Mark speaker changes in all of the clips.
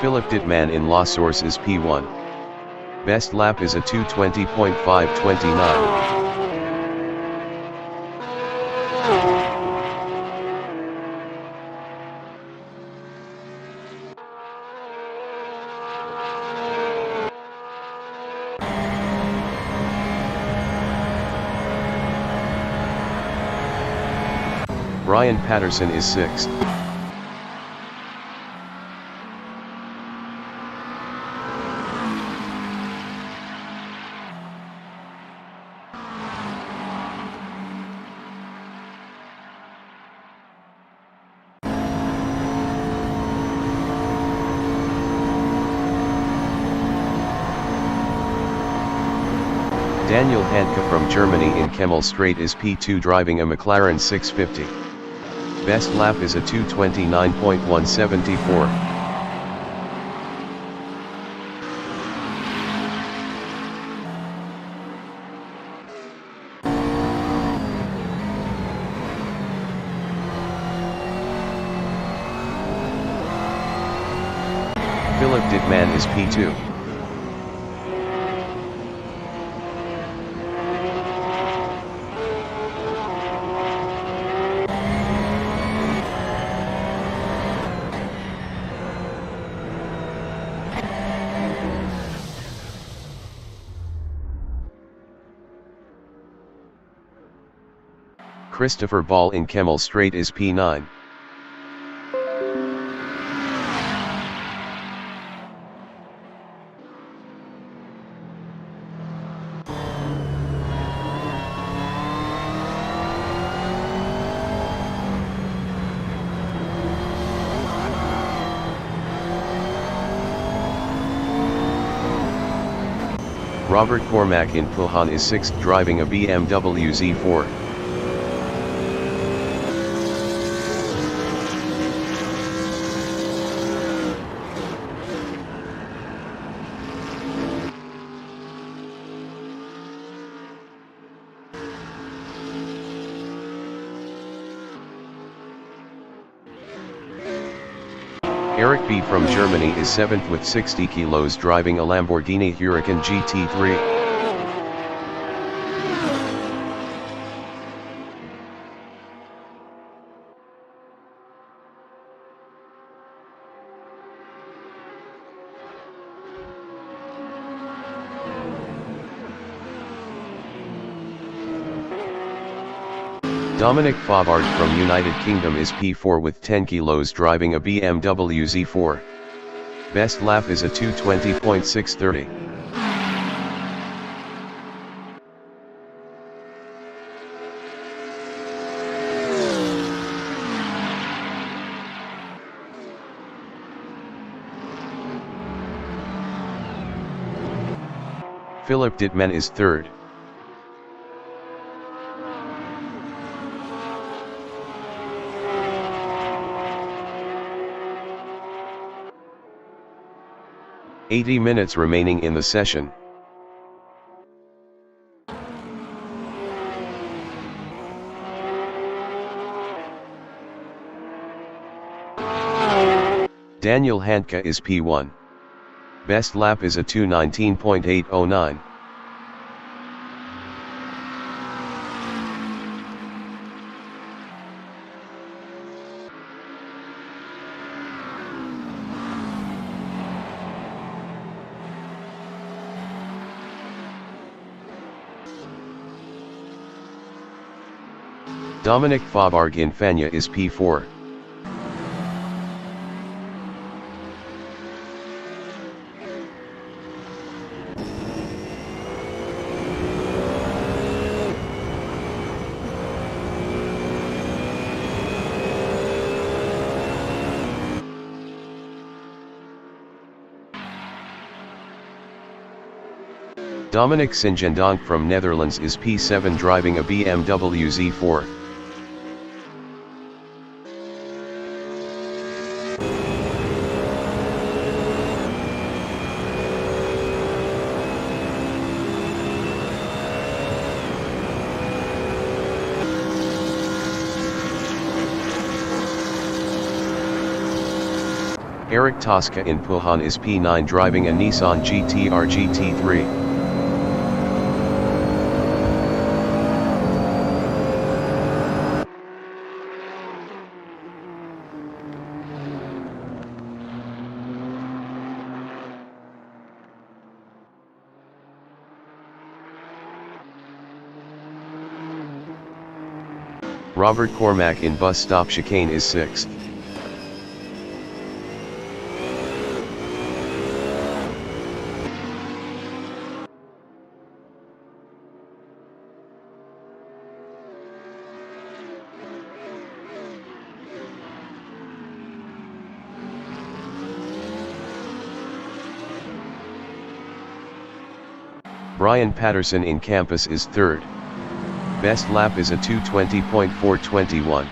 Speaker 1: Philip Dittman in La Source is P1. Best lap is a 2:20.529. Brian Patterson is 6th. Daniel Handke from Germany in Kemmel Straight is P2 driving a McLaren 650. Best lap is a 2:29.174. Philip Dittman is P2. Christopher Ball in Kemmel Straight is P9. Robert Cormack in Pulhan is 6th driving a BMW Z4. Eric B. from Germany is 7th with 60 kilos driving a Lamborghini Huracan GT3. Dominic Favard from United Kingdom is P4 with 10 kilos driving a BMW Z4. Best lap is a 2:20.630. Philip Dittman is 3rd. "80 minutes remaining in the session. Daniel Handke is P1. Best lap is a 2:19.809. Dominic Favard in Fania is P4. Dominic Singendonk from Netherlands is P7 driving a BMW Z4. Eric Tosca in Puhan is P9 driving a Nissan GT-R GT3. Robert Cormack in bus stop chicane is 6th. Brian Patterson in campus is 3rd. Best lap is a 2:20.421.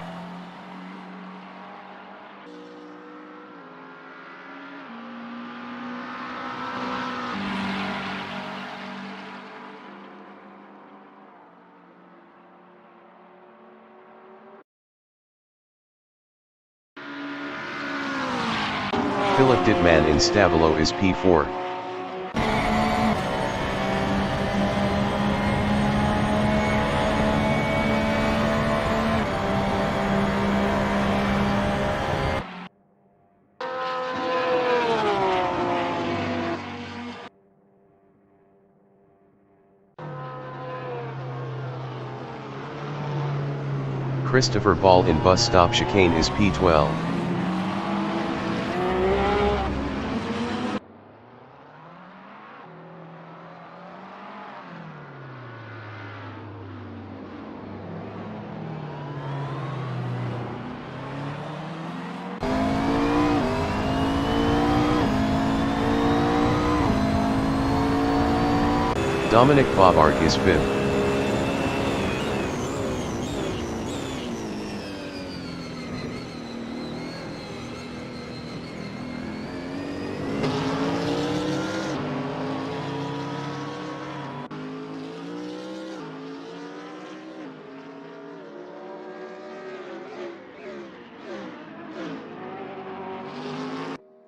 Speaker 1: Philip Dittman in Stavolo is P4. Christopher Ball in bus stop chicane is P12. Dominic Bobarg is 5th.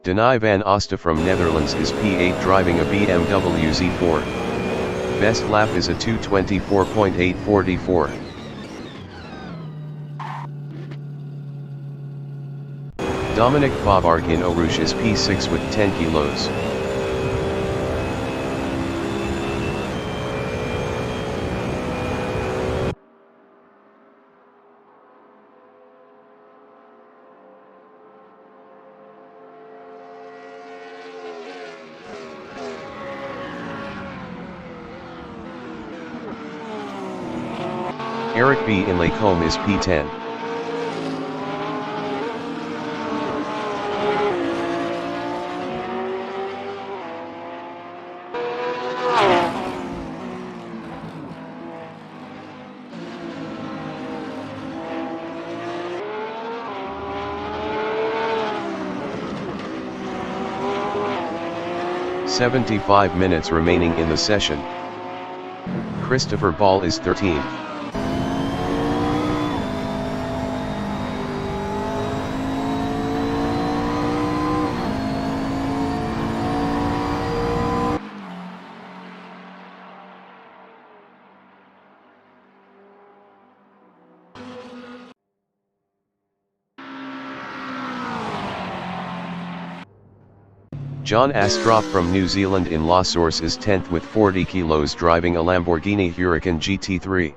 Speaker 1: Denai van Osta from Netherlands is P8 driving a BMW Z4. Best lap is a 2:24.844. Dominic Bobarg in Orouge is P6 with 10 kilos. Eric B. in Lacombe is P10. "75 minutes remaining in the session. Christopher Ball is 13. John Astrop from New Zealand in La Source is 10th with 40 kilos driving a Lamborghini Huracan GT3.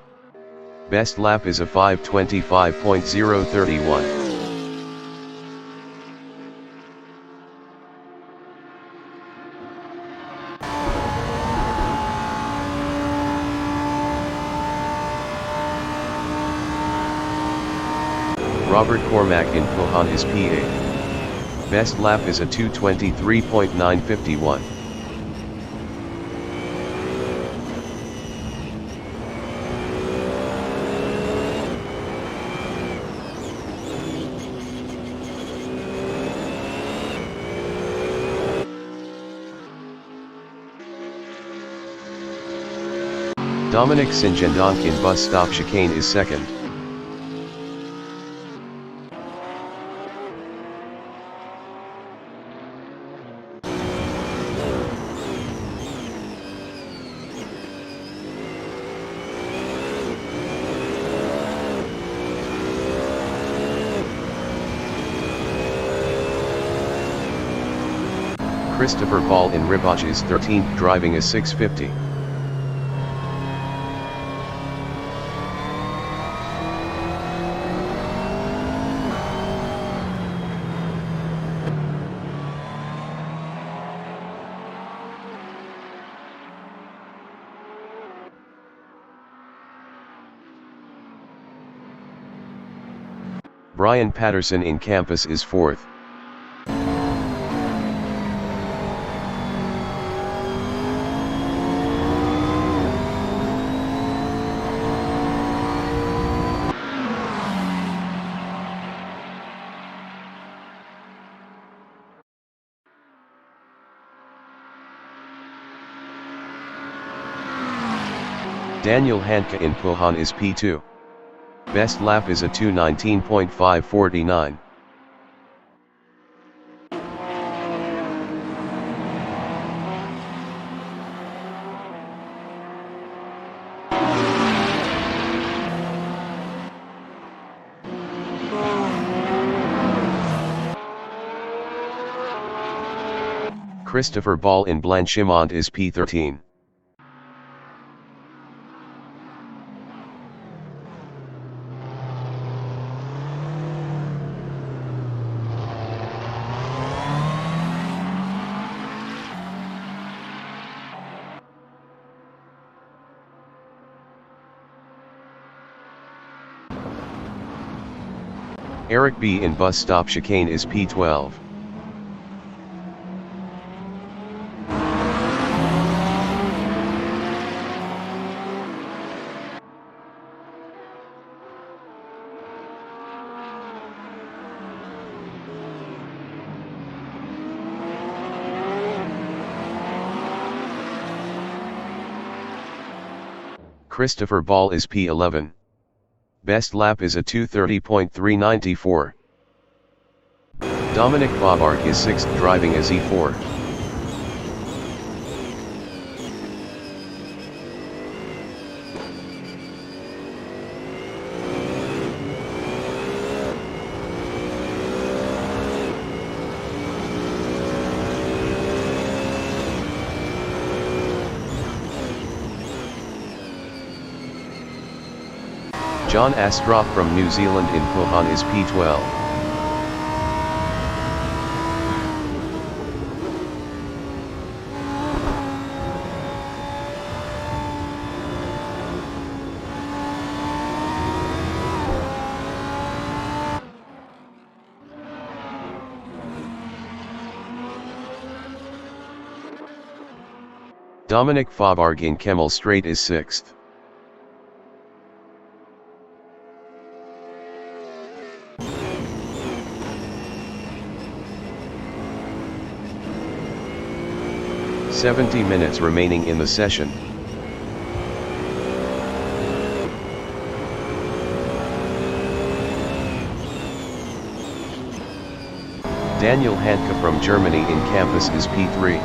Speaker 1: Best lap is a 5:25.031. Robert Cormack in Puhan is P8. Best lap is a 2:23.951. Dominic Sinjendonk in bus stop chicane is 2nd. Christopher Ball in Ribach is 13th driving a 650. Brian Patterson in Campus is 4th. Daniel Handke in Pohon is P2. Best lap is a 2:19.549. Christopher Ball in Blanchimont is P13. Eric B in Bus Stop Chicane is P12. Christopher Ball is P11. Best lap is a 2:30.394. Dominic Bobark is 6th driving a Z4. John Astrup from New Zealand in Pohon is P12. Dominic Faubourg in Kemmel Strait is 6th. "70 minutes remaining in the session. Daniel Handke from Germany in Campus is P3.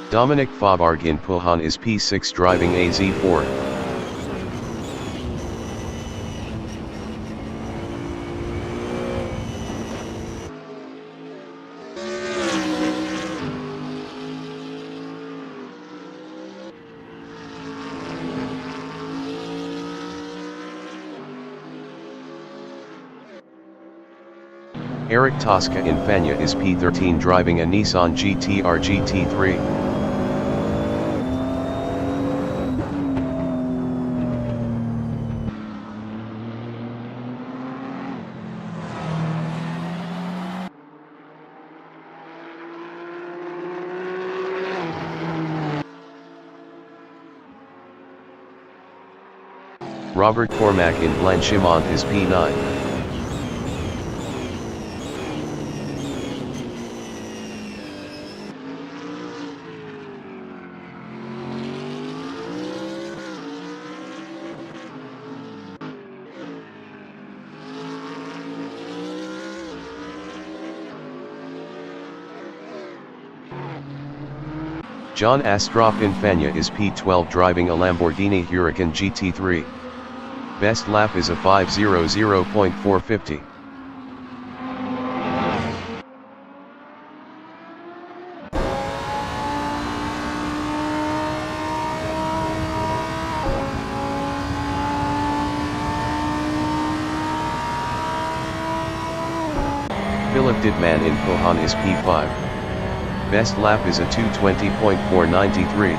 Speaker 1: Dominic Faubourg in Pohon is P6 driving a Z4. Eric Tosca in Fania is P13 driving a Nissan GT-R GT3. Robert Cormack in Blanchimont is P9. John Astrop-Infania is P12 driving a Lamborghini Huracan GT3. Best lap is a 5:00.450. Philip Dittman in Pohon is P5. Best lap is a 2:20.493.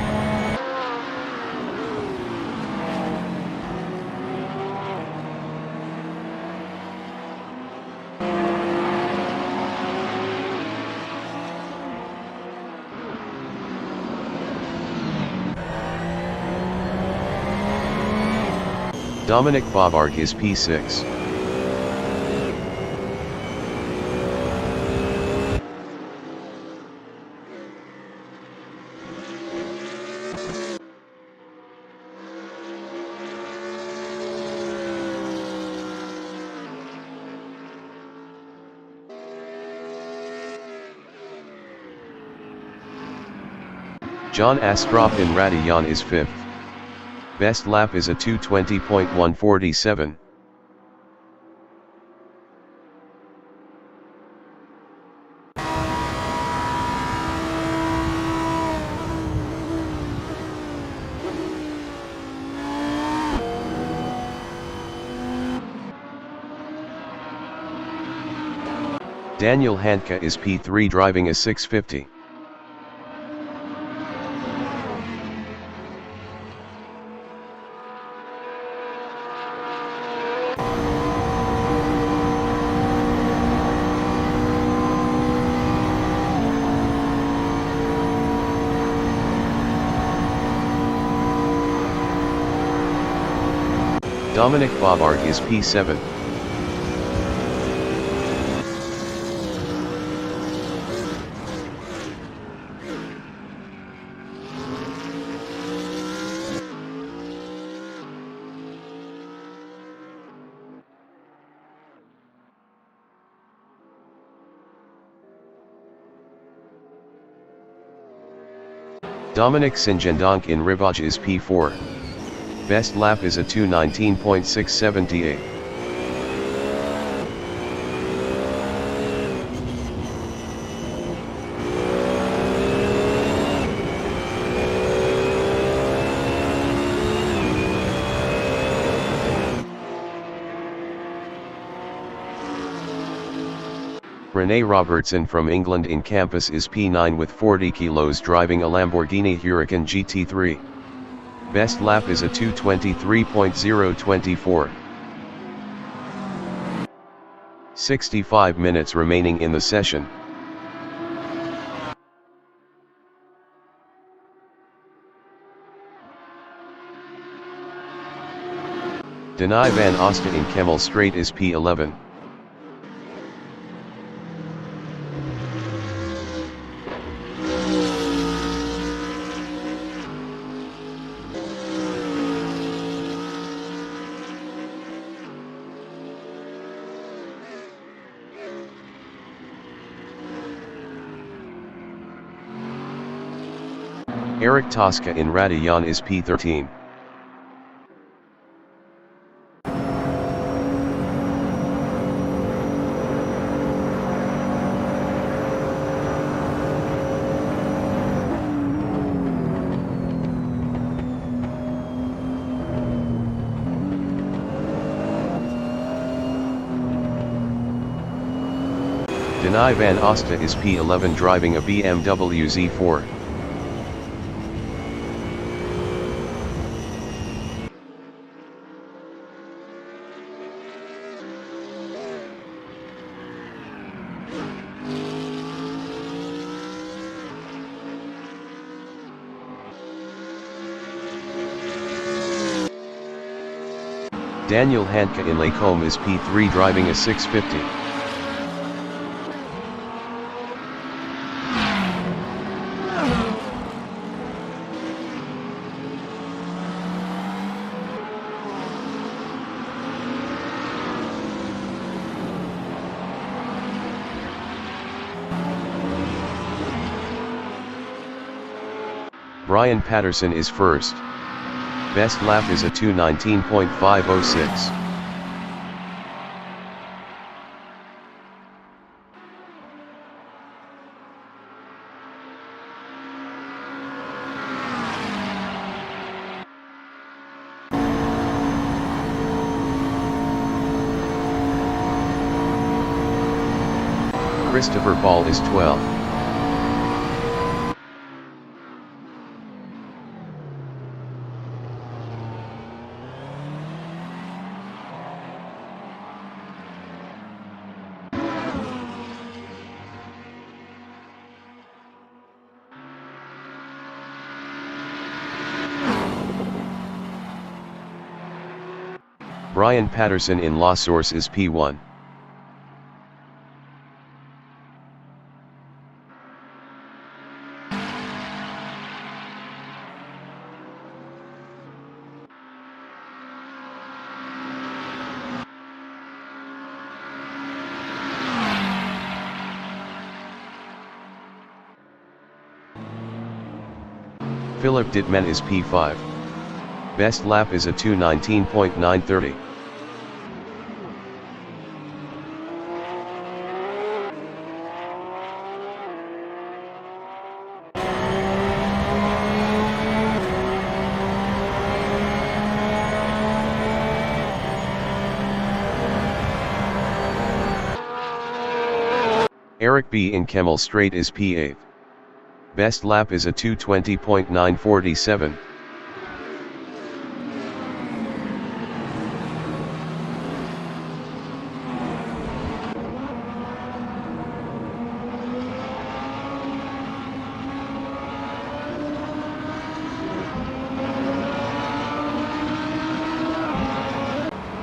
Speaker 1: Dominic Bobarg is P6. John Astrop in Radion is 5th. Best lap is a 2:20.147. Daniel Handke is P3 driving a 650. Dominic Bobarg is P7. Dominic Sinjendonk in Rivage is P4. Best lap is a 2:19.678. Rene Robertson from England in Campus is P9 with 40 kilos driving a Lamborghini Huracan GT3. Best lap is a 2:23.024. 65 minutes remaining in the session. Denai van Osten in Kemmel Straight is P11. Eric Tosca in Radion is P13. Denai van Osta is P11 driving a BMW Z4. Daniel Handke in Lacombe is P3 driving a 650. Brian Patterson is first. Best lap is a 2:19.506. Christopher Ball is 12. Brian Patterson in La Source is P1. Philip Dittman is P5. Best lap is a 2:19.930. Eric B. in Kemmel Straight is P8. Best lap is a 2:20.947.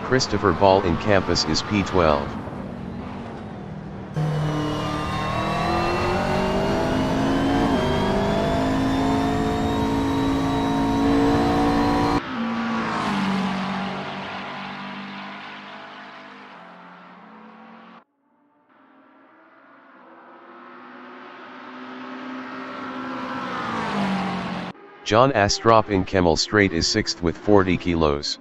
Speaker 1: Christopher Ball in Campus is P12. John Astrop in Kemmel Straight is 6th with 40 kilos.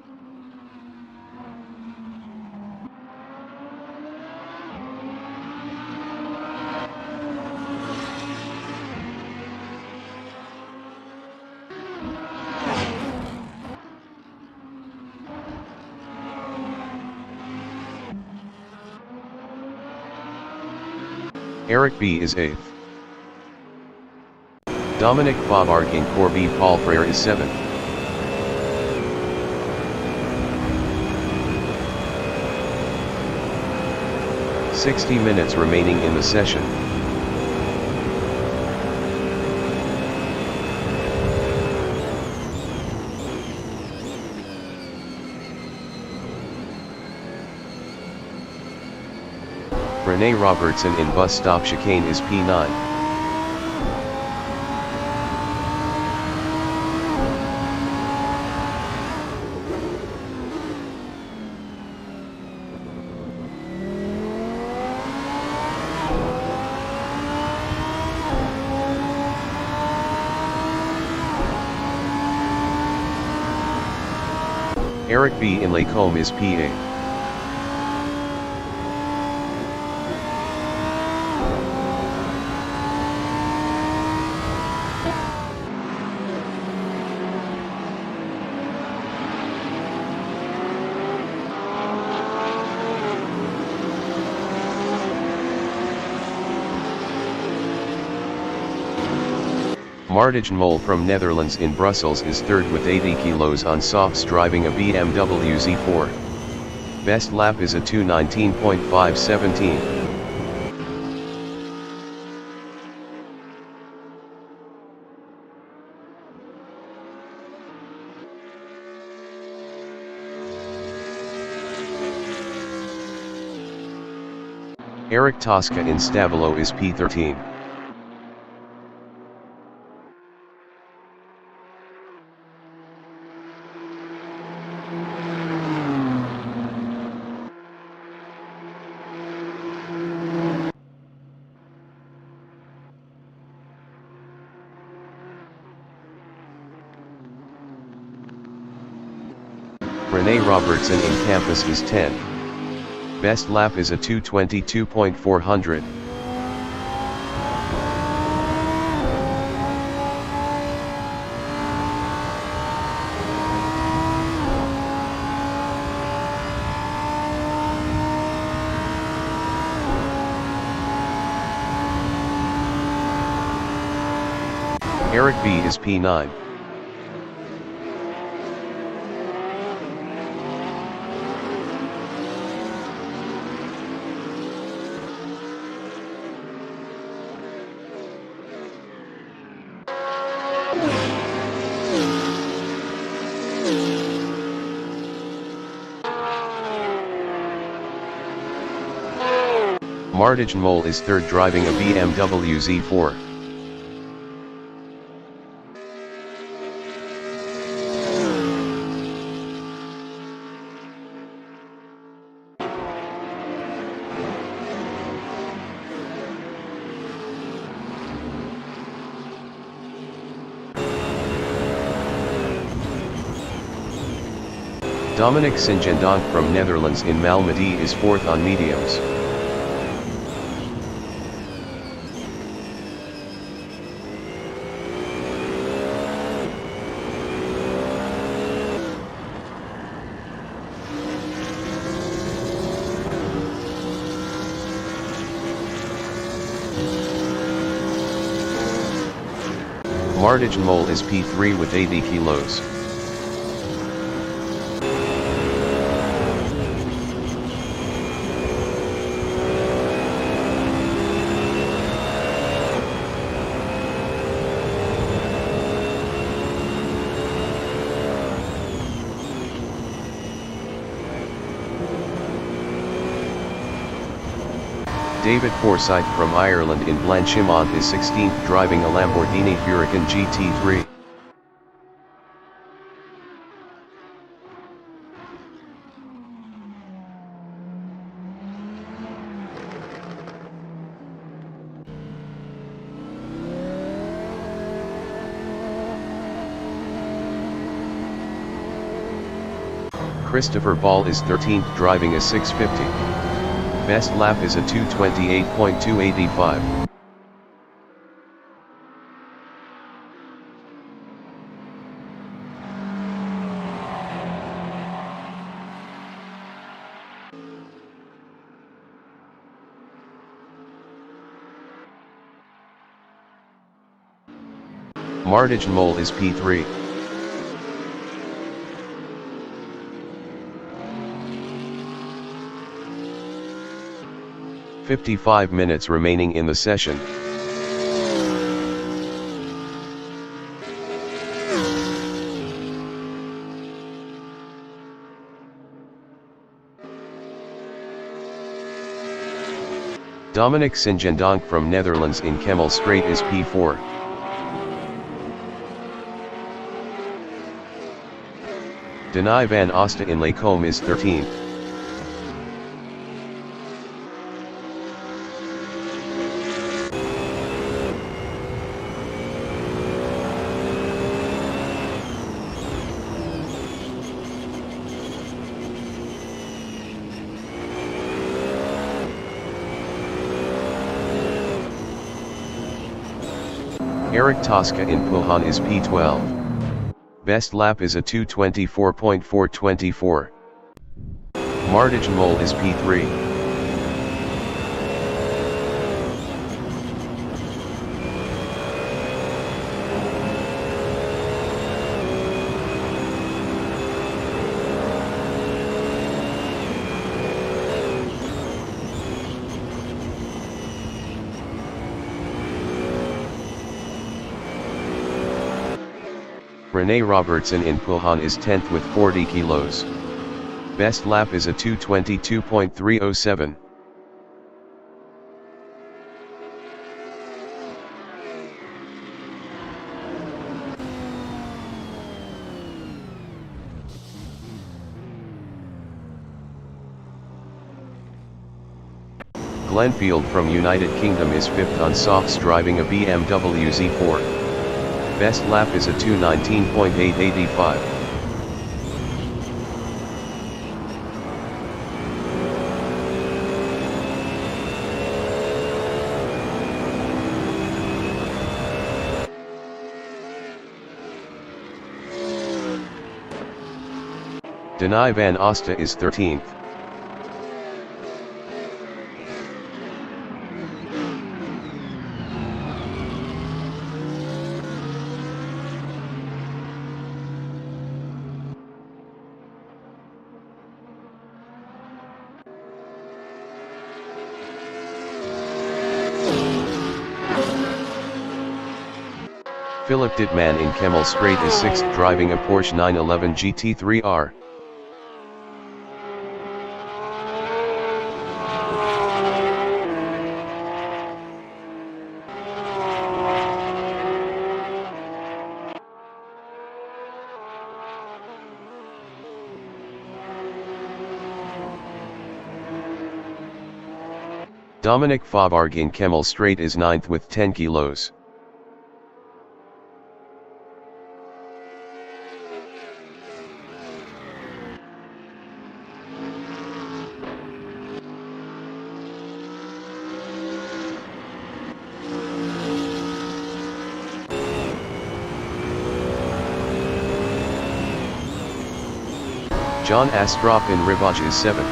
Speaker 1: Eric B. is 8th. Dominic Bobarg in Corby Paul Frere is 7th. "60 minutes remaining in the session. Rene Robertson in Bus Stop Chicane is P9. Eric B. in Lacombe is P8. Martijn Mol from Netherlands in Brussels is 3rd with 80 kilos on softs driving a BMW Z4. Best lap is a 2:19.517. Eric Tosca in Stabilo is P13. Rene Robertson in Campus is 10. Best lap is a 2:22.400. Eric B is P9. Martijn Mol is third driving a BMW Z4. Dominic Singendonk from Netherlands in Malmedy is fourth on mediums. Martijn Mol is P3 with 80 kilos. David Forsyth from Ireland in Blanchimont is 16th driving a Lamborghini Huracan GT3. Christopher Ball is 13th driving a 650. Best lap is a 2:28.285. Martijn Mol is P3. 55 minutes remaining in the session. Dominic Singendonk from Netherlands in Kemmel Straight is P4. Denai van Osta in Lacombe is 13th. Eric Tosca in Puhan is P12. Best lap is a 2:24.424. Martijn Mol is P3. Rene Robertson in Puhan is 10th with 40 kilos. Best lap is a 2:22.307. Glenfield from United Kingdom is 5th on softs driving a BMW Z4. Best lap is a 2:19.885. Rene van Aste is 13th. Philip Dittman in Kemmel Straight is 6th, driving a Porsche 911 GT3R. Dominic Faubourg in Kemmel Straight is 9th with 10 kilos. John Astrop in Rivage is 7th.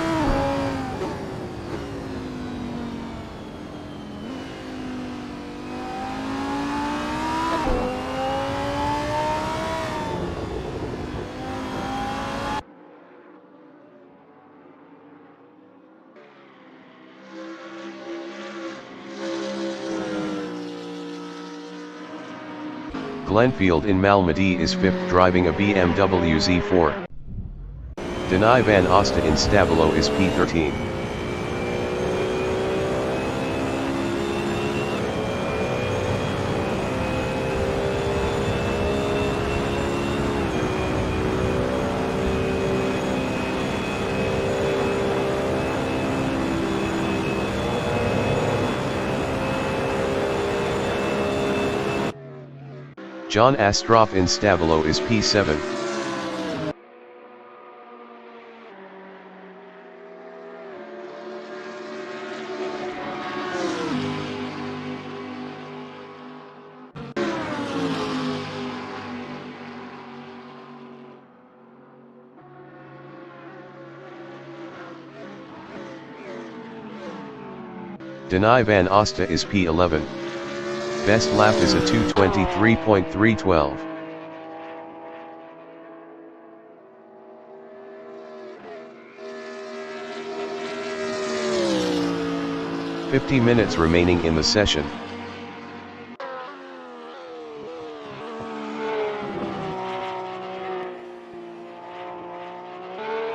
Speaker 1: Glenfield in Malmedy is 5th, driving a BMW Z4. Rene van Aste in Stabilo is P13. John Astrop in Stabilo is P7. Rene van Aste is P11. Best lap is a 2:23.312. "50 minutes remaining in the session.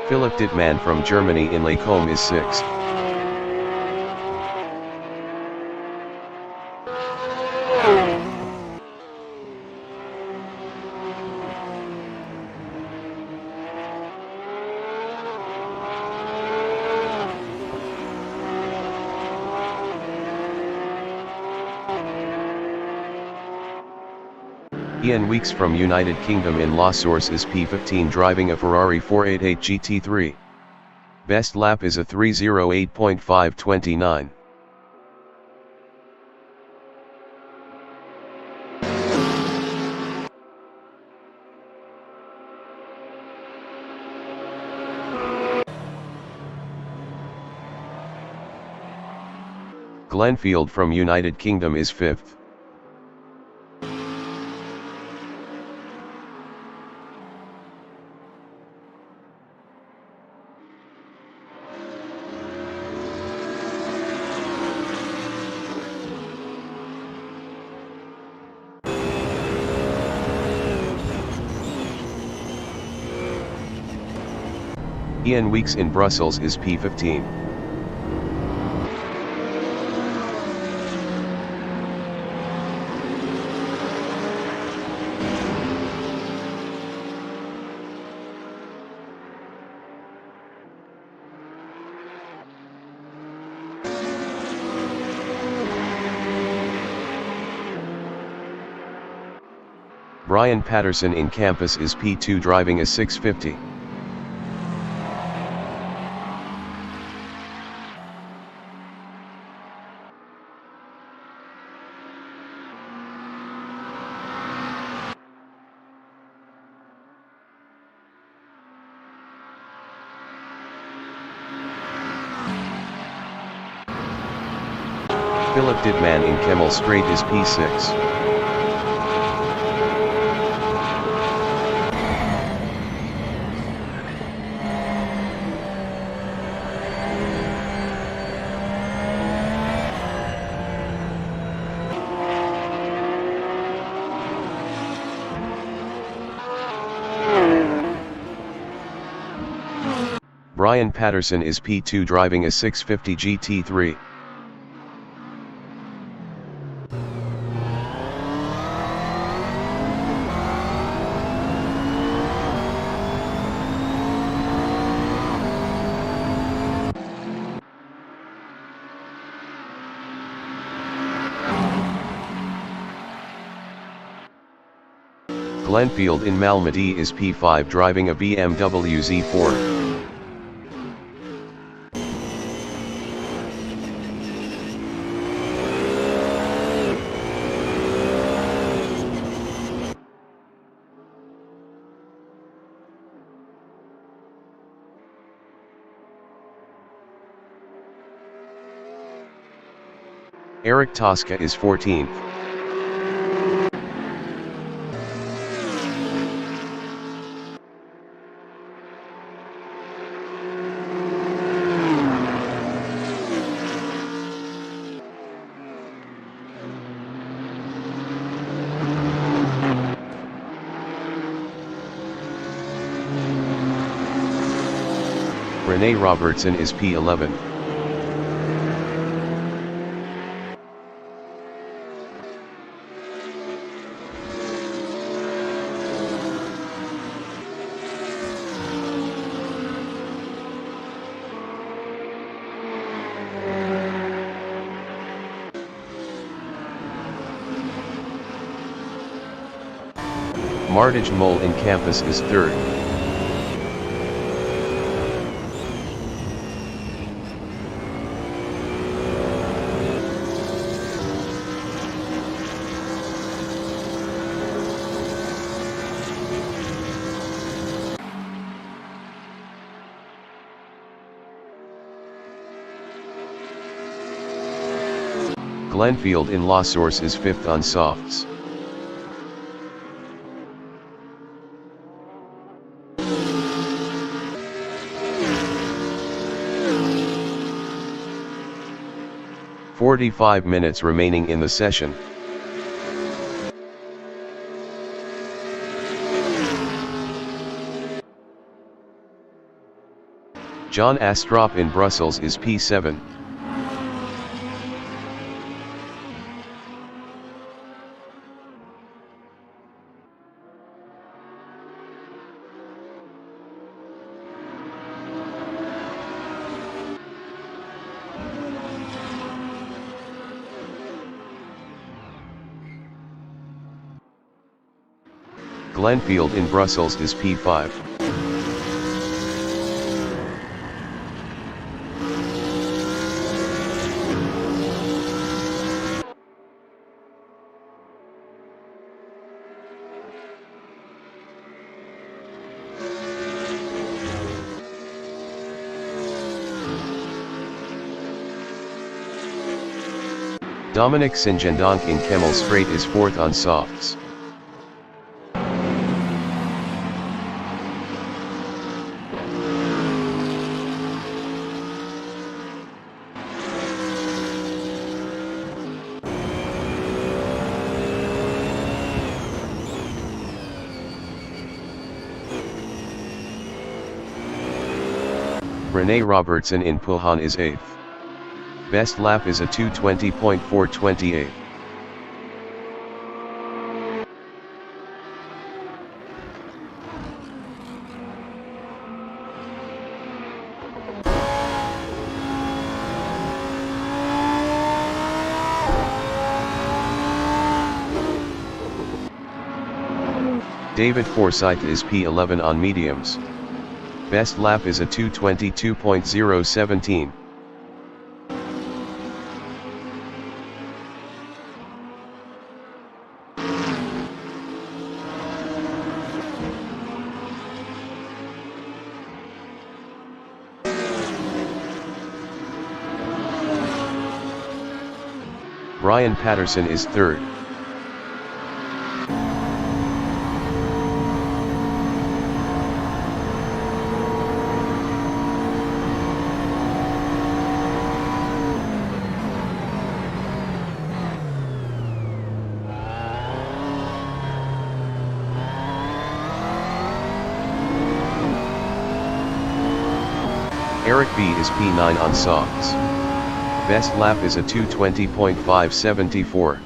Speaker 1: Philip Dittman from Germany in Lacombe is 6th. Ian Weeks from United Kingdom in La Source is P15, driving a Ferrari 488 GT3. Best lap is a 3:08.529. Glenfield from United Kingdom is 5th. Ian Weeks in Brussels is P15. Brian Patterson in Campus is P2, driving a 650. Philip Dittman in Kemmel Straight is P6. Brian Patterson is P2 driving a 650 GT3. Glenfield in Malmedy is P5 driving a BMW Z4. Eric Tosca is 14th. Rene Robertson is P11. Martijn Mol in Campus is 3rd. Glenfield in La Source is 5th on softs. "45 minutes remaining in the session. John Astrup in Brussels is P7. Glenfield in Brussels is P5. Dominic Singendonk in Kemmel Straight is 4th on softs. Rene Robertson in Pulhan is 8th. Best lap is a 2:20.428. David Forsyth is P11 on mediums. Best lap is a 2:22.017. Brian Patterson is third. Eric B is P9 on softs. Best lap is a 2:20.574.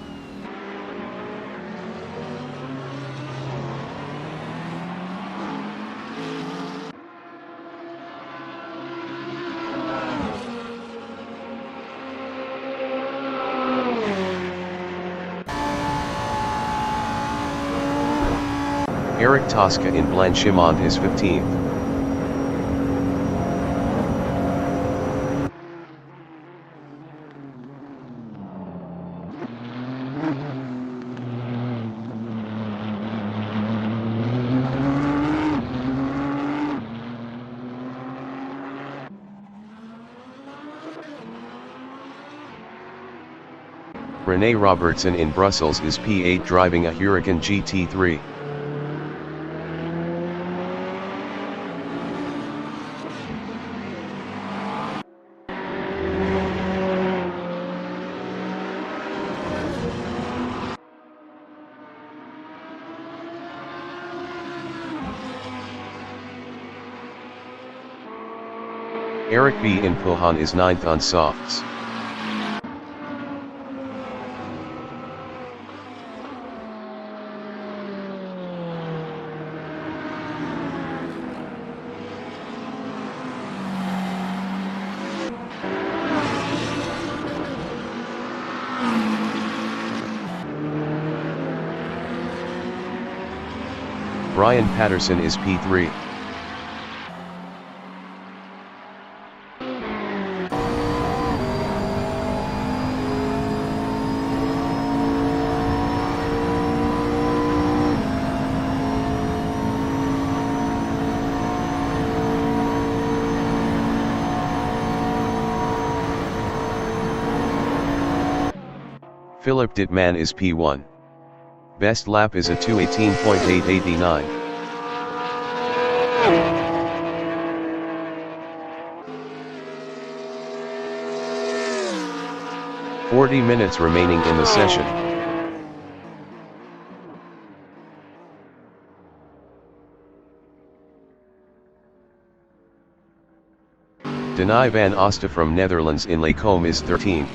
Speaker 1: Eric Tosca in Blanchimont is 15th. Rene Robertson in Brussels is P8 driving a Huracan GT3. Eric B in Pohon is 9th on softs. Brian Patterson is P3. Philip Dittman is P1. Best lap is a 2:18.889. "40 minutes remaining in the session. Denai van Osta from Netherlands in Lacombe is 13th.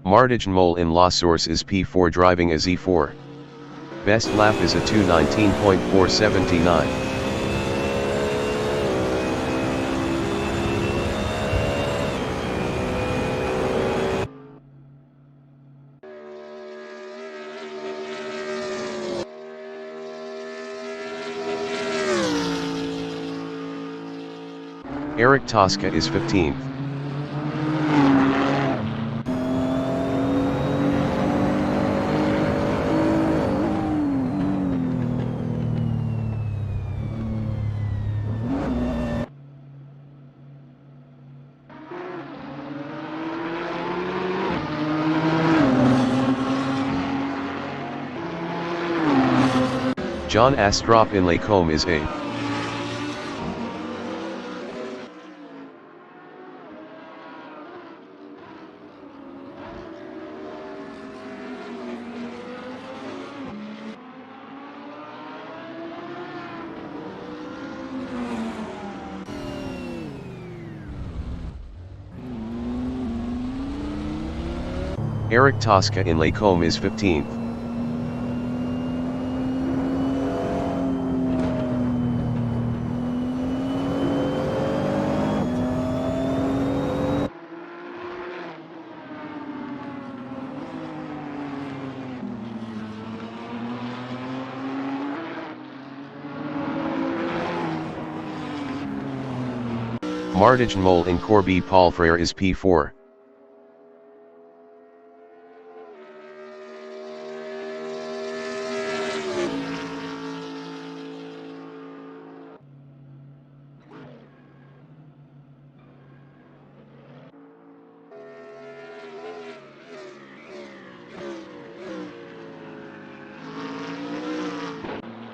Speaker 1: Martijn Mol in La Source is P4 driving a Z4. Best lap is a 2:19.479. Eric Tosca is 15th. John Astrop in Lacombe is 8th. Eric Tosca in Lacombe is 15th. Martijn Mol in Corby Palfrère is P4.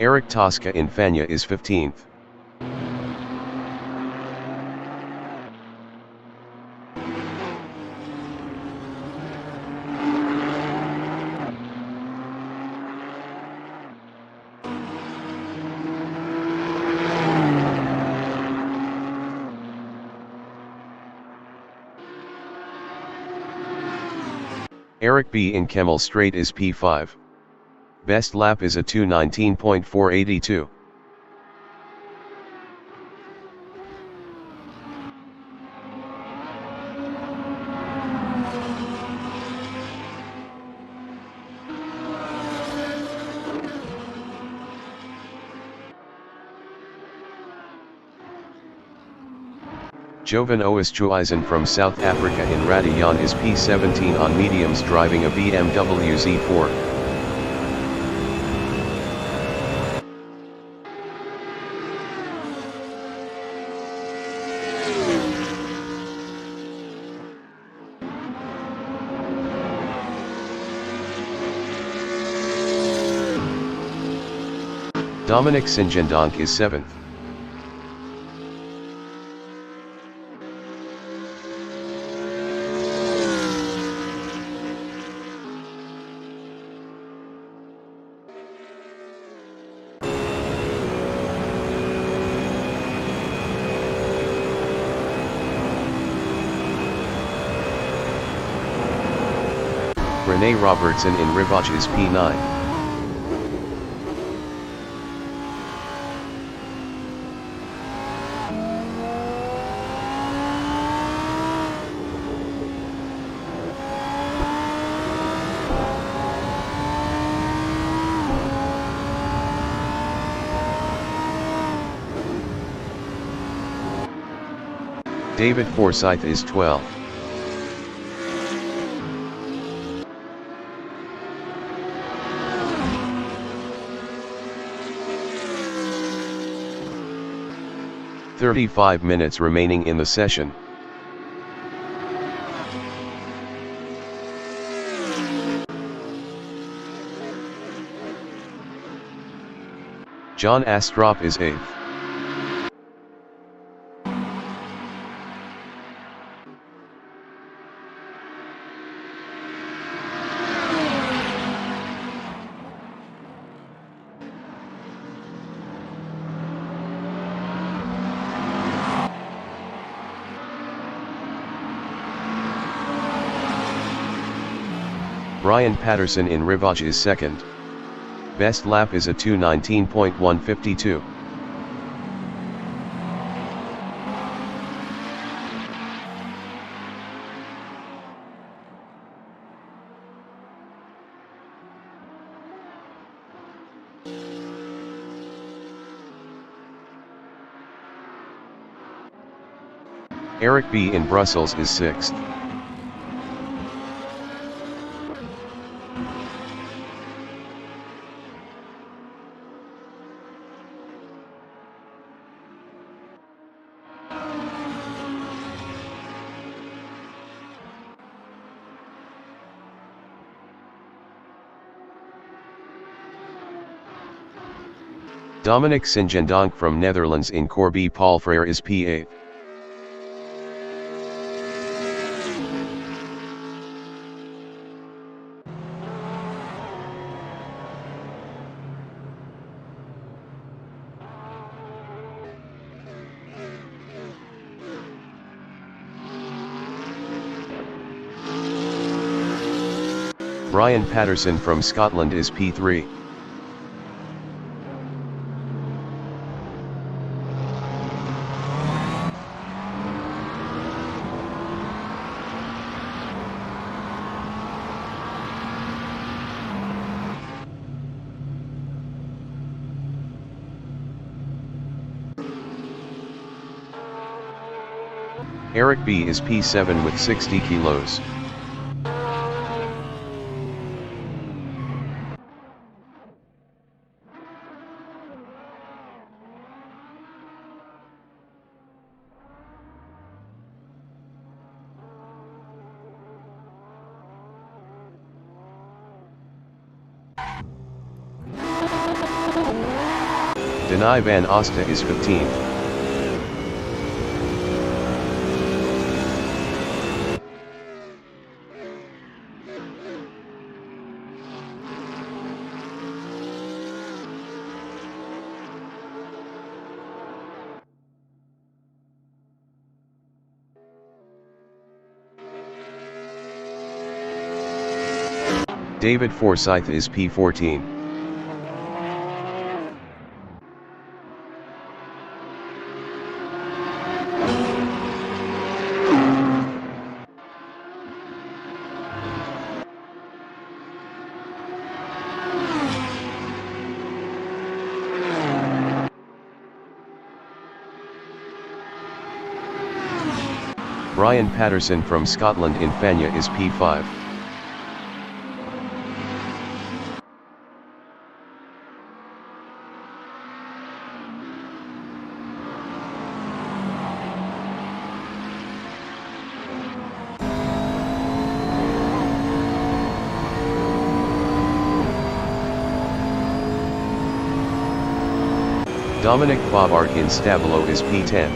Speaker 1: Eric Tosca in Fania is 15th. Eric B in Kemmel Straight is P5. Best lap is a 2:19.482. Jovan Oosthuizen from South Africa in Radion is P17 on mediums driving a BMW Z4. Dominic Sinjendonk is 7th. Rene Robertson in Rivage is P9. David Forsyth is 12th. "35 minutes remaining in the session. John Astrup is 8th. Brian Patterson in Rivage is 2nd. Best lap is a 2:19.152. Eric B in Brussels is 6th. Dominic Sinjendonk from Netherlands in Corby Palfrère is P8. Brian Patterson from Scotland is P3. Eric B is P7 with 60 kilos. Denai Van Osta is 15th. David Forsyth is P14. Brian Patterson from Scotland in Fania is P5. Dominic Bobart in Stabilo is P10.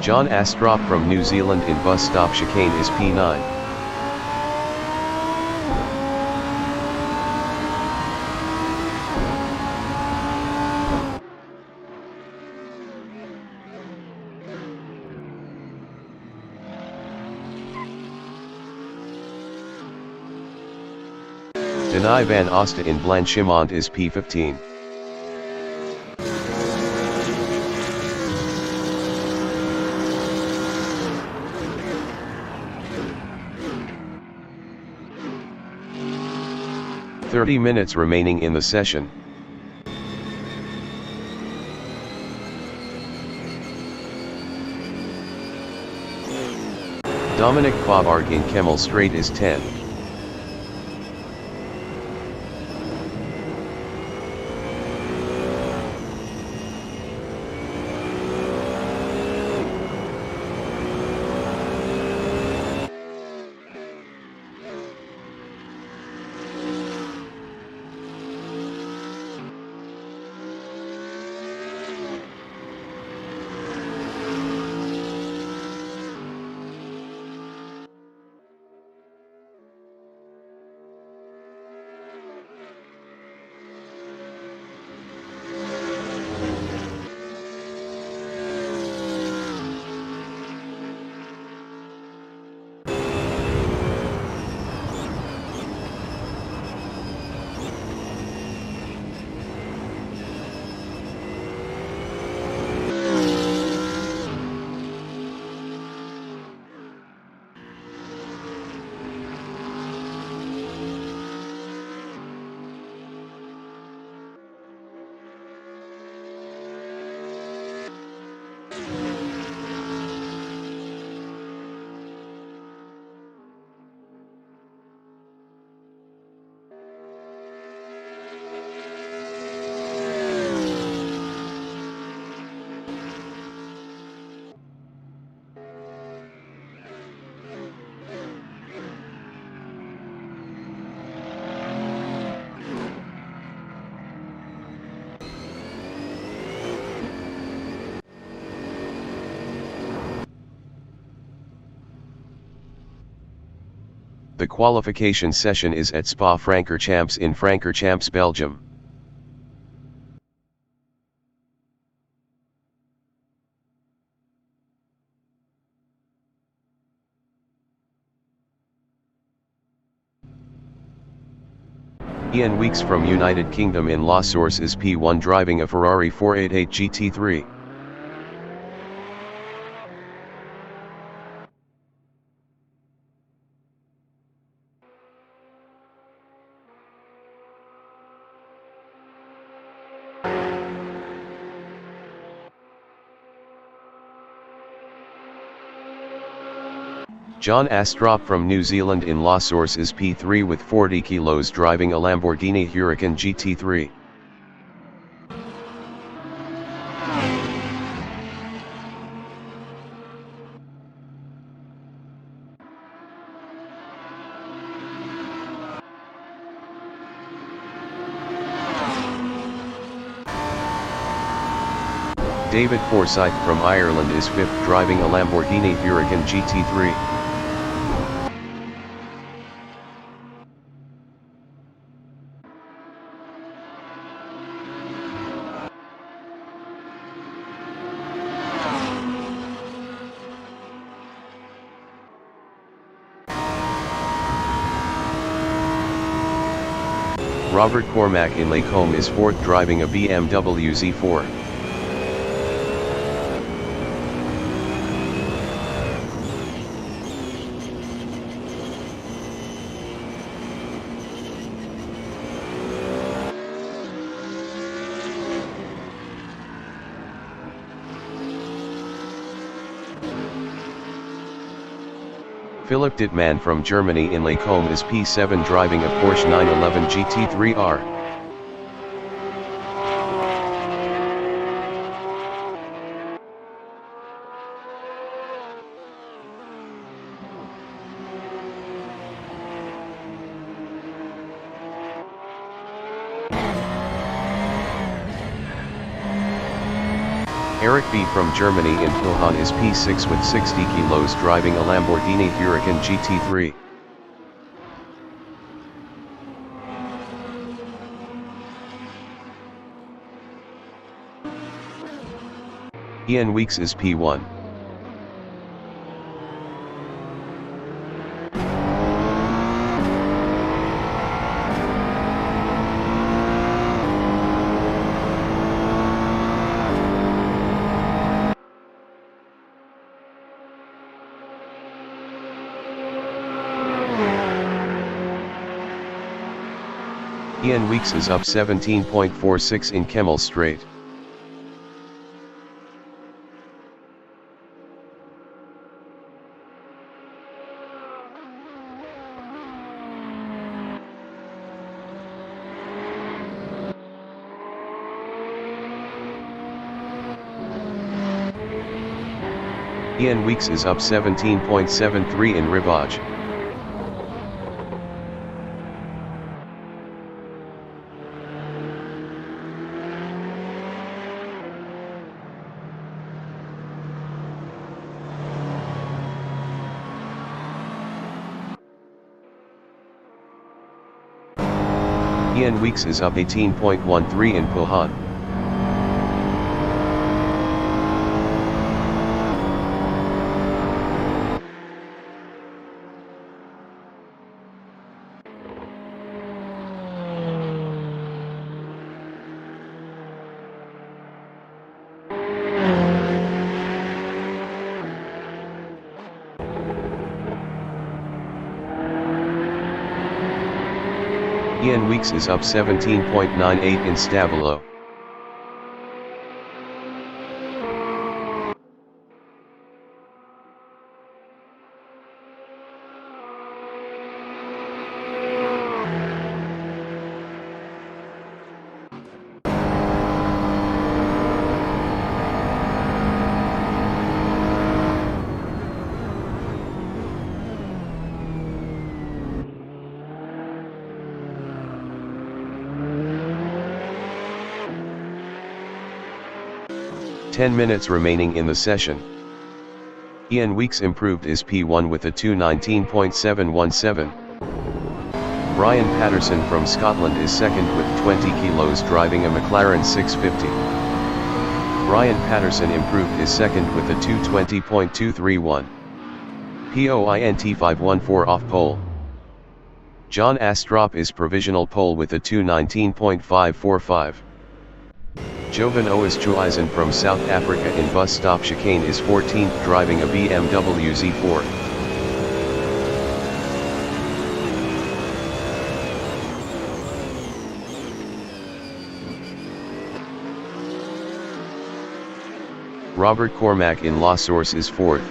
Speaker 1: John Astrop from New Zealand in Bus Stop Chicane is P9. Denai Van Osta in Blanchimont is P15. "30 minutes remaining in the session. Dominic Bobart in Kemmel Straight is 10. The qualification session is at Spa-Francorchamps in Francorchamps, Belgium. Ian Weeks from United Kingdom in La Source is P1 driving a Ferrari 488 GT3. John Astrop from New Zealand in La Source is P3 with 40 kilos driving a Lamborghini Huracan GT3. David Forsyth from Ireland is 5th driving a Lamborghini Huracan GT3. Robert Cormack in Lacombe is 4th driving a BMW Z4. Philipp Dittmann from Germany in Lacombe is P7 driving a Porsche 911 GT3R. Eric B. from Germany in Pilhan is P6 with 60 kilos driving a Lamborghini Huracan GT3. Ian Weeks is P1. Ian Weeks is up 17.46 in Kemmel Straight. Ian Weeks is up 17.73 in Rivage. Ian Weeks is up 18.13 in Pilhan. Ian Weeks is up 17.98 in Stavelot. Ten minutes remaining in the session. Ian Weeks improved his P1 with a 2:19.717. Brian Patterson from Scotland is second with 20 kilos driving a McLaren 650. Brian Patterson improved his second with a 2:20.231. POINT 514 off pole. John Astrup is provisional pole with a 2:19.545. Jovan Oosthuizen from South Africa in bus stop chicane is 14th driving a BMW Z4. Robert Cormack in La Source is 4th.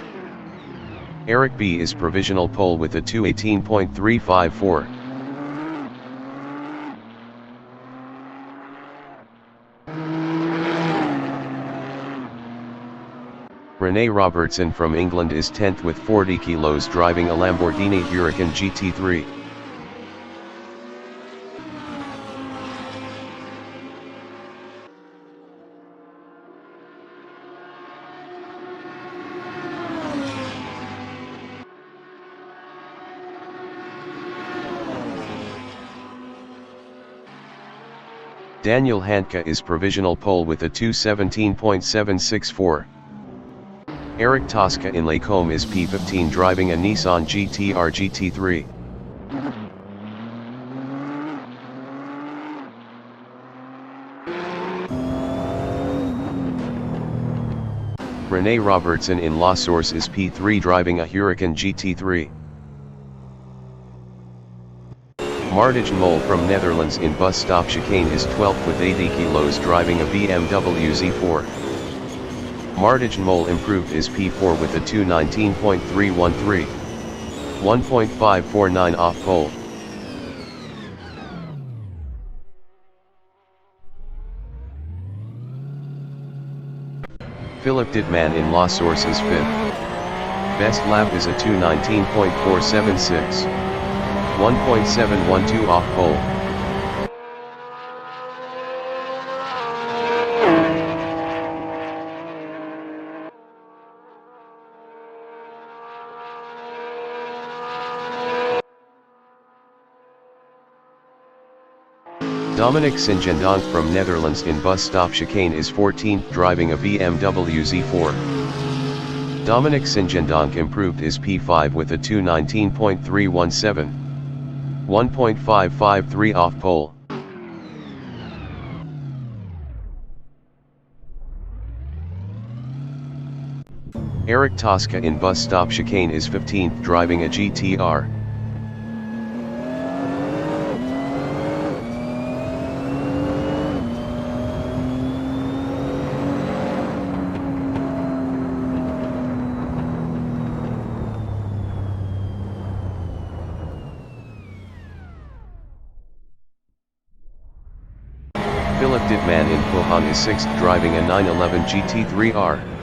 Speaker 1: Eric B is provisional pole with a 2:18.354. Rene Robertson from England is 10th with 40 kilos driving a Lamborghini Huracan GT3. Daniel Handke is provisional pole with a 2:17.764. Eric Tosca in Lacombe is P15 driving a Nissan GT-R GT3. Rene Robertson in La Source is P3 driving a Huracan GT3. Martijn Mol from Netherlands in bus stop chicane is 12th with 80 kilos driving a BMW Z4. Martijn Mol improved his P4 with a 2:19.313. 1.549 off pole. Philip Dittman in La Source is 5th. Best lap is a 2:19.476. 1.712 off pole. Dominic Singendonk from Netherlands in bus stop chicane is 14th driving a BMW Z4. Dominic Singendonk improved his P5 with a 2:19.317. 1.553 off pole. Eric Tosca in bus stop chicane is 15th driving a GT-R. Philip Dittman in Pohang is 6th driving a 911 GT3R.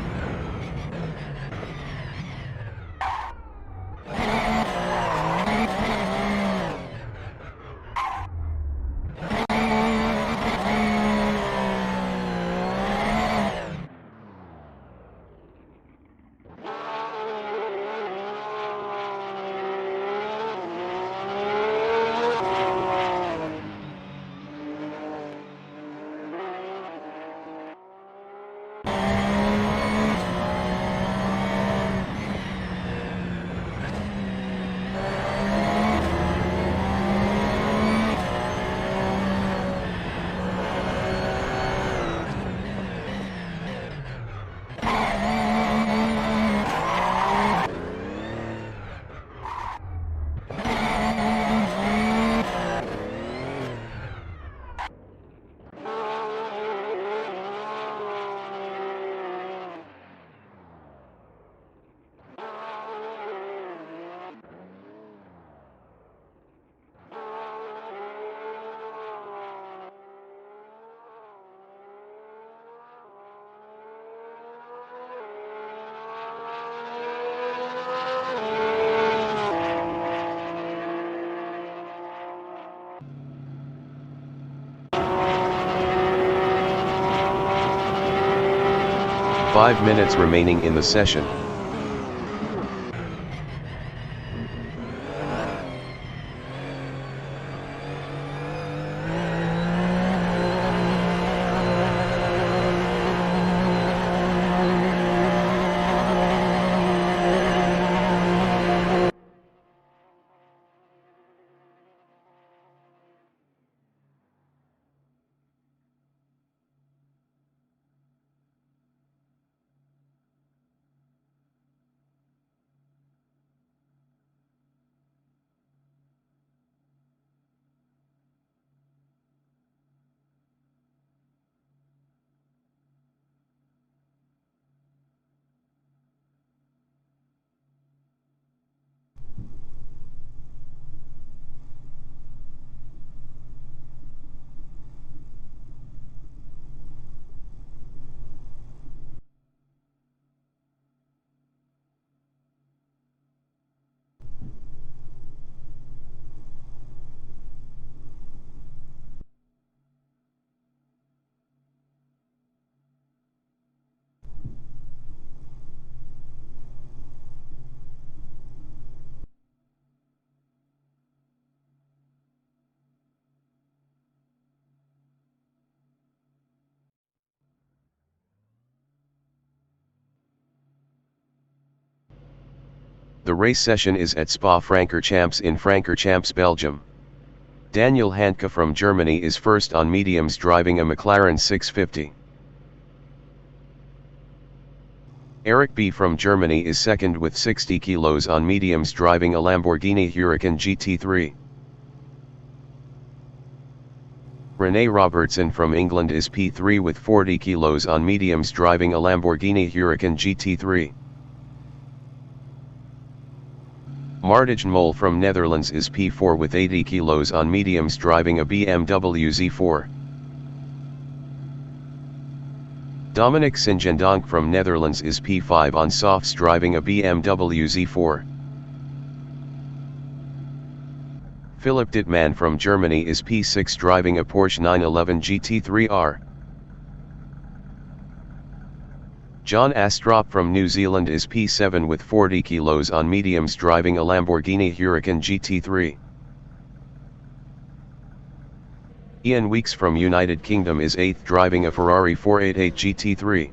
Speaker 1: Five minutes remaining in the session. The race session is at Spa-Francorchamps in Francorchamps, Belgium. Daniel Handke from Germany is first on mediums driving a McLaren 650. Eric B from Germany is second with 60 kilos on mediums driving a Lamborghini Huracan GT3. Rene Robertson from England is P3 with 40 kilos on mediums driving a Lamborghini Huracan GT3. Martijn Mol from Netherlands is P4 with 80 kilos on mediums driving a BMW Z4. Dominic Singendonk from Netherlands is P5 on softs driving a BMW Z4. Philip Dittmann from Germany is P6 driving a Porsche 911 GT3R. John Astrop from New Zealand is P7 with 40 kilos on mediums driving a Lamborghini Huracan GT3. Ian Weeks from United Kingdom is 8th driving a Ferrari 488 GT3.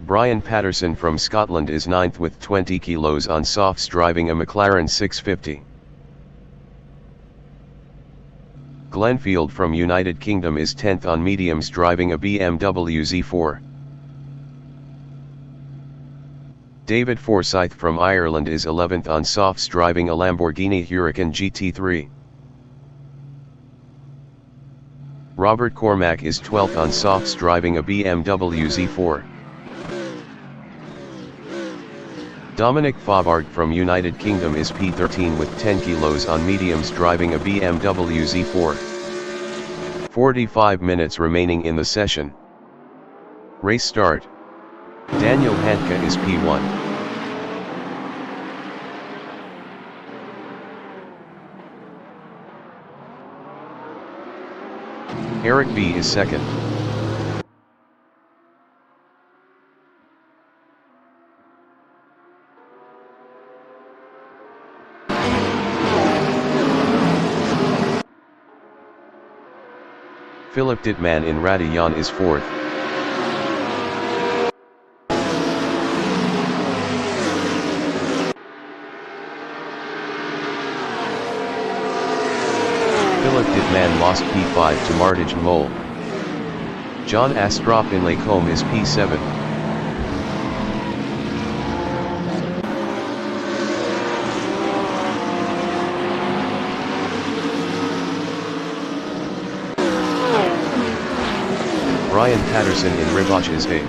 Speaker 1: Brian Patterson from Scotland is 9th with 20 kilos on softs driving a McLaren 650. Glenfield from United Kingdom is 10th on mediums driving a BMW Z4. David Forsyth from Ireland is 11th on softs driving a Lamborghini Huracan GT3. Robert Cormack is 12th on softs driving a BMW Z4. Dominic Faubourg from United Kingdom is P13 with 10 kilos on mediums driving a BMW Z4. 45 minutes remaining in the session. Race start. Daniel Handke is P1. Eric B is second. Philip Dittmann in Radillon is fourth. Philip Dittmann lost P5 to Martijn Mol. John Astrop in Lacombe is P7. Brian Patterson in Ribach is 8th.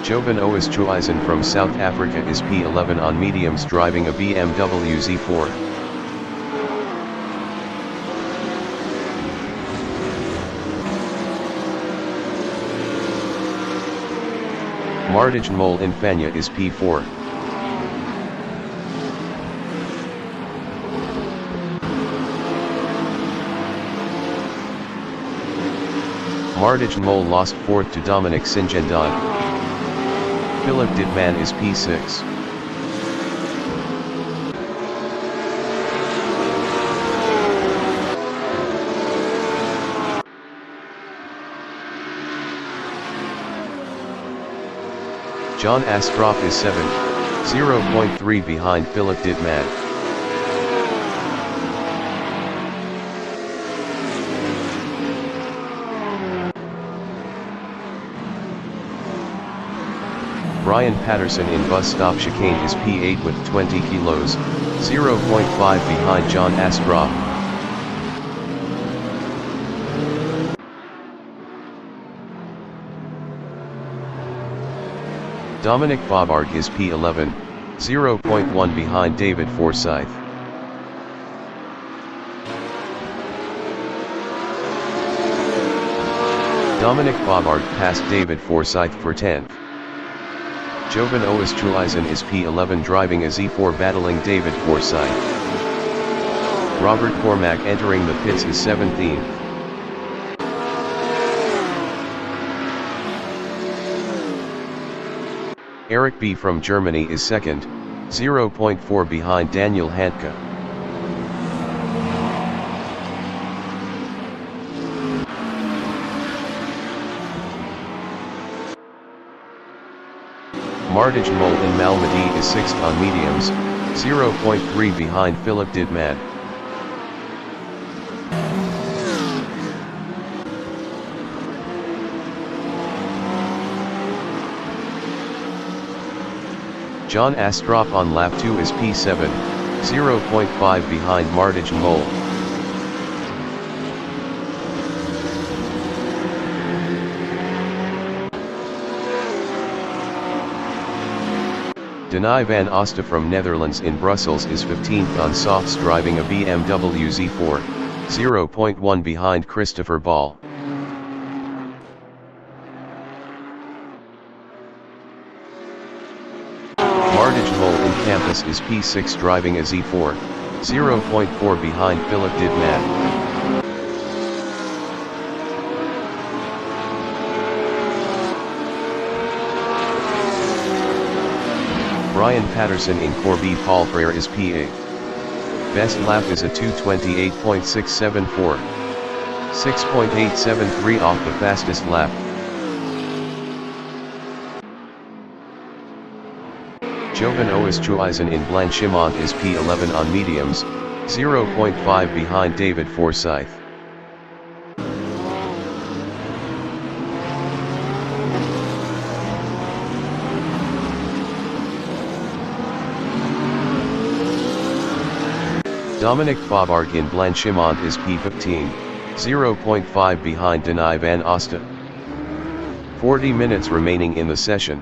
Speaker 1: Jovan Oosthuizen from South Africa is P11 on mediums driving a BMW Z4. Martijn Mol in Fanya is P4. Martijn Mol lost 4th to Dominic Singendonk. Philip Dittmann is P6. John Astrop is 7th, 0.3 behind Philip Dittmann. Brian Patterson in bus stop chicane is P8 with 20 kilos, 0.5 behind John Astrop. Dominic Faubourg is P11, 0.1 behind David Forsyth. Dominic Faubourg passed David Forsyth for 10th. Jovan Oosthuizen is P11 driving a Z4 battling David Forsyth. Robert Cormack entering the pits is 17th. Eric B from Germany is second, 0.4 behind Daniel Handke. Martijn Mol in Malmedy is 6th on mediums, 0.3 behind Philip Didmad. John Astrup on lap 2 is P7, 0.5 behind Martijn Mol. Rene van Oosten from Netherlands in Brussels is 15th on softs driving a BMW Z4, 0.1 behind Christopher Ball. Martijn Mol in Campus is P6 driving a Z4, 0.4 behind Philip Didmad. Brian Patterson in Corby Palfrere is P8. Best lap is a 2:28.674. 6.873 off the fastest lap. Johan Oosthuizen in Blanchimont is P11 on mediums, 0.5 behind David Forsyth. Dominic Faubourg in Blanchimont is P15, 0.5 behind Rene van Oosten. 40 minutes remaining in the session.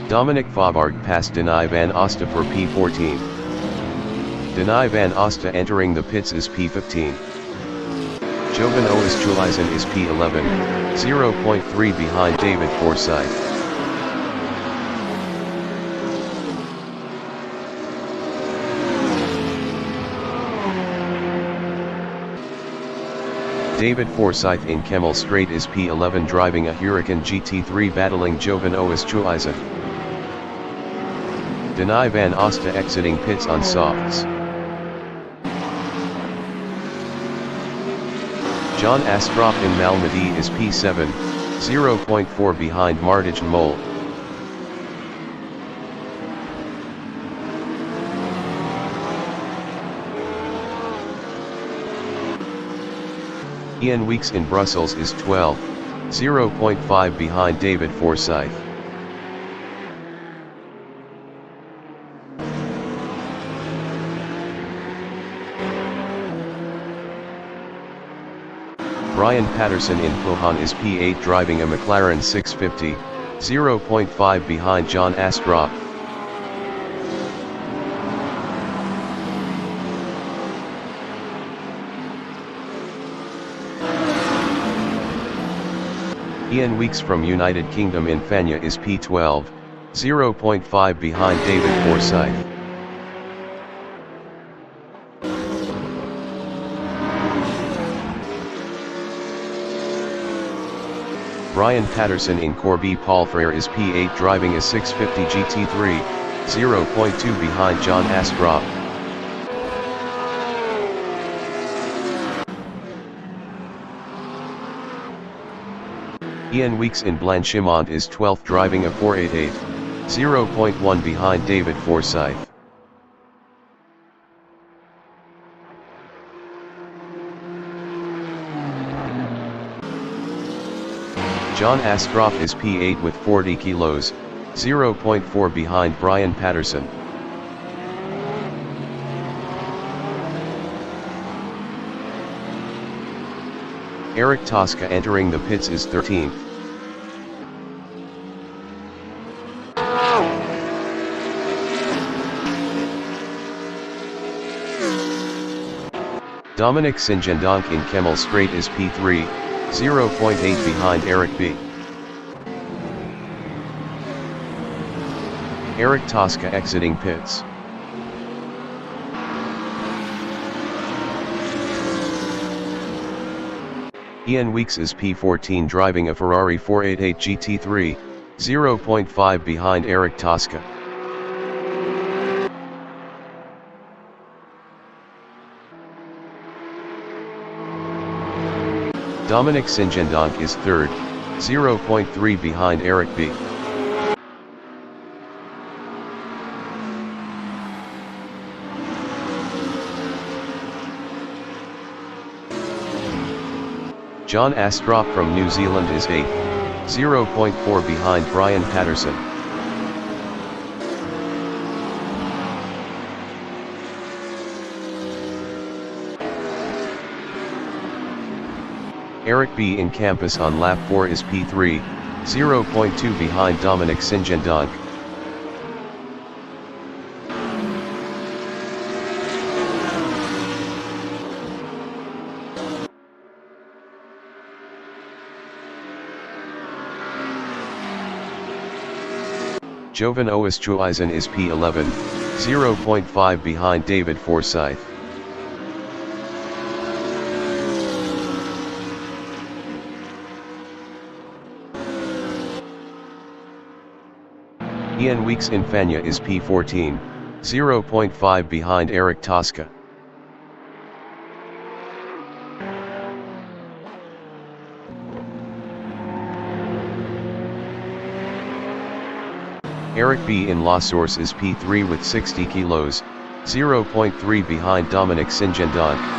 Speaker 1: Dominic Faubourg passed Rene van Oosten for P14. Rene van Oosten entering the pits is P15. Johan Oosthuizen is P11, 0.3 behind David Forsyth. David Forsyth in Kemmel Straight is P11 driving a Huracan GT3 battling Johan Oosthuizen. Rene van Oosten exiting pits on softs. John Astrup in Malmedy is P7, 0.4 behind Martijn Mol. Ian Weeks in Brussels is 12, 0.5 behind David Forsyth. Brian Patterson in Pohon is P8 driving a McLaren 650, 0.5 behind John Astrup. Ian Weeks from United Kingdom in Fania is P12, 0.5 behind David Forsyth. Brian Patterson in Corby Palfrere is P8 driving a 650 GT3, 0.2 behind John Astrup. Ian Weeks in Blanchimont is 12th driving a 488, 0.1 behind David Forsyth. John Astrup is P8 with 40 kilos, 0.4 behind Brian Patterson. Eric Tosca entering the pits is 13th. Dominic Singendonk in Kemmel Straight is P3, 0.8 behind Eric B. Eric Tosca exiting pits. Ian Weeks is P14 driving a Ferrari 488 GT3, 0.5 behind Eric Tosca. Dominic Singendonk is third, 0.3 behind Eric B. John Astrop from New Zealand is 8th, 0.4 behind Brian Patterson. Eric B. in Campus on lap 4 is P3, 0.2 behind Dominic Singendonk. Jovan Oosthuizen is P11, 0.5 behind David Forsyth. Ian Weeks in Fanya is P14, 0.5 behind Eric Tosca. Eric B. in La Source is P3 with 60 kilos, 0.3 behind Dominic Singendonk.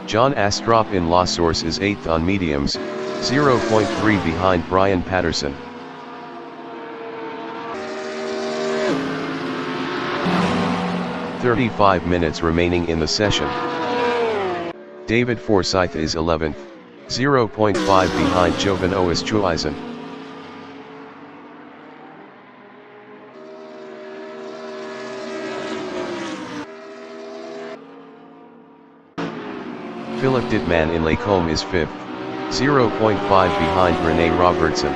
Speaker 1: John Astrop in La Source is 8th on mediums, 0.3 behind Brian Patterson. "35 minutes remaining in the session. David Forsyth is 11th, 0.5 behind Jovan Oosthuizen. Philip Dittman in Lacombe is 5th, 0.5 behind Rene Robertson.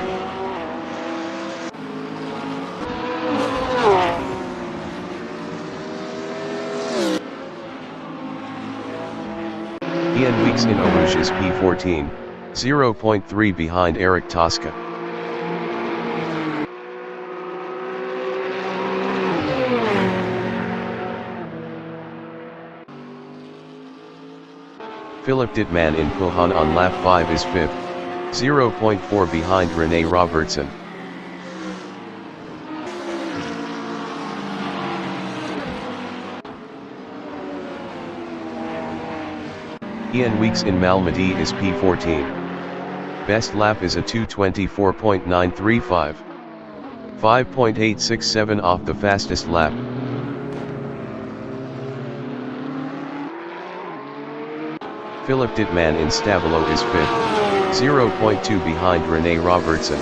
Speaker 1: Ian Weeks in Orouge is P14, 0.3 behind Eric Tosca. Philip Dittman in Puhan on lap 5 is 5th, 0.4 behind Rene Robertson. Ian Weeks in Malmedy is P14. Best lap is a 2:24.935. 5.867 off the fastest lap. Philip Dittman in Stavolo is 5th, 0.2 behind Rene Robertson.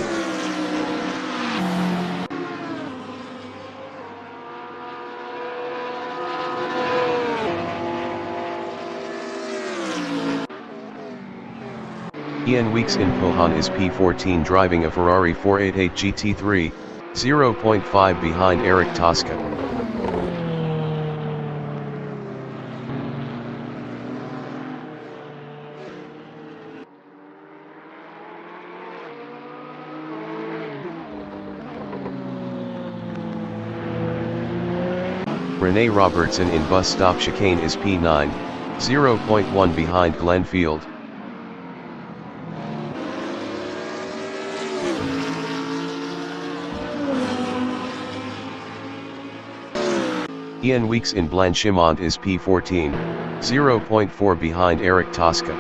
Speaker 1: Ian Weeks in Puhan is P14 driving a Ferrari 488 GT3, 0.5 behind Eric Tosca. Rene Robertson in Bus Stop Chicane is P9, 0.1 behind Glenn Field. Ian Weeks in Blanchimont is P14, 0.4 behind Eric Tosca.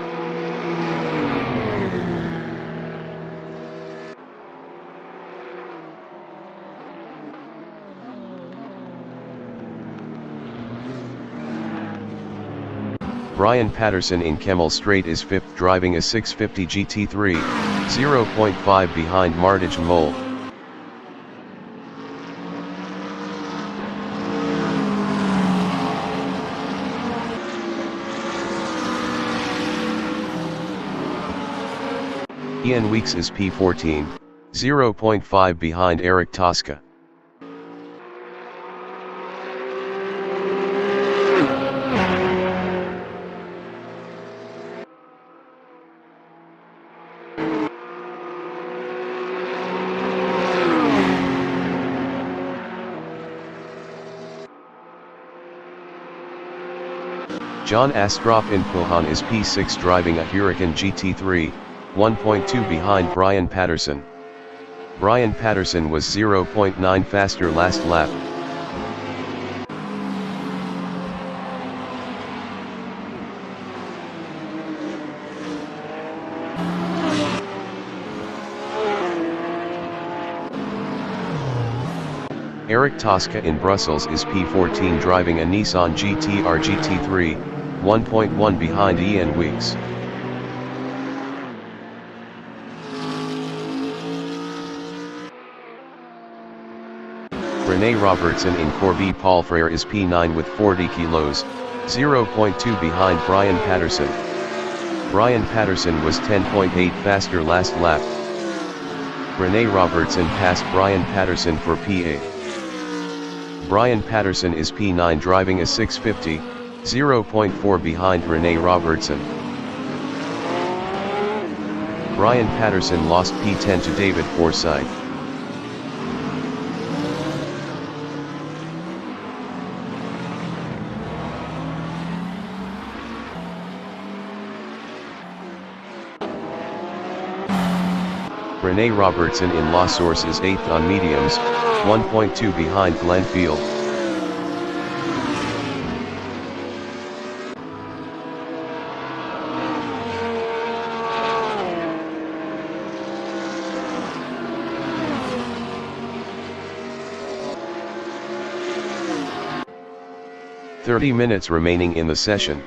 Speaker 1: Brian Patterson in Kemmel Straight is 5th driving a 650 GT3, 0.5 behind Martijn Mol. Ian Weeks is P14, 0.5 behind Eric Tosca. John Astrup in Pohon is P6 driving a Huracan GT3, 1.2 behind Brian Patterson. Brian Patterson was 0.9 faster last lap. Eric Tosca in Brussels is P14 driving a Nissan GT-R GT3, 1.1 behind Ian Weeks. Rene Robertson in Corby Palfrère is P9 with 40 kilos, 0.2 behind Brian Patterson. Brian Patterson was 10.8 faster last lap. Rene Robertson passed Brian Patterson for P8. Brian Patterson is P9 driving a 650, 0.4 behind Rene Robertson. Brian Patterson lost P10 to David Forsyth. Rene Robertson in La Source is 8th on mediums, 1.2 behind Glenn Field. "30 minutes remaining in the session.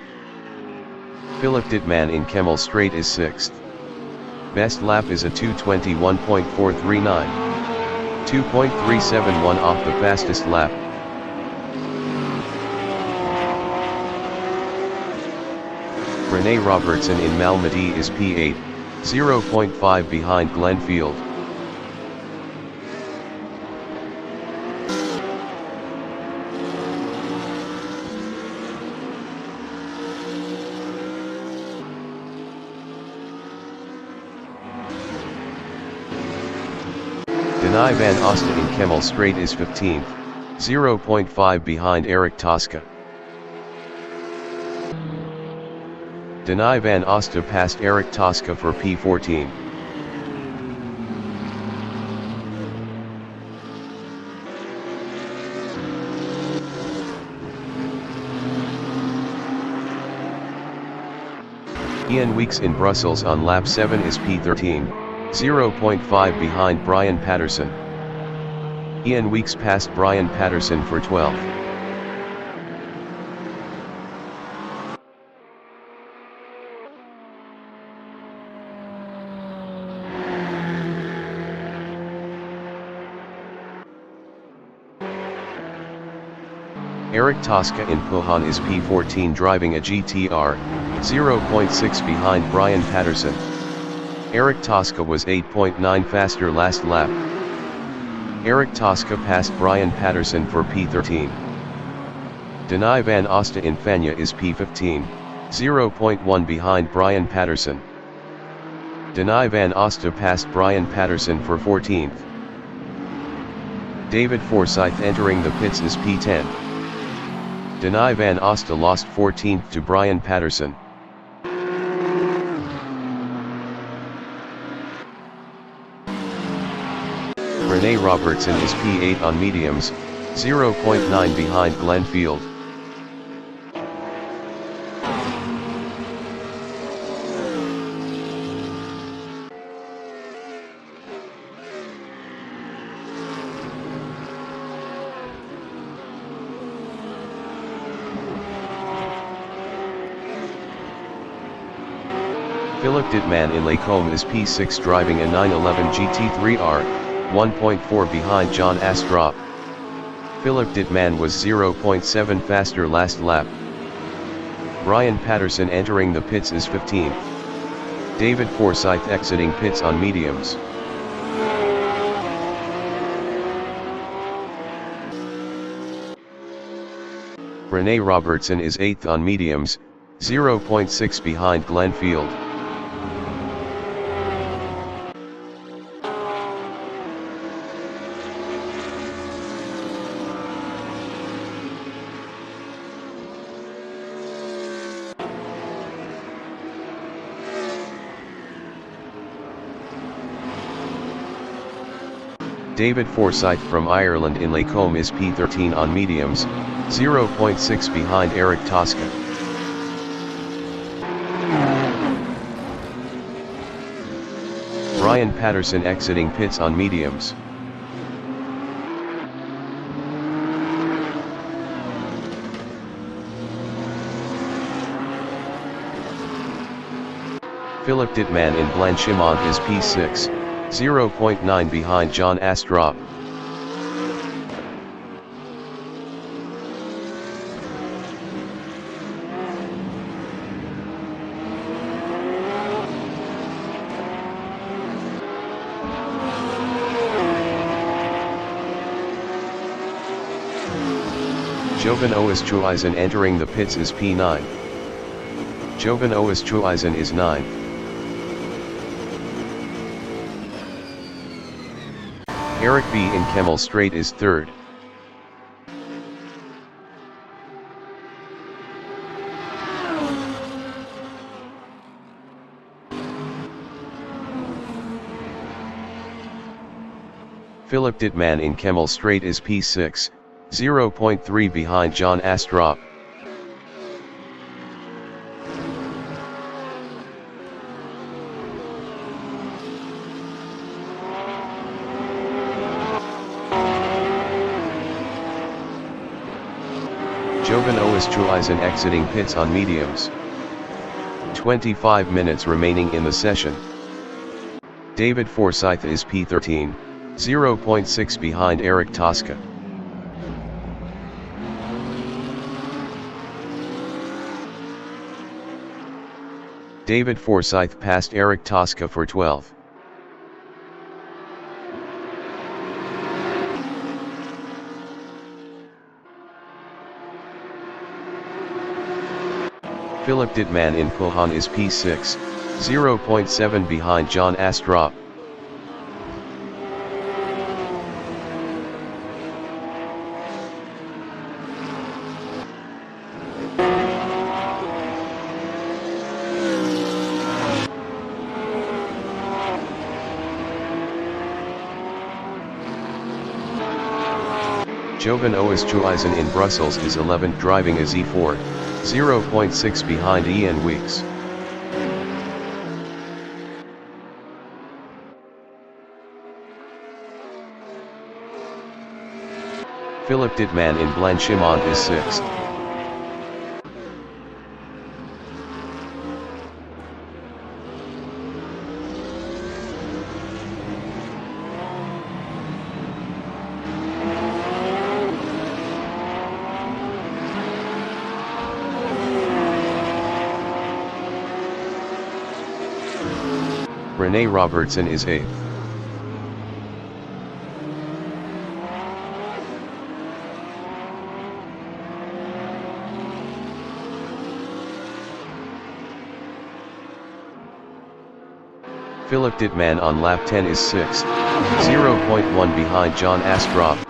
Speaker 1: Philip Dittman in Kemmel Straight is 6th. Best lap is a 2:21.439. 2.371 off the fastest lap. Rene Robertson in Malmedy is P8, 0.5 behind Glenn Field. Denai van Osten in Kemmel Straight is 15th, 0.5 behind Eric Tosca. Denai van Osten passed Eric Tosca for P14. Ian Weeks in Brussels on lap 7 is P13. 0.5 behind Brian Patterson. Ian Weeks passed Brian Patterson for 12th. Eric Tosca in Pohon is P14 driving a GT-R, 0.6 behind Brian Patterson. Eric Tosca was 8.9 faster last lap. Eric Tosca passed Brian Patterson for P13. Denai van Osten in Fania is P15, 0.1 behind Brian Patterson. Denai van Osten passed Brian Patterson for 14th. David Forsyth entering the pits is P10. Denai van Osten lost 14th to Brian Patterson. Rene Robertson is P8 on mediums, 0.9 behind Glenn Field. Philip Dittman in Lacombe is P6 driving a 911 GT3R, 1.4 behind John Astrup. Philip Dittman was 0.7 faster last lap. Brian Patterson entering the pits is 15th. David Forsyth exiting pits on mediums. Rene Robertson is 8th on mediums, 0.6 behind Glenn Field. David Forsyth from Ireland in Lacombe is P13 on mediums, 0.6 behind Eric Tosca. Ryan Patterson exiting pits on mediums. Philip Dittman in Blanchimont is P6, 0.9 behind John Astrup. Jovan Oosthuizen entering the pits is P9. Jovan Oosthuizen is 9. Eric B in Kemmel Straight is 3rd. Philip Dittman in Kemmel Straight is P6, 0.3 behind John Astrup. Jovan Oosthuizen exiting pits on mediums. 25 minutes remaining in the session. David Forsyth is P13, 0.6 behind Eric Tosca. David Forsyth passed Eric Tosca for 12. Philip Dittman in Pulhan is P6, 0.7 behind John Astrup. Jovan Oosthuizen in Brussels is 11th driving a Z4, 0.6 behind Ian Weeks. Philip Dittman in Blanchimont is 6th. Rene Robertson is 8th. Philip Dittman on lap 10 is 6th, 0.1 behind John Astrup.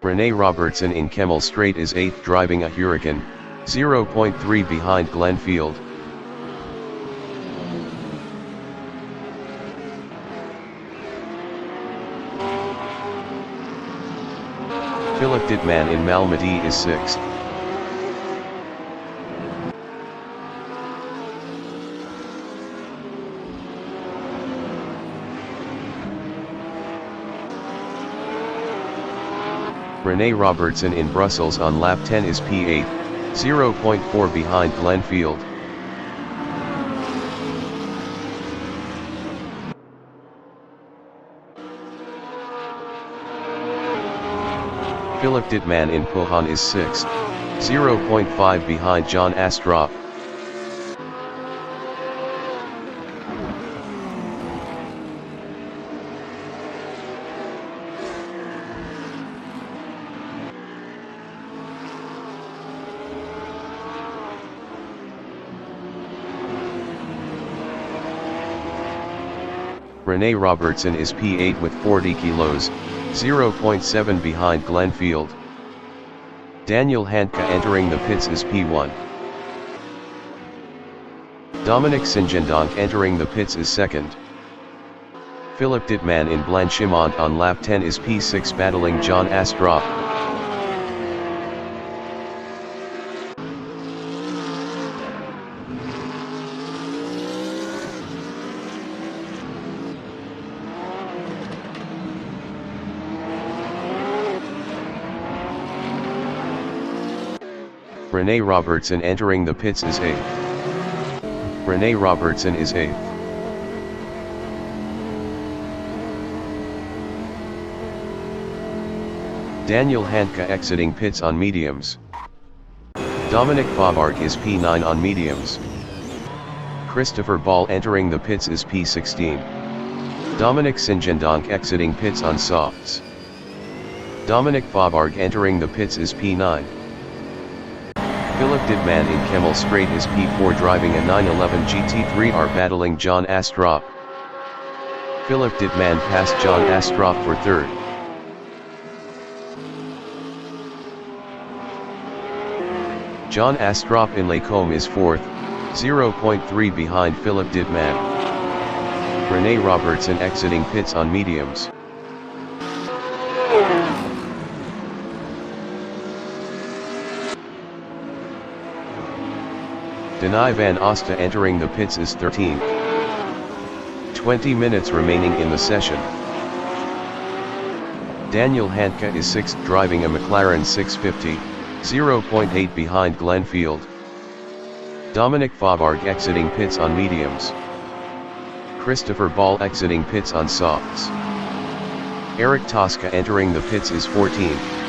Speaker 1: Rene Robertson in Kemmel Straight is 8th driving a Huracan, 0.3 behind Glenfield. Philip Dittman in Malmedy is 6th. Rene Robertson in Brussels on lap 10 is P8, 0.4 behind Glenfield. Philip Dittman in Pulhan is 6th, 0.5 behind John Astrup. Rene Robertson is P8 with 40 kilos, 0.7 behind Glenfield. Daniel Handke entering the pits is P1. Dominic Singendonk entering the pits is second. Philip Dittmann in Blanchimont on lap 10 is P6 battling John Astrup. Rene Robertson entering the pits is 8th. Rene Robertson is 8th. Daniel Handke exiting pits on mediums. Dominic Fabark is P9 on mediums. Christopher Ball entering the pits is P16. Dominic Singendonk exiting pits on softs. Dominic Fabark entering the pits is P9. Philip Dittmann in Kemmel Straight is P4 driving a 911 GT3 are battling John Astrup. Philip Dittmann passed John Astrup for third. John Astrup in Lacombe is fourth, 0.3 behind Philip Dittmann. Rene Robertson exiting pits on mediums. Denai van Osta entering the pits is 13th. 20 minutes remaining in the session. Daniel Handke is 6th driving a McLaren 650, 0.8 behind Glenfield. Dominic Fabark exiting pits on mediums. Christopher Ball exiting pits on softs. Eric Tosca entering the pits is 14th.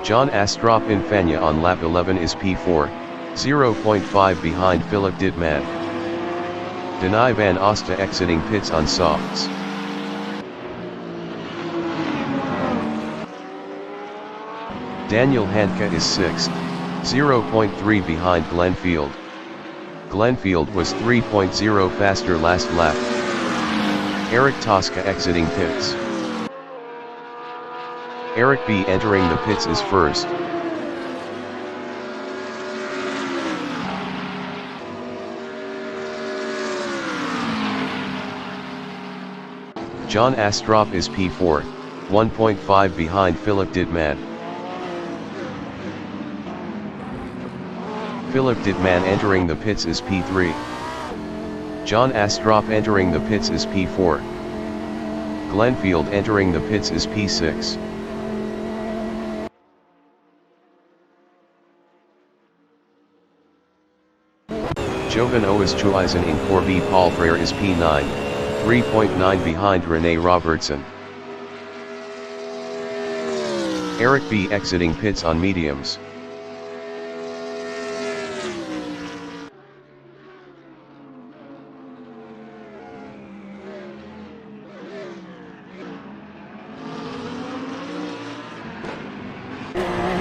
Speaker 1: John Astrup in Fagnes on lap 11 is P4, 0.5 behind Philip Dittmann. Denai van Osta exiting pits on softs. Daniel Handke is 6th, 0.3 behind Glenfield. Glenfield was 3.0 faster last lap. Eric Tosca exiting pits. Eric B entering the pits is first. John Astrup is P4, 1.5 behind Philip Dittmann. Philip Dittmann entering the pits is P3. John Astrup entering the pits is P4. Glenfield entering the pits is P6. Jovan Oosthuizen in Corby Paul Frere is P9, 3.9 behind Rene Robertson. Eric B exiting pits on mediums.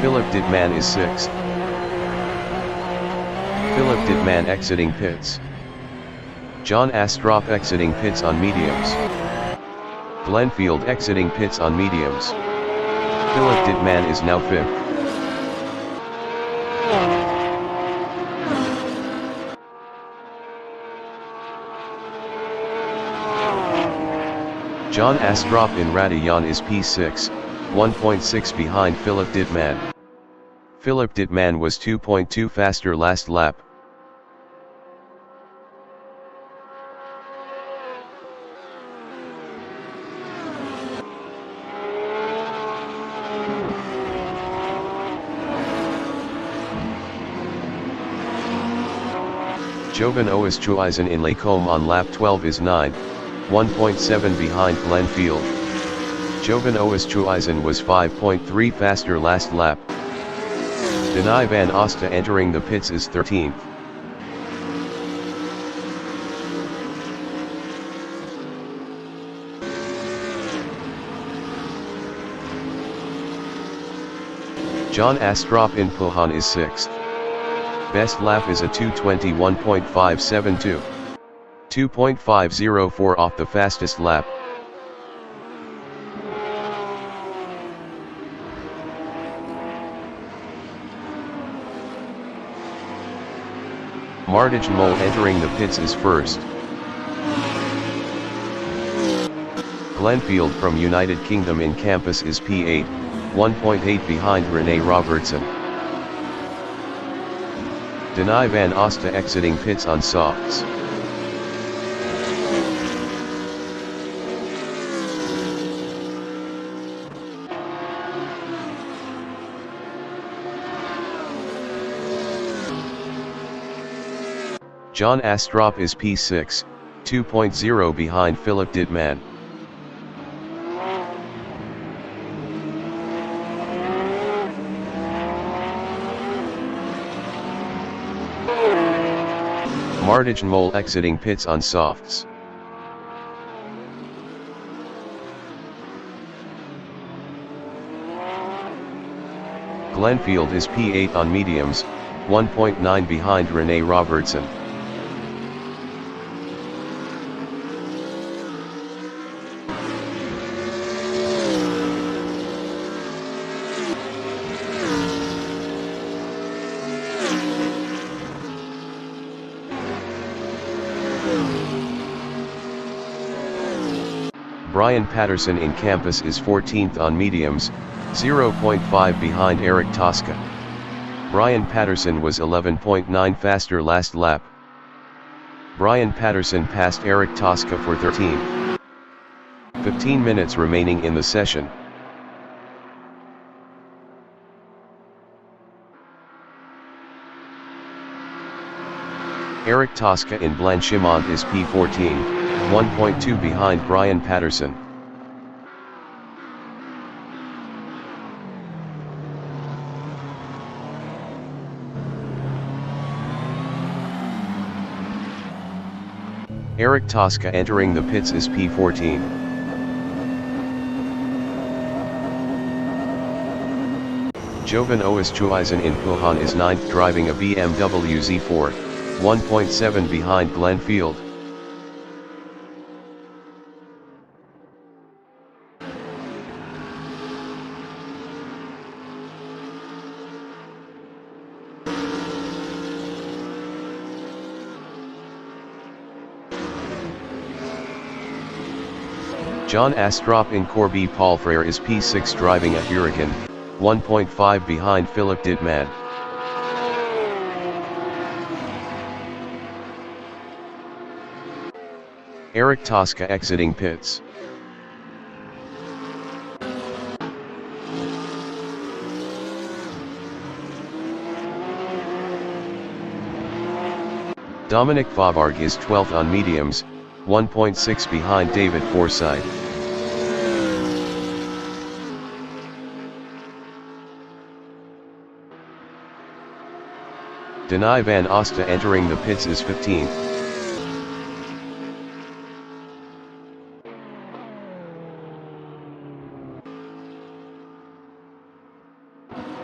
Speaker 1: Philip Dittmann is 6th. Philip Dittmann exiting pits. John Astrup exiting pits on mediums. Glenfield exiting pits on mediums. Philip Dittmann is now 5th. John Astrup in Radillon is P6, 1.6 behind Philip Dittmann. Philip Dittmann was 2.2 faster last lap. Jovan Oosthuizen in Lacombe on lap 12 is 9, 1.7 behind Glenfield. Jovan Oosthuizen was 5.3 faster last lap. Denai van Osta entering the pits is 13th. John Astrup in Pohon is 6th. Best lap is a 2:21.572. 2.504 off the fastest lap. Mole entering the pits is first. Glenfield from United Kingdom in Campus is P8, 1.8 behind Rene Robertson. Denai van Osta exiting pits on softs. John Astrup is P6, 2.0 behind Philip Dittman. Mole exiting pits on softs. Glenfield is P8 on mediums, 1.9 behind Rene Robertson. Brian Patterson in Campus is 14th on mediums, 0.5 behind Eric Tosca. Brian Patterson was 11.9 faster last lap. Brian Patterson passed Eric Tosca for 13. 15 minutes remaining in the session. Eric Tosca in Blanchimont is P14. 1.2 behind Brian Patterson. Eric Tosca entering the pits is P14. Jovan Oosthuizen in Puhan is 9th driving a BMW Z4, 1.7 behind Glenfield. John Astrup in Corby Palfrere is P6 driving a Huracan, 1.5 behind Philip Dittman. Eric Tosca exiting pits. Dominic Faubourg is 12th on mediums, 1.6 behind David Forsyth. Denai van Osta entering the pits is 15th.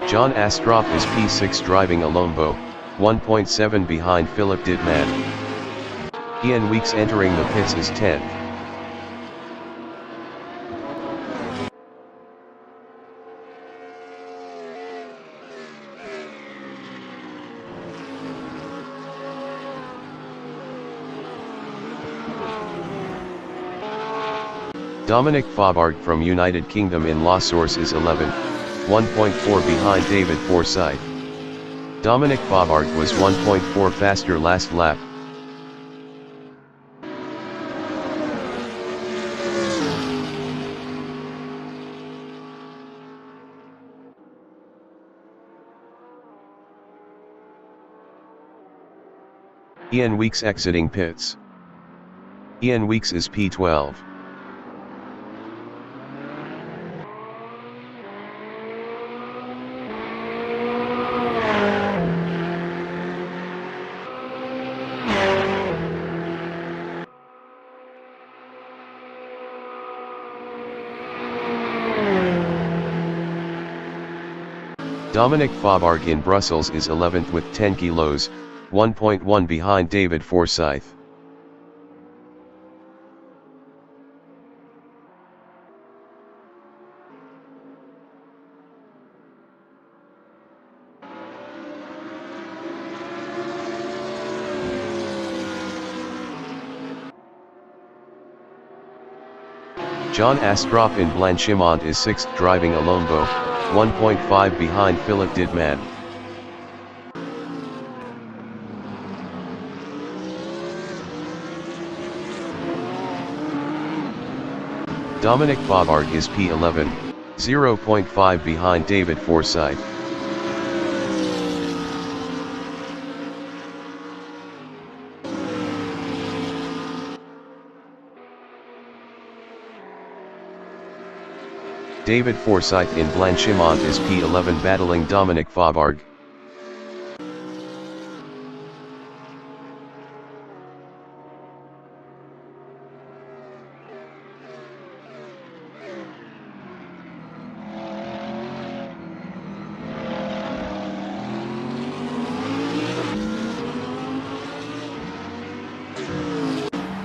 Speaker 1: John Astrup is P6 driving a Lombo, 1.7 behind Philip Dittman. Ian Weeks entering the pits is 10th. Dominic Faubourg from United Kingdom in La Source is 11th, 1.4 behind David Forsyth. Dominic Faubourg was 1.4 faster last lap. Ian Weeks exiting pits. Ian Weeks is P12. Dominic Faubourg in Brussels is 11th with 10 kilos, 1.1 behind David Forsyth. John Astrup in Blanchimont is 6th driving a Lombo, 1.5 behind Philip Didman. Dominic Favard is P11, 0.5 behind David Forsyth. David Forsyth in Blanchimont is P11 battling Dominic Favard.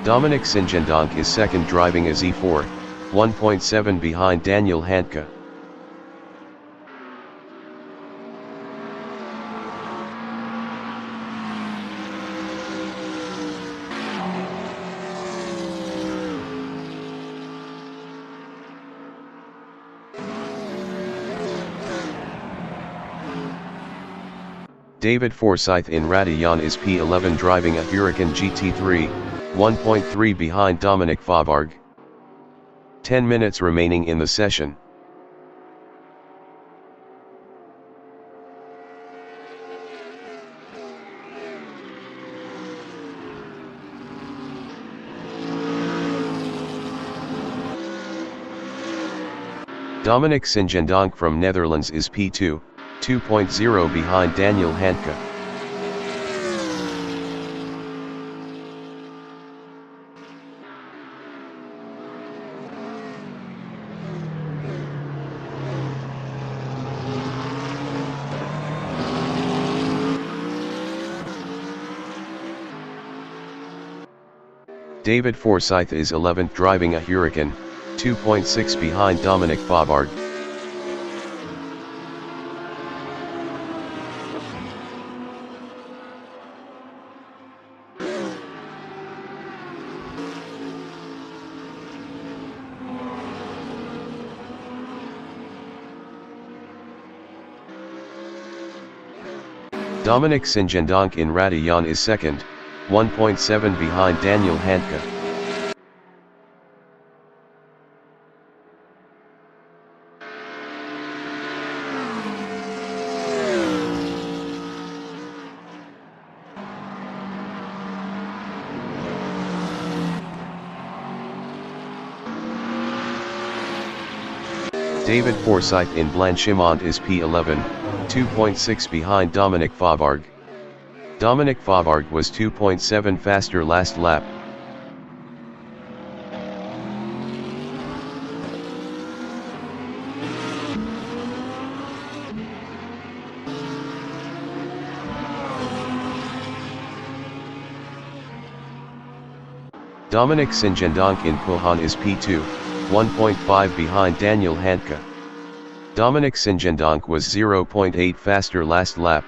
Speaker 1: Dominic Singendonk is 2nd driving a Z4, 1.7 behind Daniel Handke. David Forsyth in Radillon is P11 driving a Huracan GT3, 1.3 behind Dominic Favard. 10 minutes remaining in the session. Dominic Singendonk from Netherlands is P2, 2.0 behind Daniel Handke. David Forsyth is 11th driving a Huracan, 2.6 behind Dominic Favard. Dominic Singendonk in Radillon is 2nd, 1.7 behind Daniel Handke. David Forsyth in Blanchimont is P11, 2.6 behind Dominic Favard. Dominic Favard was 2.7 faster last lap. Dominic Singendonk in Pohon is P2, 1.5 behind Daniel Handke. Dominic Singendonk was 0.8 faster last lap.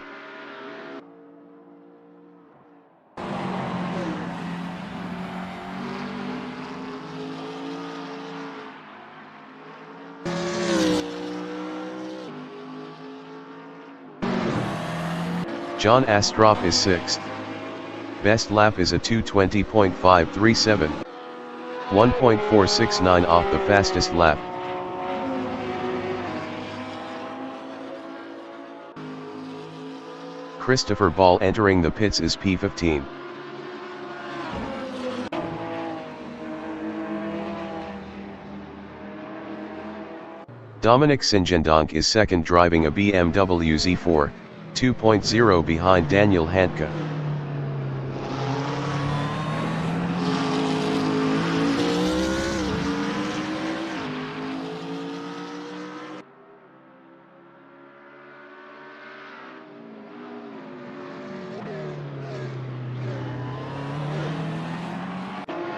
Speaker 1: John Astrup is 6th. Best lap is a 2:20.537. 1.469 off the fastest lap. Christopher Ball entering the pits is P15. Dominic Singendonk is 2nd driving a BMW Z4, 2.0 behind Daniel Handke.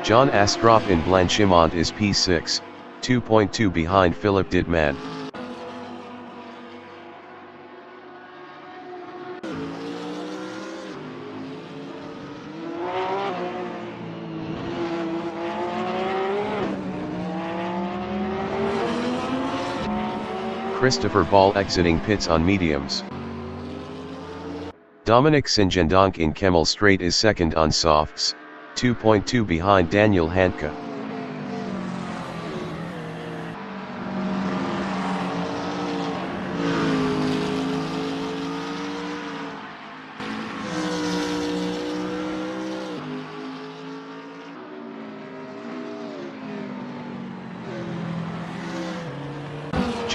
Speaker 1: John Astrup in Blanchimont is P6, 2.2 behind Philip Didman. Christopher Ball exiting pits on mediums. Dominic Singendonk in Kemmel Straight is second on softs, 2.2 behind Daniel Handke.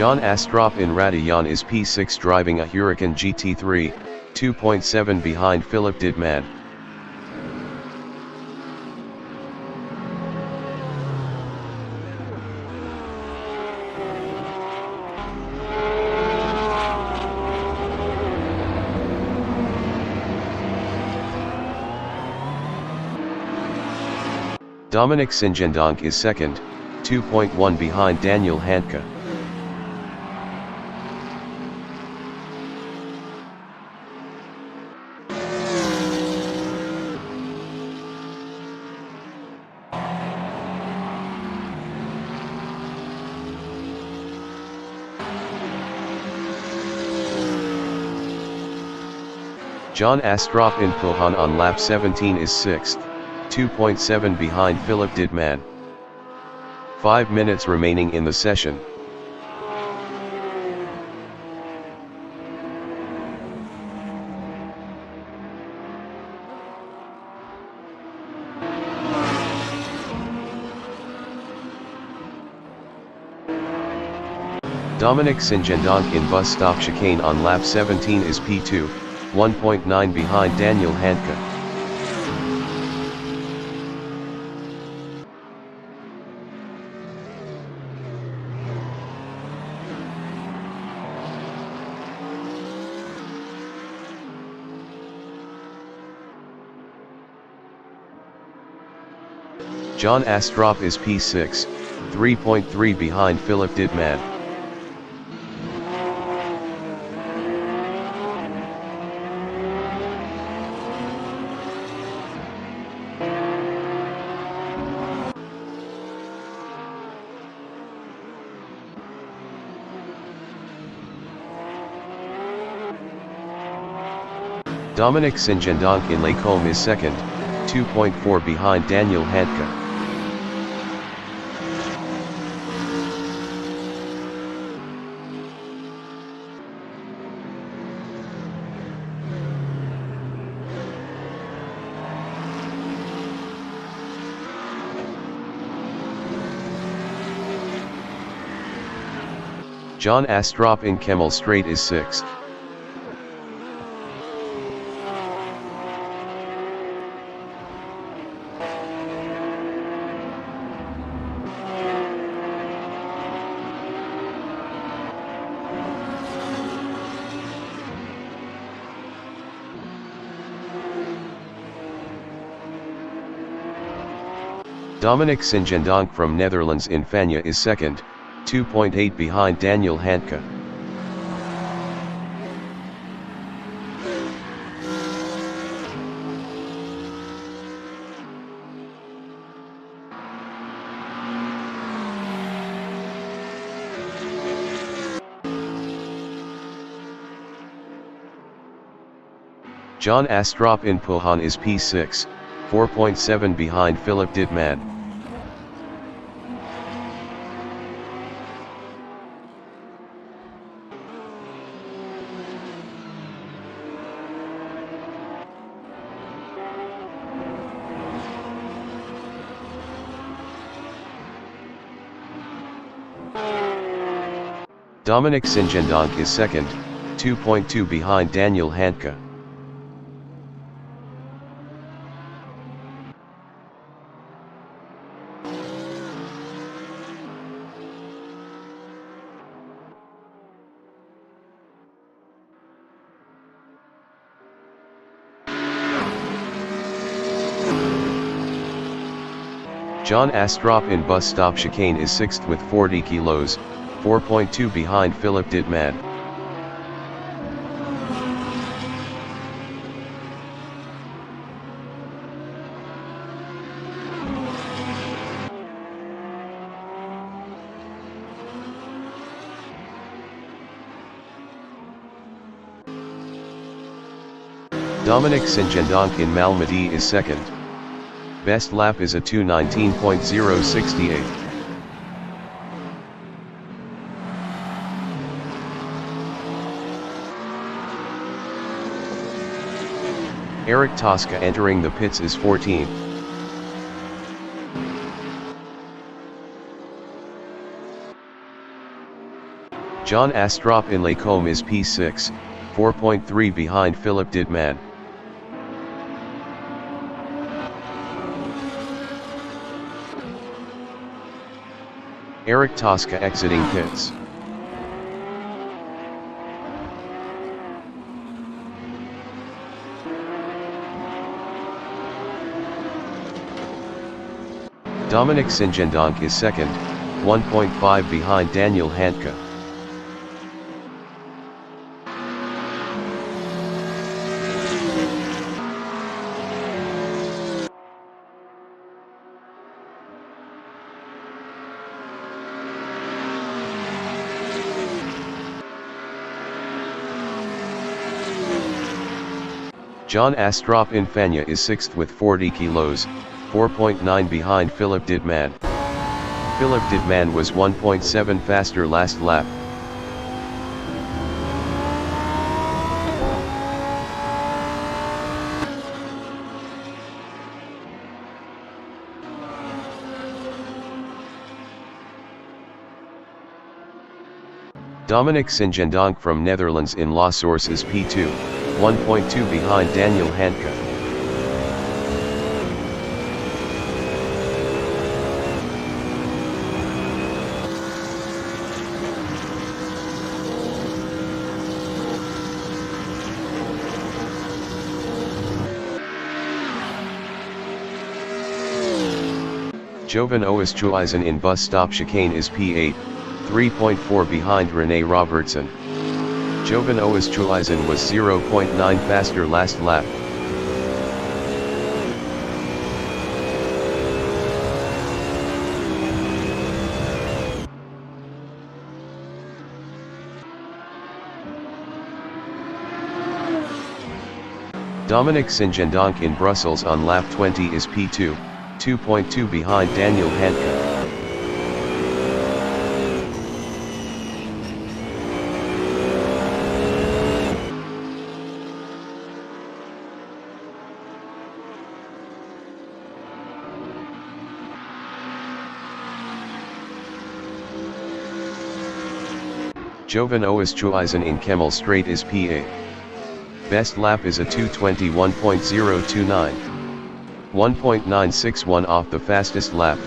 Speaker 1: John Astrup in Radillon is P6 driving a Huracan GT3, 2.7 behind Philip Didman. Dominic Singendonk is second, 2.1 behind Daniel Handke. John Astrup in Pohon on lap 17 is 6th, 2.7 behind Philip Didman. 5 minutes remaining in the session. Dominic Singendonk in bus stop chicane on lap 17 is P2, 1.9 behind Daniel Handke. John Astrup is P6, 3.3 behind Philip Didman. Dominic Singendonk in Lacombe is second, 2.4 behind Daniel Handke. John Astrup in Kemmel Straight is 6th. Dominic Singendonk from Netherlands in Fanja is second, 2.8 behind Daniel Handke. John Astrup in Pohon is P6, 4.7 behind Philip Didman. Dominic Singendonk is second, 2.2 behind Daniel Handke. John Astrup in bus stop chicane is 6th with 40 kilos, 4.2 behind Philip Didman. Dominic Singendonk in Malmedy is second. Best lap is a 2:19.068. Eric Tosca entering the pits is 14th. John Astrup in Lacombe is P6, 4.3 behind Philip Didman. Eric Tosca exiting pits. Dominic Singendonk is second, 1.5 behind Daniel Handke. John Astrup in Fania is 6th with 40 kilos, 4.9 behind Philip Didman. Philip Didman was 1.7 faster last lap. Dominic Singendonk from Netherlands in La Source is P2, 1.2 behind Daniel Handke. Jovan Oosthuizen in bus stop chicane is P8, 3.4 behind Rene Robertson. Jovan Oosthuizen was 0.9 faster last lap. Dominic Singendonk in Brussels on lap 20 is P2, 2.2 behind Daniel Handke. Jovan Oosthuizen in Kemmel Straight is P8. Best lap is a 2:21.029. 1.961 off the fastest lap.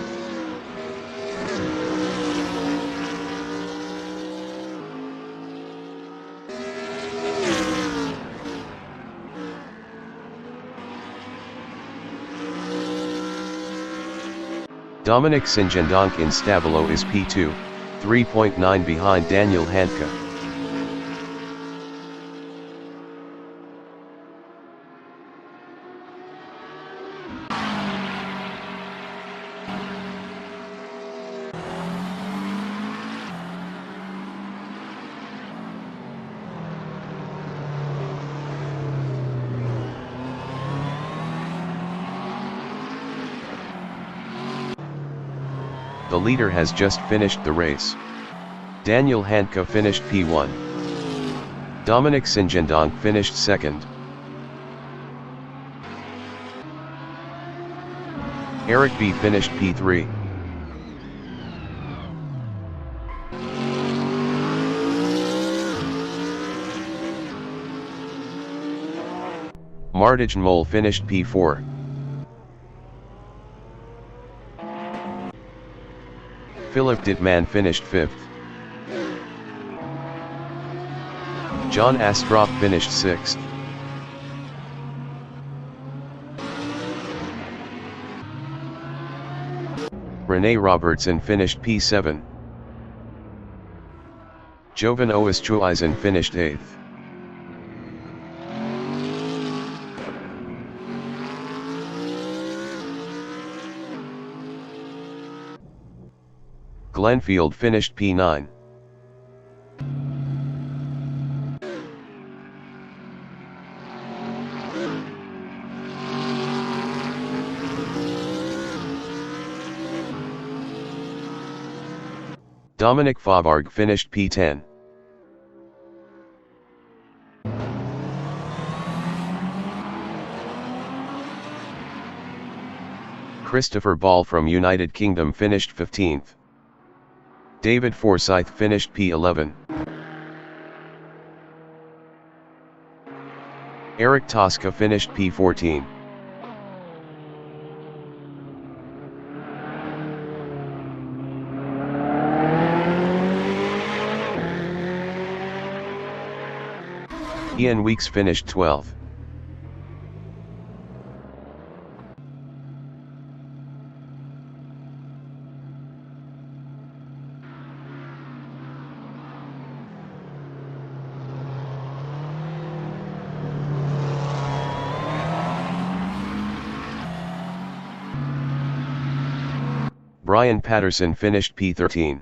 Speaker 1: Dominic Singendonk in Stabilo is P2, 3.9 behind Daniel Handke. The leader has just finished the race. Daniel Handke finished P1. Dominic Singendonk finished second. Eric B finished P3. Martijn Mol finished P4. Philip Didman finished 5th. John Astrup finished 6th. Rene Robertson finished P7. Jovan Oosthuizen finished 8th. Glenfield finished P9. Dominic Faubourg finished P10. Christopher Ball from United Kingdom finished 15th. David Forsyth finished P11. Eric Tosca finished P14. Ian Weeks finished 12th. Brian Patterson finished P13.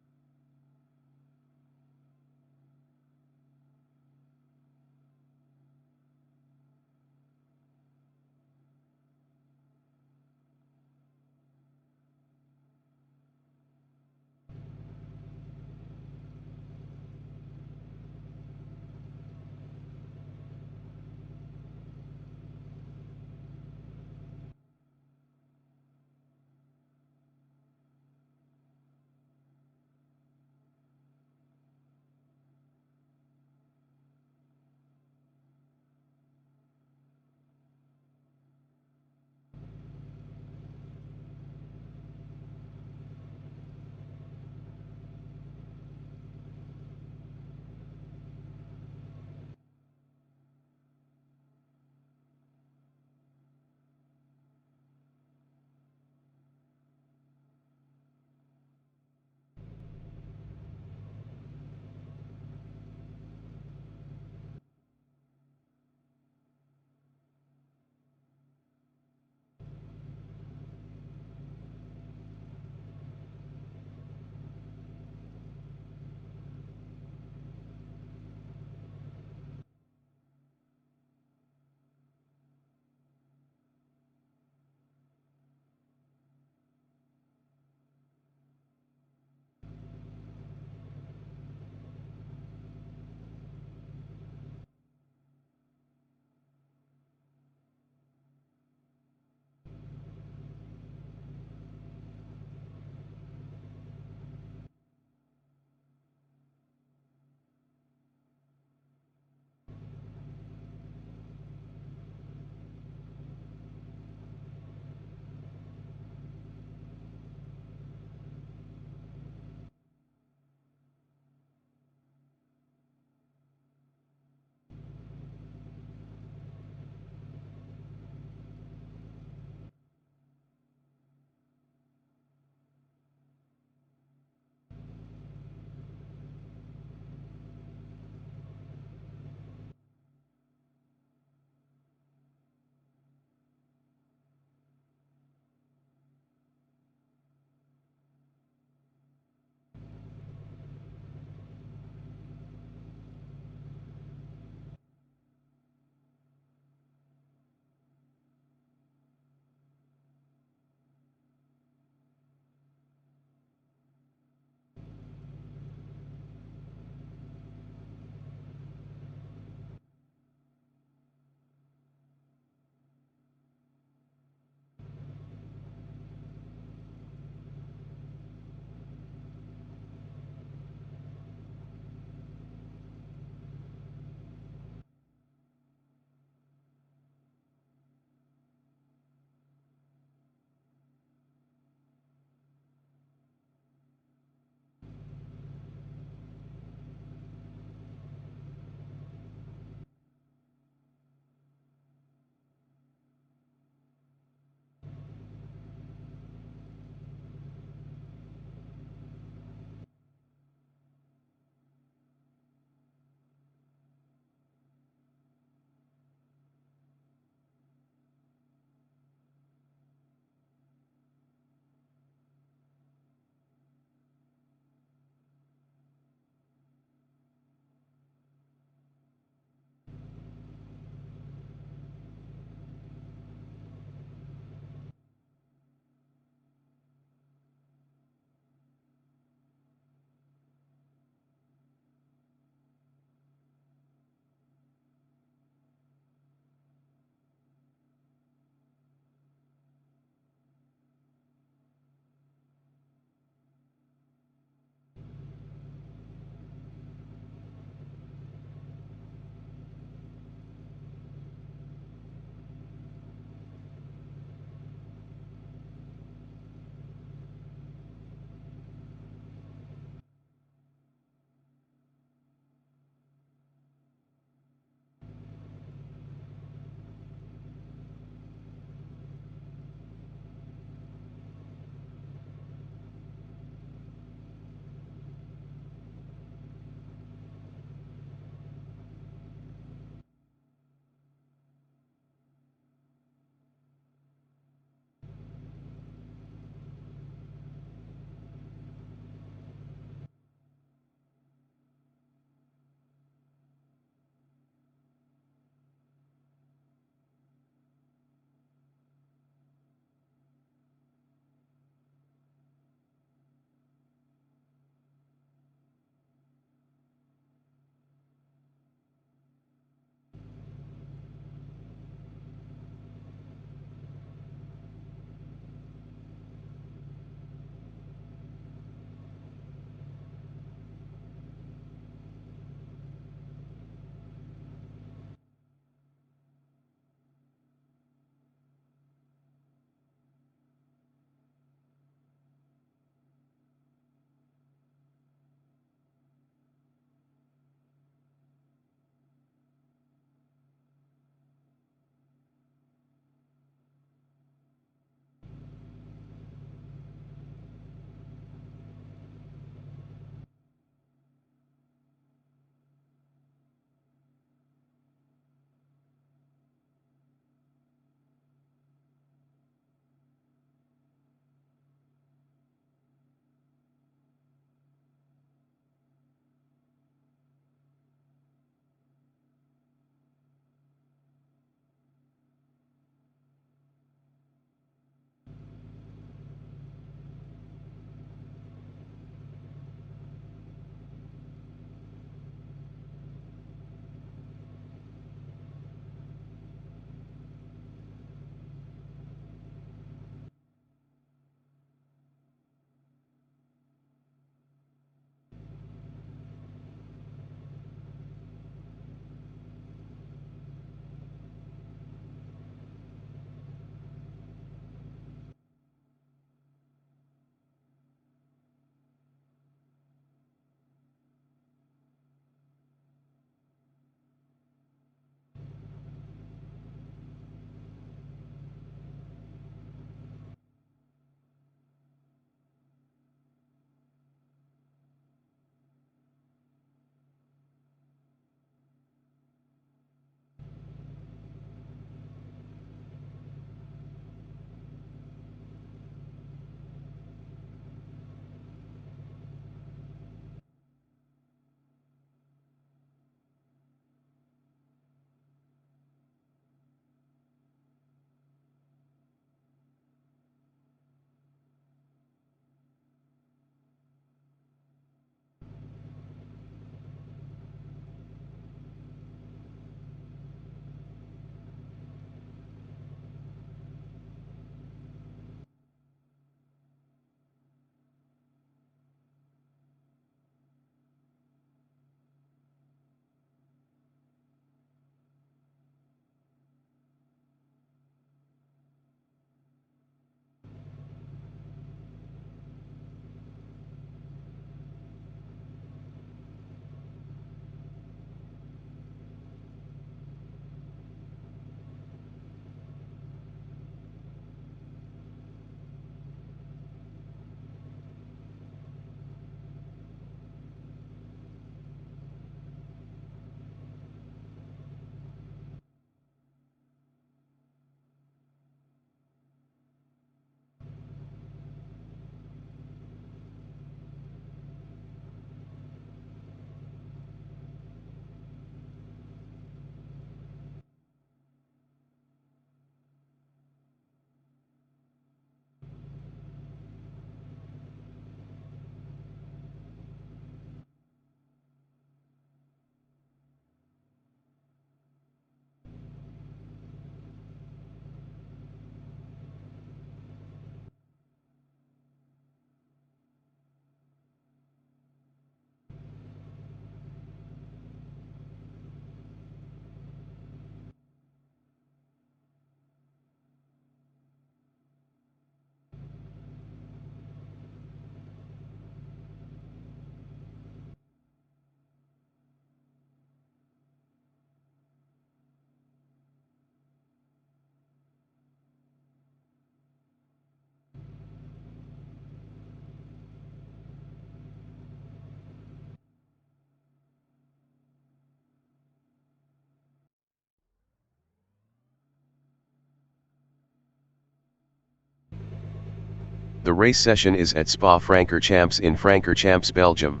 Speaker 1: The race session is at Spa-Francorchamps in Francorchamps, Belgium.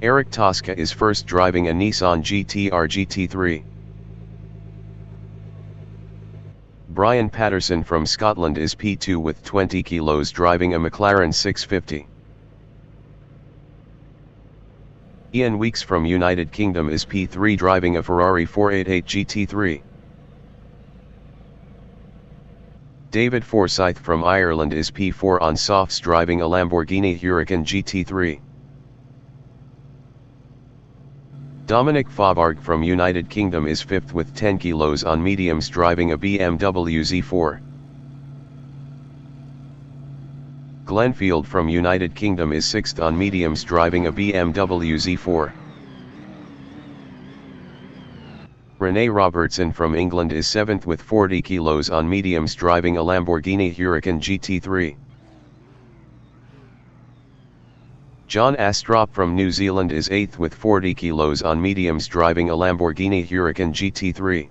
Speaker 1: Eric Tosca is first driving a Nissan GT-R GT3. Brian Patterson from Scotland is P2 with 20 kilos driving a McLaren 650. Ian Weeks from United Kingdom is P3 driving a Ferrari 488 GT3. David Forsyth from Ireland is P4 on softs driving a Lamborghini Huracan GT3. Dominic Faubourg from United Kingdom is 5th with 10 kilos on mediums driving a BMW Z4. Glenfield from United Kingdom is 6th on mediums driving a BMW Z4. Rene Robertson from England is 7th with 40 kilos on mediums driving a Lamborghini Huracan GT3. John Astrop from New Zealand is 8th with 40 kilos on mediums driving a Lamborghini Huracan GT3.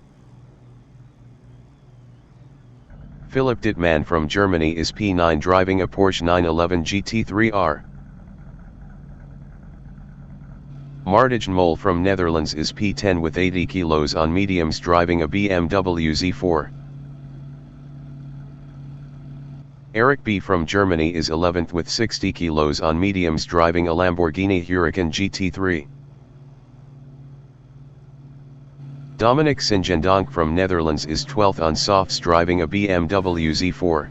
Speaker 1: Philip Dittmann from Germany is P9 driving a Porsche 911 GT3R. Martijn Mol from Netherlands is P10 with 80 kilos on mediums driving a BMW Z4. Eric B. from Germany is 11th with 60 kilos on mediums driving a Lamborghini Huracan GT3. Dominic Singendonk from Netherlands is 12th on softs driving a BMW Z4.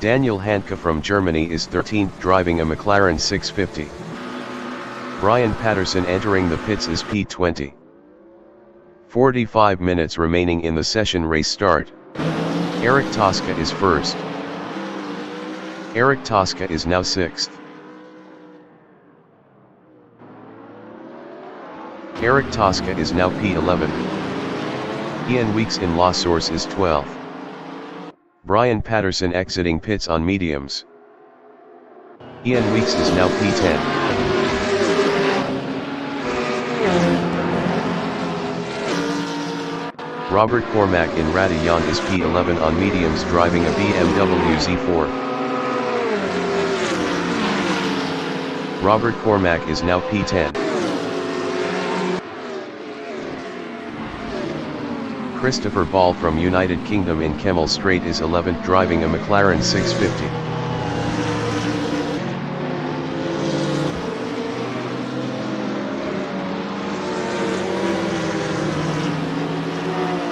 Speaker 1: Daniel Handke from Germany is 13th driving a McLaren 650. Brian Patterson entering the pits is P20. 45 minutes remaining in the session race start. Eric Tosca is first. Eric Tosca is now 6th. Eric Tosca is now P11. Ian Weeks in La Source is 12th. Brian Patterson exiting pits on mediums. Ian Weeks is now P10. Robert Cormack in Radillon is P11 on mediums driving a BMW Z4. Robert Cormack is now P10. Christopher Ball from United Kingdom in Kemmel Straight is 11th driving a McLaren 650.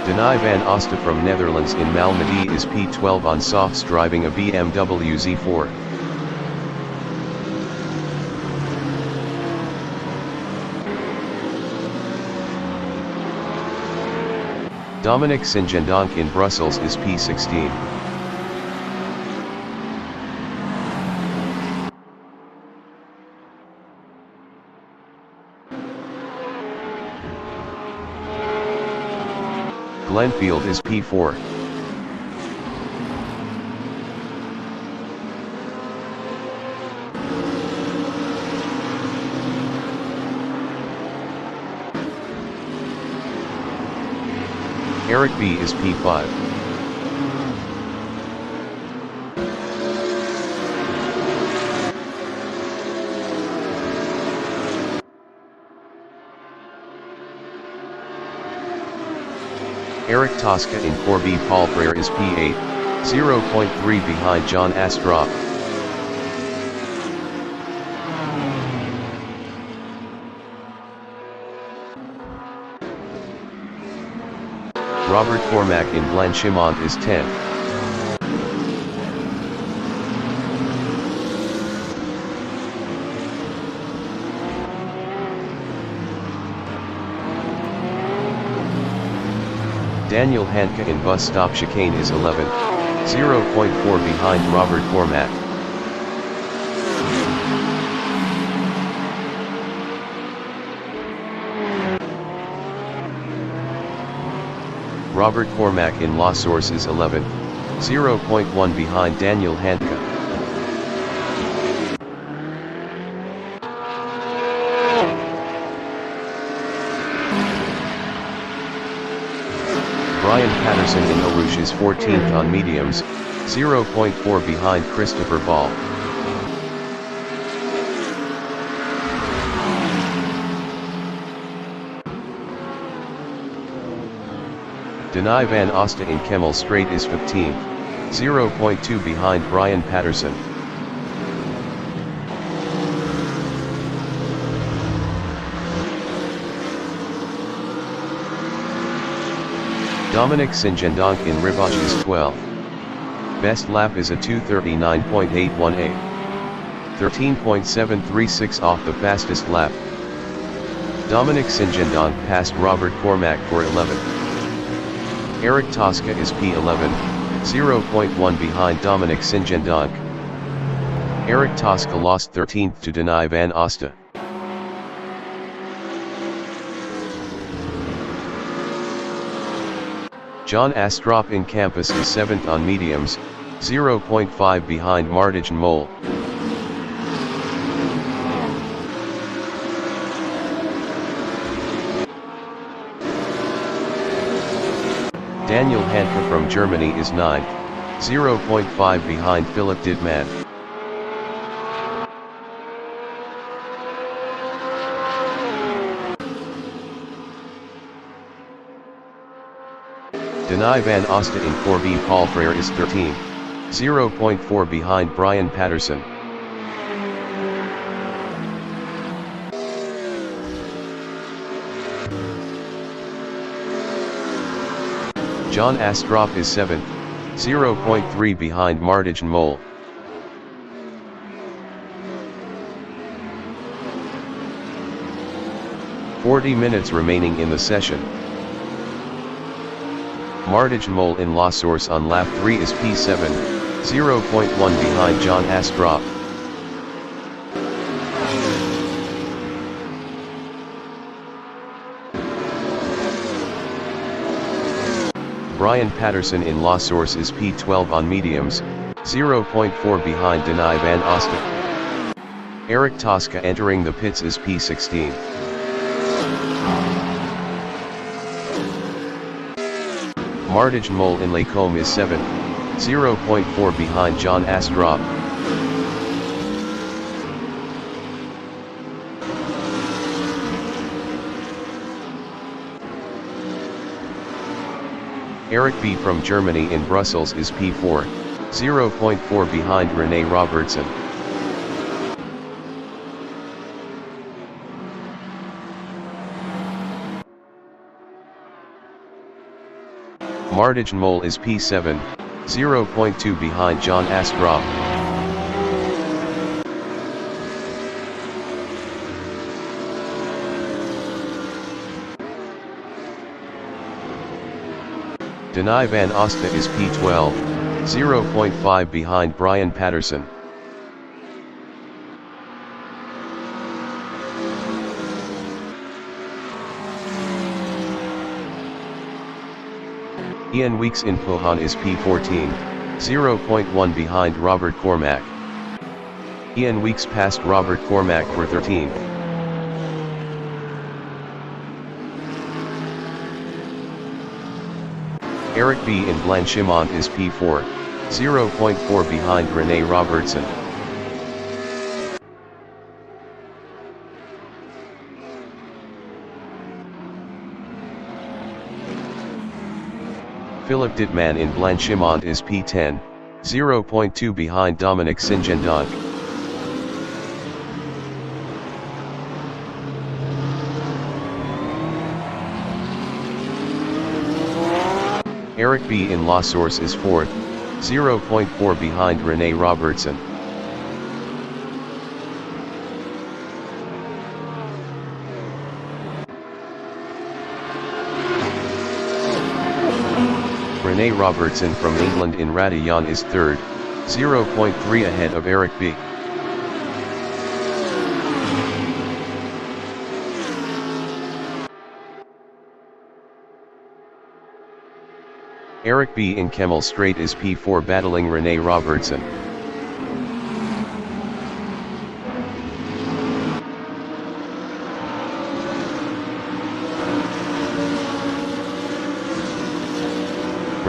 Speaker 1: Denai van Osta from Netherlands in Malmedy is P12 on softs driving a BMW Z4. Dominic Singendonk in Brussels is P16. Glenfield is P4. Eric B is P5. Eric Tosca in Corby Paul Frere is P8, 0.3 behind John Astrop. Robert Cormack in Blanchimont is 10th. Daniel Handke in Bus Stop Chicane is 11th, 0.4 behind Robert Cormack. Robert Cormack in La Source is 11th, 0.1 behind Daniel Handke. Brian Patterson in Eau Rouge is 14th on mediums, 0.4 behind Christopher Ball. Denai van Osta in Kemmel Straight is 15th, 0.2 behind Brian Patterson. Dominic Singendonk in Rivage is 12th. Best lap is a 2:39.818. 13.736 off the fastest lap. Dominic Singendonk passed Robert Cormack for 11th. Eric Tosca is P11, 0.1 behind Dominic Singendonk. Eric Tosca lost 13th to Denai van Osta. John Astrup in Campus is 7th on mediums, 0.5 behind Martijn Mol. Daniel Hanke from Germany is 9th, 0.5 behind Philip Dittmann. Denai van Osta in Corby Paul Frere is 13th, 0.4 behind Brian Patterson. John Astrup is 7th, 0.3 behind Martijn Mol. "40 minutes remaining in the session. Martijn Mol in La Source on lap 3 is P7, 0.1 behind John Astrup. Brian Patterson in La Source is P12 on mediums, 0.4 behind Denai van Osta. Eric Tosca entering the pits is P16. Martijn Mol in Les Combes is 7th, 0.4 behind John Astrup. Eric B from Germany in Brussels is P4, 0.4 behind Rene Robertson. Martijn Mol is P7, 0.2 behind John Astrup. Denai van Osta is P12, 0.5 behind Brian Patterson. Ian Weeks in Pohon is P14, 0.1 behind Robert Cormack. Ian Weeks passed Robert Cormack for 13th. Eric B in Blanchimont is P4, 0.4 behind Rene Robertson. Philip Dittmann in Blanchimont is P10, 0.2 behind Dominic Singendonk. Eric B in La Source is 4th, 0.4 behind Rene Robertson. Rene Robertson from England in Radillon is 3rd, 0.3 ahead of Eric B. Eric B in Kemmel Straight is P4 battling Rene Robertson.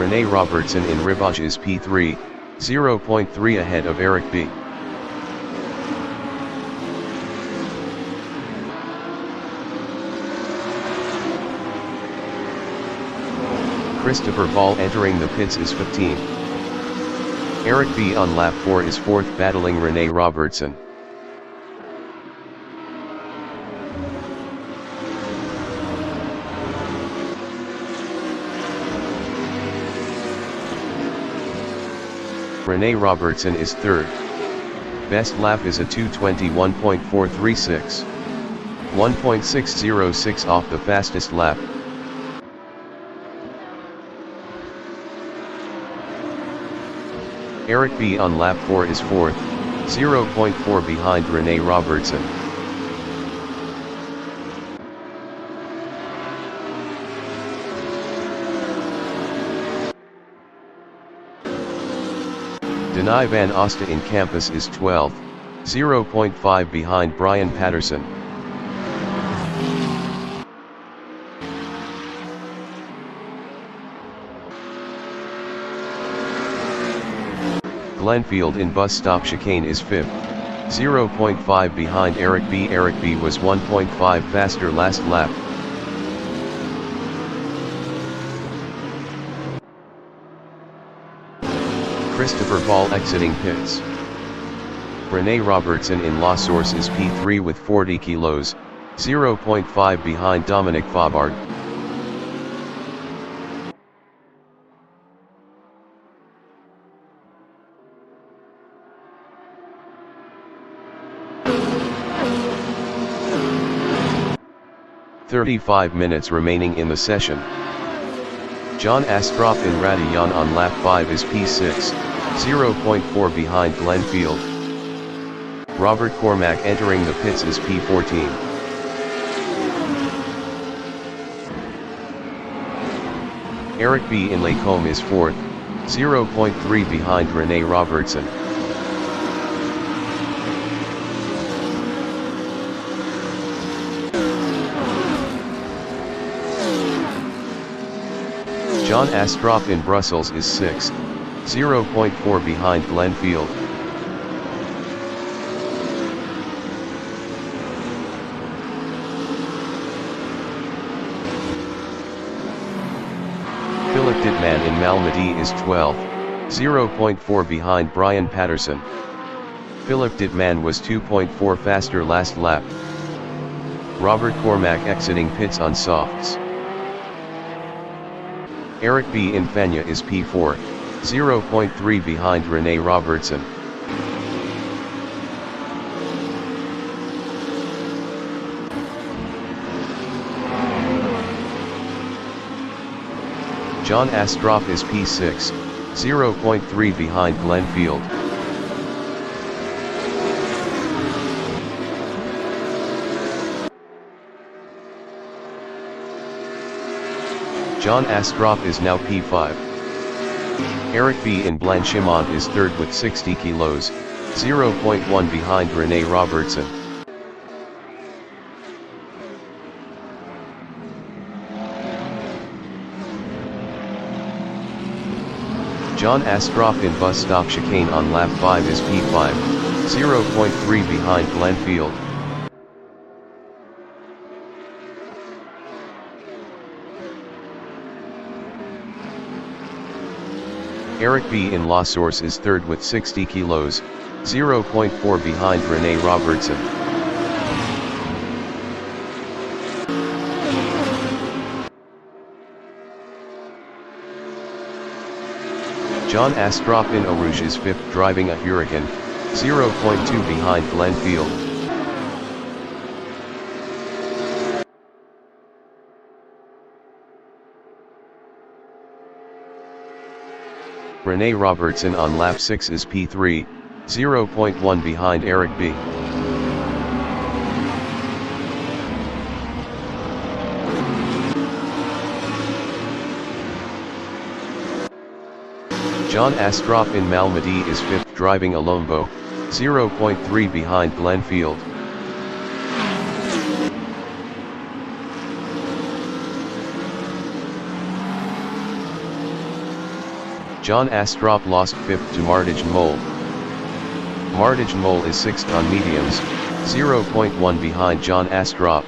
Speaker 1: Rene Robertson in Ribage is P3, 0.3 ahead of Eric B. Christopher Ball entering the pits is 15. Eric B on lap 4 is 4th, battling Rene Robertson. Rene Robertson is 3rd. Best lap is a 2:21.436. 1.606 off the fastest lap. Eric B on lap 4 is 4th, 0.4 behind Rene Robertson. Denai Van Osta in Campus is 12th, 0.5 behind Brian Patterson. Glenfield in Bus Stop Chicane is 5th, 0.5 behind Eric B. Eric B was 1.5 faster last lap. Christopher Ball exiting pits. Rene Robertson in La Source is P3 with 40 kilos, 0.5 behind Dominic Fabard. "35 minutes remaining in the session. John Astroff in Radion on lap 5 is P6, 0.4 behind Glenfield. Robert Cormack entering the pits is P14. Eric B in Lacombe is 4th, 0.3 behind Rene Robertson. John Astroff in Brussels is 6th, 0.4 behind Glenfield. Philip Dittman in Malmedy is 12th, 0.4 behind Brian Patterson. Philip Dittman was 2.4 faster last lap. Robert Cormack exiting pits on softs. Eric B in Fania is P4, 0.3 behind Rene Robertson. John Astroff is P6, 0.3 behind Glenfield. John Astroff is now P5. Eric B in Blanchimont is 3rd with 60 kilos, 0.1 behind Rene Robertson. John Astroff in Bus Stop Chicane on lap 5 is P5, 0.3 behind Glenfield. Eric B in La Source is 3rd with 60 kilos, 0.4 behind Rene Robertson. John Astroff in Eau Rouge is 5th driving a Huracan, 0.2 behind Glenfield. Rene Robertson on lap 6 is P3, 0.1 behind Eric B. John Astroff in Malmedy is 5th driving a Lombo, 0.3 behind Glenfield. John Astrup lost 5th to ReneRmotorsport. ReneRmotorsport is 6th on mediums, 0.1 behind John Astrup.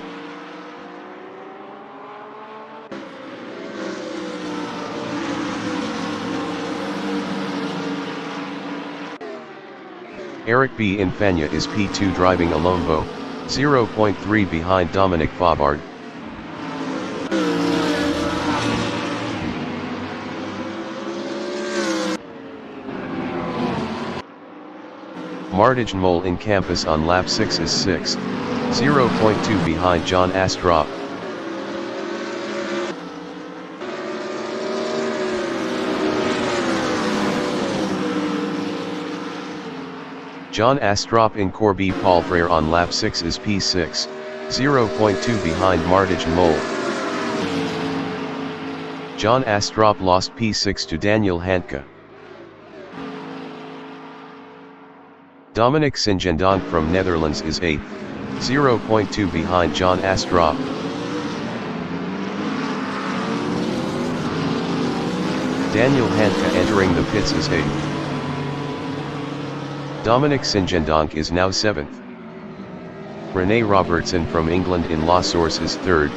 Speaker 1: Eric B. Infania is P2 driving a Lombo, 0.3 behind Dominic Fabard. ReneRmotorsport in Campus on lap 6 is 6th, 0.2 behind John Astrup. John Astrup in Corby Palfrère on lap 6 is P6, 0.2 behind ReneRmotorsport. John Astrup lost P6 to Daniel Handke. Dominic Singendonk from Netherlands is 8th, 0.2 behind John Astrup. Daniel Handke entering the pits is 8th. Dominic Singendonk is now 7th. Rene Robertson from England in La Source is 3rd,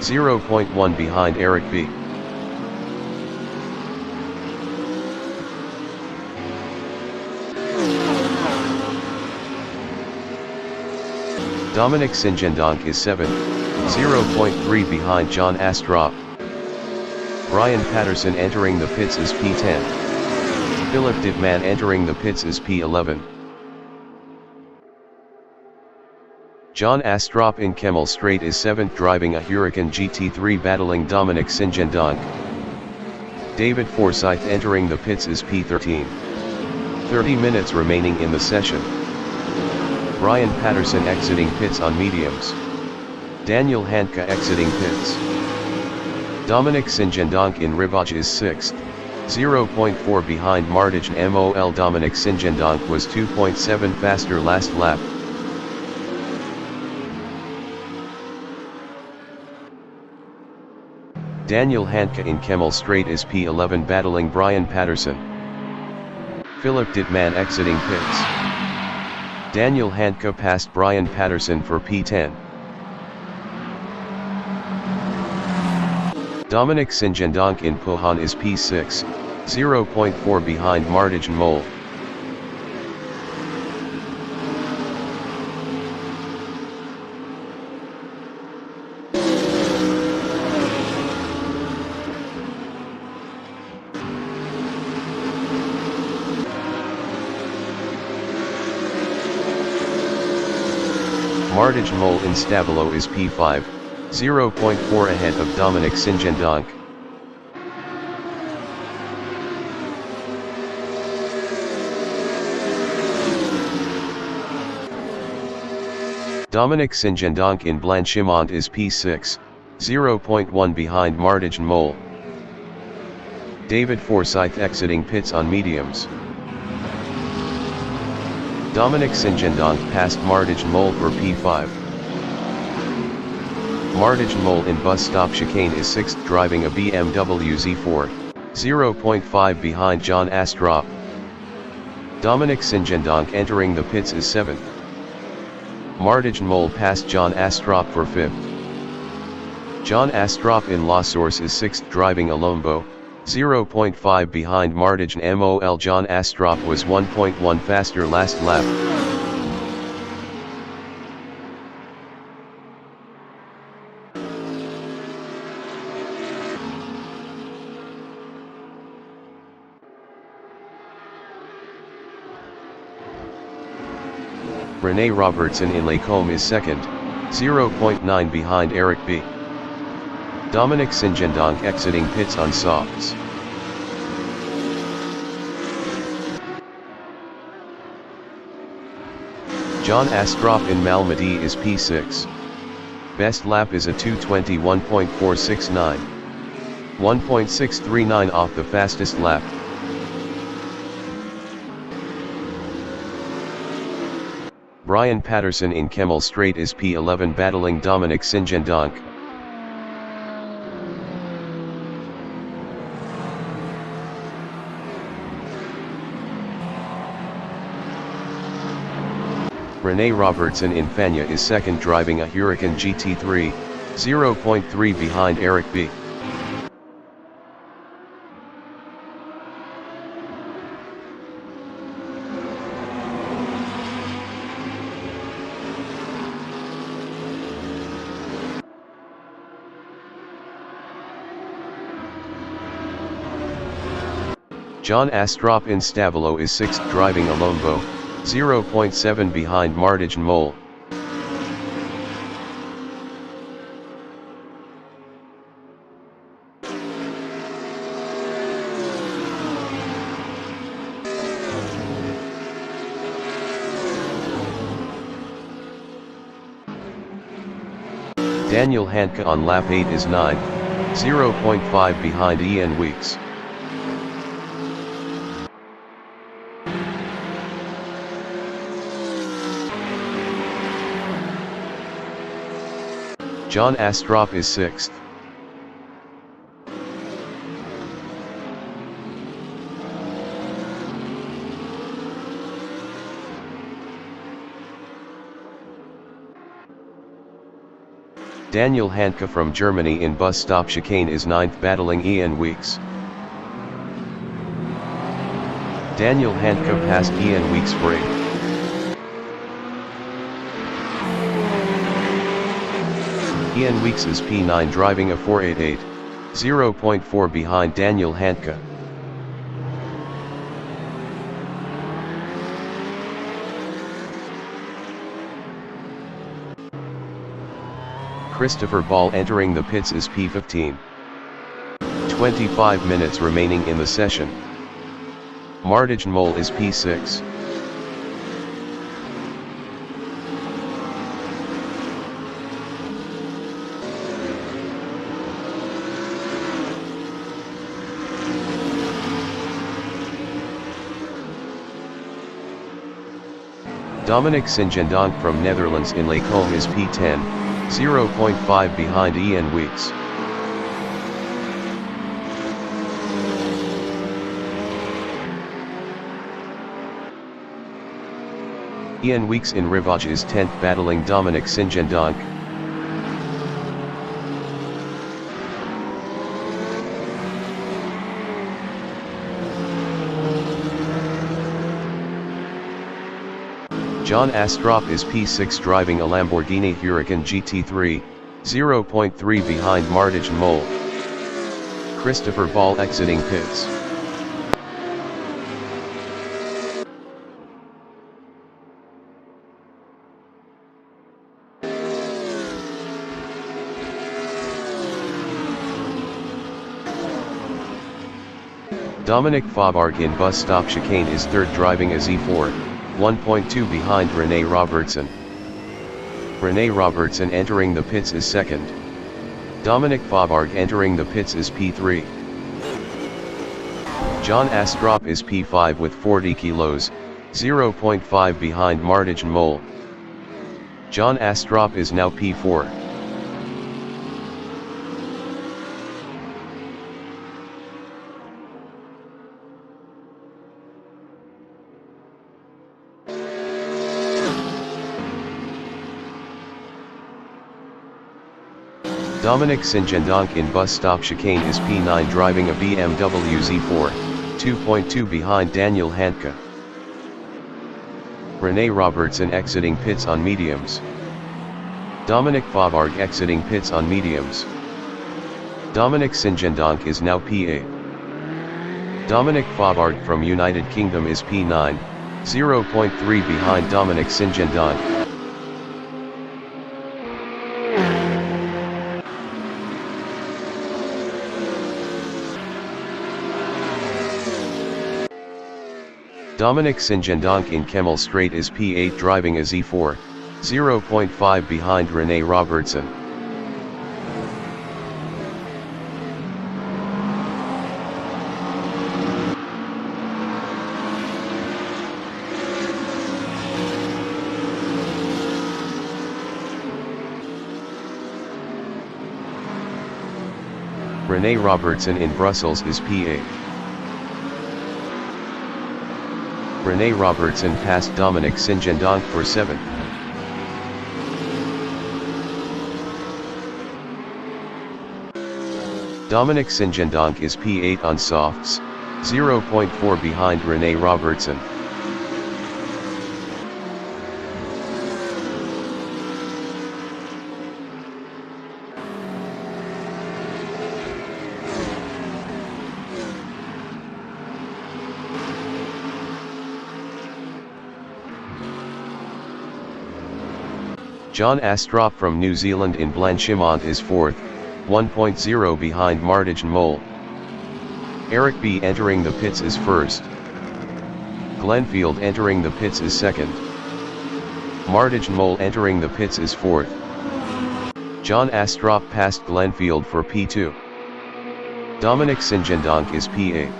Speaker 1: 0.1 behind Eric B. Dominic Singendonk is 7th, 0.3 behind John Astrup. Brian Patterson entering the pits is P10. Philip Dittman entering the pits is P11. John Astrup in Kemmel Straight is 7th driving a Huracan GT3 battling Dominic Singendonk. David Forsyth entering the pits is P13. 30 minutes remaining in the session. Brian Patterson exiting pits on mediums. Daniel Handke exiting pits. Dominic Singendonk in Rivage is 6th, 0.4 behind ReneRmotorsport. Dominic Singendonk was 2.7 faster last lap. Daniel Handke in Kemmel Straight is P11 battling Brian Patterson. Philip Dittman exiting pits. Daniel Handke passed Brian Patterson for P10. Dominic Singendonk in Pohon is P6, 0.4 behind ReneRmotorsport. ReneRmotorsport in Stabilo is P5, 0.4 ahead of Dominic Singendonk. Dominic Singendonk in Blanchimont is P6, 0.1 behind ReneRmotorsport. David Forsyth exiting pits on mediums. Dominic Singendonk passed ReneRmotorsport for P5. ReneRmotorsport in Bus Stop Chicane is 6th driving a BMW Z4, 0.5 behind John Astrup. Dominic Singendonk entering the pits is 7th. ReneRmotorsport passed John Astrup for 5th. John Astrup in La Source is 6th driving a Lombo, 0.5 behind ReneRmotorsport. John Astrup was 1.1 faster last lap. Rene Robertson in Lacombe is 2nd, 0.9 behind Eric B. Dominic Singendonk exiting pits on softs. John Astrup in Malmedy is P6. Best lap is a 2:21.469. 1.639 off the fastest lap. Brian Patterson in Kemmel Straight is P11 battling Dominic Singendonk. Rene Robertson in Fanya is second driving a Huracan GT3, 0.3 behind Eric B. John Astrop in Stavolo is 6th driving a Lombo, 0.7 behind Martijn Mol. Daniel Handke on lap 8 is 9, 0.5 behind Ian Weeks. John Astrop is 6th. Daniel Handke from Germany in bus stop chicane is 9th battling Ian Weeks. Daniel Handke passed Ian Weeks for 8th. Ian Weeks is P9 driving a 488, 0.4 behind Daniel Handke. Christopher Ball entering the pits is P15. 25 minutes remaining in the session. Martijn Mol is P6. Dominic Singendonk from Netherlands in Lacombe is P10, 0.5 behind Ian Weeks. Ian Weeks in Rivage is 10th battling Dominic Singendonk. John Astrop is P6 driving a Lamborghini Huracan GT3, 0.3 behind Martijn Mol. Christopher Ball exiting pits. Dominic Faubourg in bus stop chicane is 3rd driving a Z4. 1.2 behind Rene Robertson. Rene Robertson entering the pits is 2nd. Dominic Faubourg entering the pits is P3. John Astrop is P5 with 40 kilos, 0.5 behind Martijn Mol. John Astrop is now P4. Dominic Singendonk in bus stop chicane is P9 driving a BMW Z4, 2.2 behind Daniel Handke. Rene Robertson exiting pits on mediums. Dominic Faubourg exiting pits on mediums. Dominic Singendonk is now P8. Dominic Faubourg from United Kingdom is P9, 0.3 behind Dominic Singendonk. Dominic Singendonk in Kemmel Straight is P8 driving a Z4, 0.5 behind Rene Robertson. Rene Robertson in Brussels is P8. Rene Robertson passed Dominic Singendonk for 7th. Dominic Singendonk is P8 on softs, 0.4 behind Rene Robertson. John Astrup from New Zealand in Blanchimont is 4th, 1.0 behind Martijn Mol. Eric B entering the pits is 1st. Glenfield entering the pits is 2nd. Martijn Mol entering the pits is 4th. John Astrup passed Glenfield for P2. Dominic Singendonk is P8.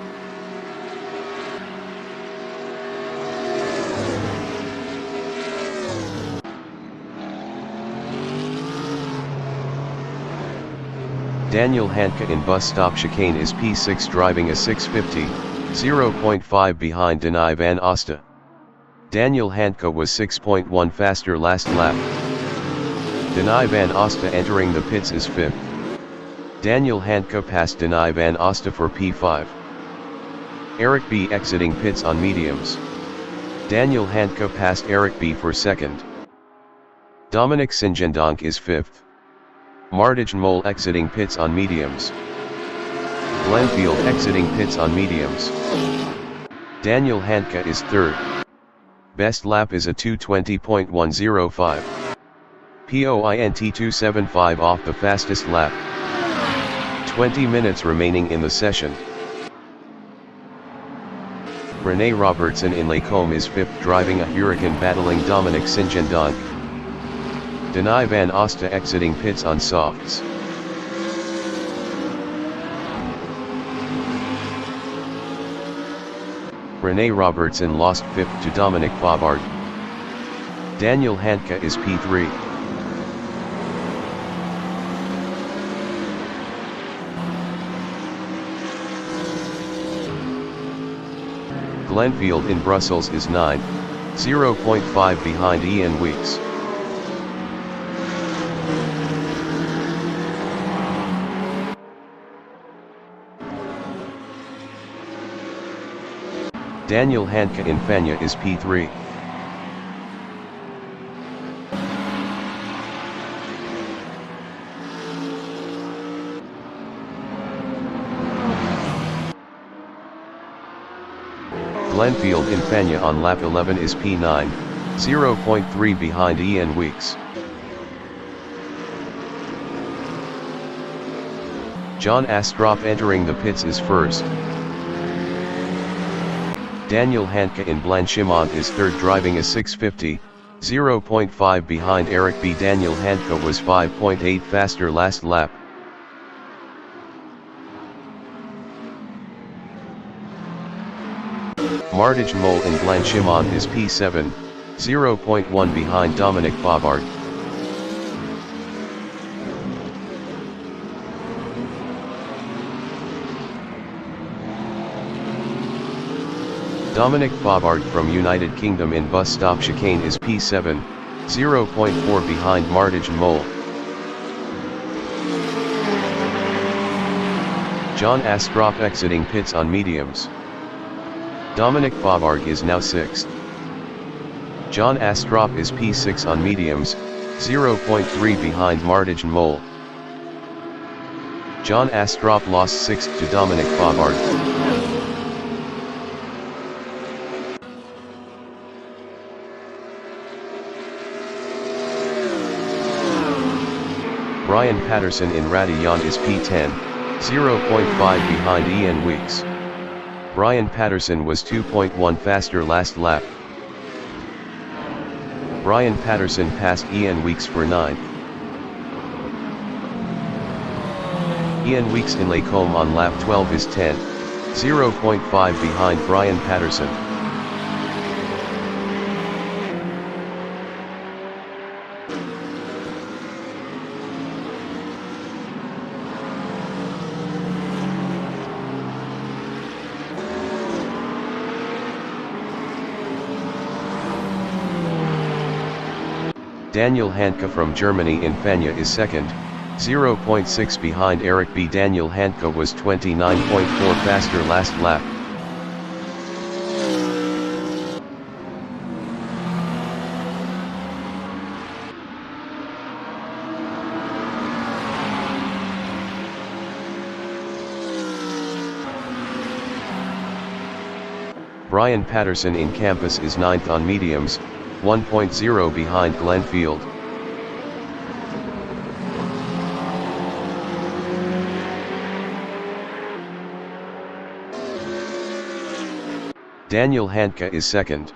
Speaker 1: Daniel Handke in bus stop chicane is P6 driving a 650, 0.5 behind Denai van Osta. Daniel Handke was 6.1 faster last lap. Denai van Osta entering the pits is 5th. Daniel Handke passed Denai van Osta for P5. Eric B exiting pits on mediums. Daniel Handke passed Eric B for 2nd. Dominic Singendonk is 5th. Martijn Mol exiting pits on mediums. Glenfield exiting pits on mediums. Daniel Handke is 3rd. Best lap is a 2:20.105. POINT 275 off the fastest lap. 20 minutes remaining in the session. Rene Robertson in Lacombe is 5th driving a Huracan battling Dominic Singendonk. Denai van Osta exiting pits on softs. Rene Robertson lost 5th to Dominic Favard. Daniel Handke is P3. Glenfield in Brussels is 9th, 0.5 behind Ian Weeks. Daniel Handke in Fania is P3. Glenfield in Fania on lap 11 is P9, 0.3 behind Ian Weeks. John Astrup entering the pits is 1st. Daniel Handke in Blanchimont is 3rd driving a 650, 0.5 behind Eric B. Daniel Handke was 5.8 faster last lap. Martijn Mol in Blanchimont is P7, 0.1 behind Dominic Favard. Dominic Favard from United Kingdom in bus stop chicane is P7, 0.4 behind Martijn Mol. John Astrup exiting pits on mediums. Dominic Favard is now 6th. John Astrup is P6 on mediums, 0.3 behind Martijn Mol. John Astrup lost 6th to Dominic Favard. Brian Patterson in Radillon is P10, 0.5 behind Ian Weeks. Brian Patterson was 2.1 faster last lap. Brian Patterson passed Ian Weeks for 9th. Ian Weeks in Lacombe on lap 12 is 10th, 0.5 behind Brian Patterson. Daniel Handke from Germany in Fania is 2nd, 0.6 behind Eric B. Daniel Handke was 29.4 faster last lap. Brian Patterson in Campus is 9th on mediums, 1.0 behind Glenn Field. Daniel Handke is 2nd.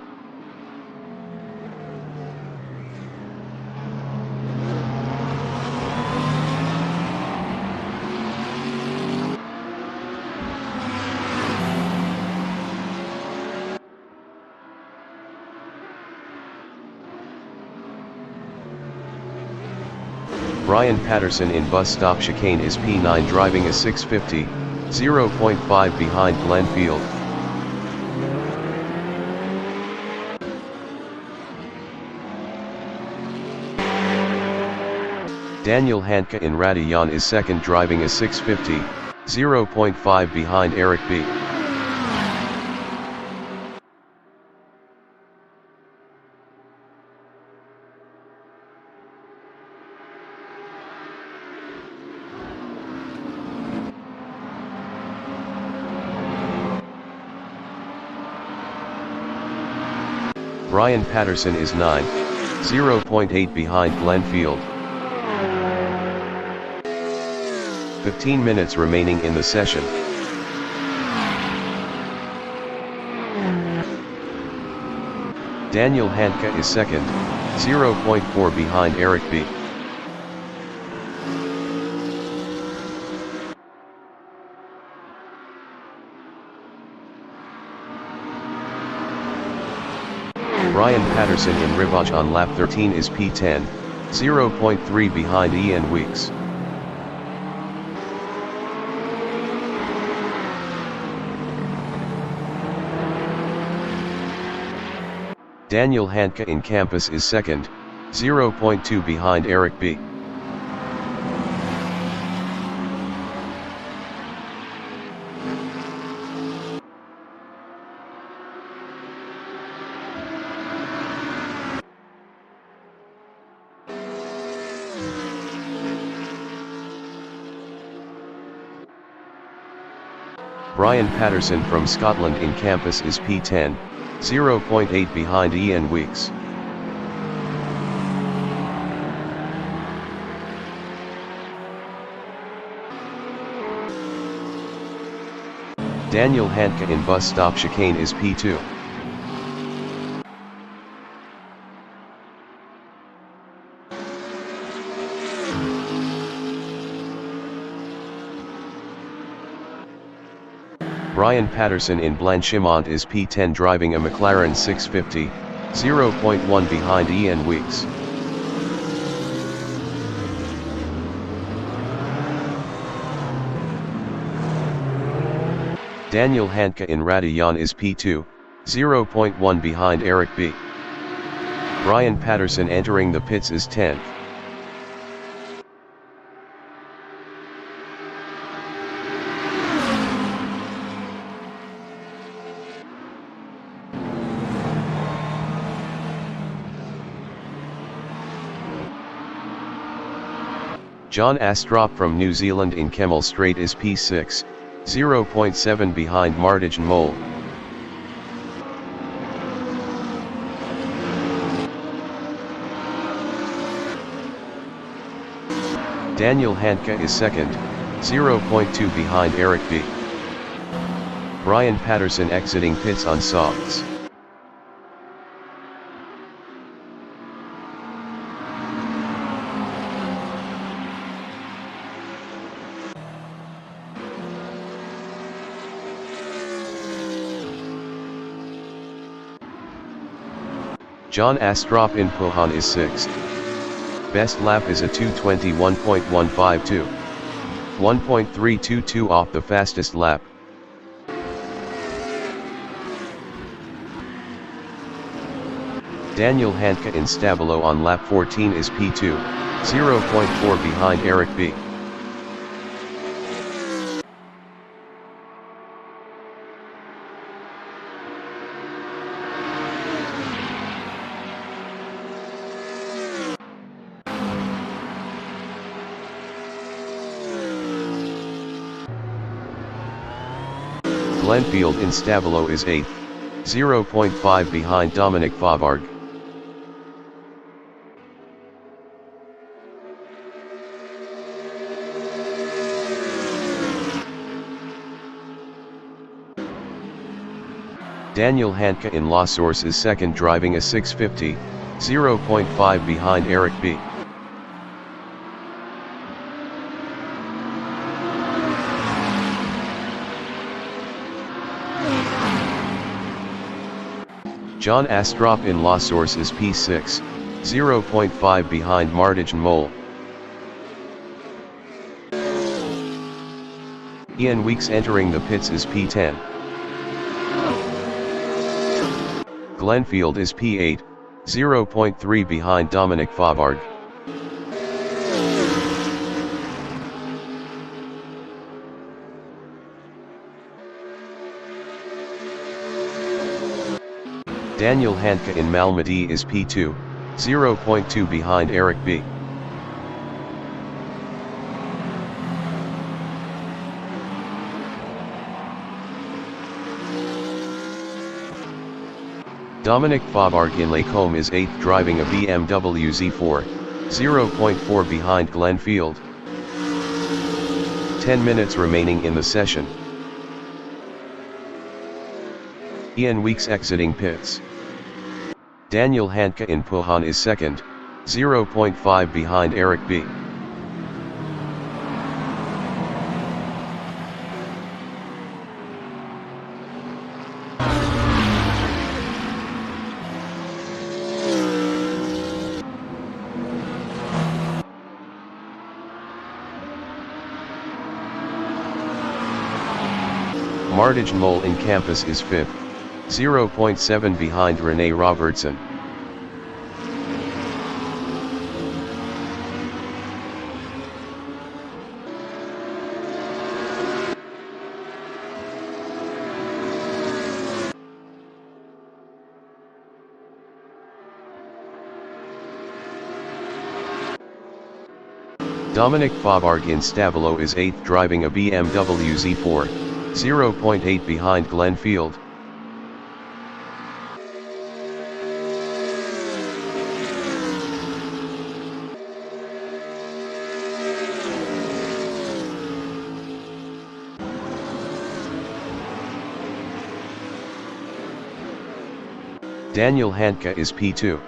Speaker 1: Brian Patterson in Bus Stop Chicane is P9 driving a 650, 0.5 behind Glenn Field. Daniel Handke in Radion is 2nd driving a 650, 0.5 behind Eric B. Brian Patterson is 9th, 0.8 behind Glenn Field. 15 minutes remaining in the session. Daniel Handke is 2nd, 0.4 behind Eric B. Brian Patterson in Rivage on lap 13 is P10, 0.3 behind Ian Weeks. Daniel Handke in Campus is 2nd, 0.2 behind Eric B. Brian Patterson from Scotland in Campus is P10, 0.8 behind Ian Weeks. Daniel Handke in Bus Stop Chicane is P2. Brian Patterson in Blanchimont is P10 driving a McLaren 650, 0.1 behind Ian Weeks. Daniel Handke in Radion is P2, 0.1 behind Eric B. Brian Patterson entering the pits is 10th. John Astrop from New Zealand in Kemmel Straight is P6, 0.7 behind Martijn Mol. Daniel Handke is 2nd, 0.2 behind Eric B. Brian Patterson exiting pits on softs. John Astrop in Pohon is 6th. Best lap is a 2:21.152. 1.322 off the fastest lap. Daniel Handke in Stabilo on lap 14 is P2, 0.4 behind Eric B. Glenfield in Stabilo is 8th, 0.5 behind Dominic Favard. Daniel Hanke in La Source is 2nd driving a 650, 0.5 behind Eric B. John Astrop in La Source is P6, 0.5 behind Martijn Mol. Ian Weeks entering the pits is P10. Glenfield is P8, 0.3 behind Dominic Favard. Daniel Hanke in Malmedy is P2, 0.2 behind Eric B. Dominic Favard in Lacombe is 8th driving a BMW Z4, 0.4 behind Glenfield. 10 minutes remaining in the session. Ian Weeks exiting pits. Daniel Hanke in Pohon is 2nd, 0.5 behind Eric B. Martijn Mol in Campus is 5th, 0.7 behind Rene Robertson. Dominic Favard in Stabilo is 8th driving a BMW Z4, 0.8 behind Glenfield. Daniel Hanke is P2.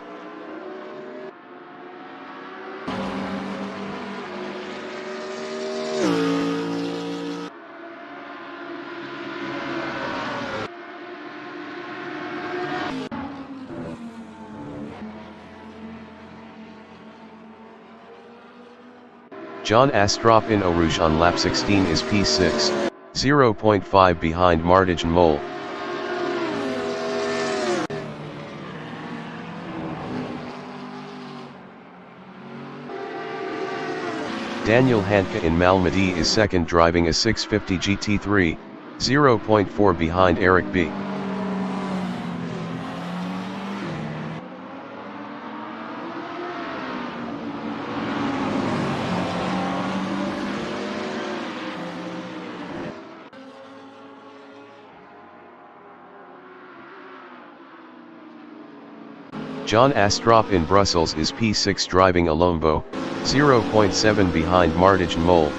Speaker 1: John Astrop in Eau Rouge on lap 16 is P6, 0.5 behind Martijn Mol. Daniel Hanke in Malmedy is 2nd driving a 650 GT3, 0.4 behind Eric B. John Astrop in Brussels is P6 driving a Lombo, 0.7 behind Martijn Mol.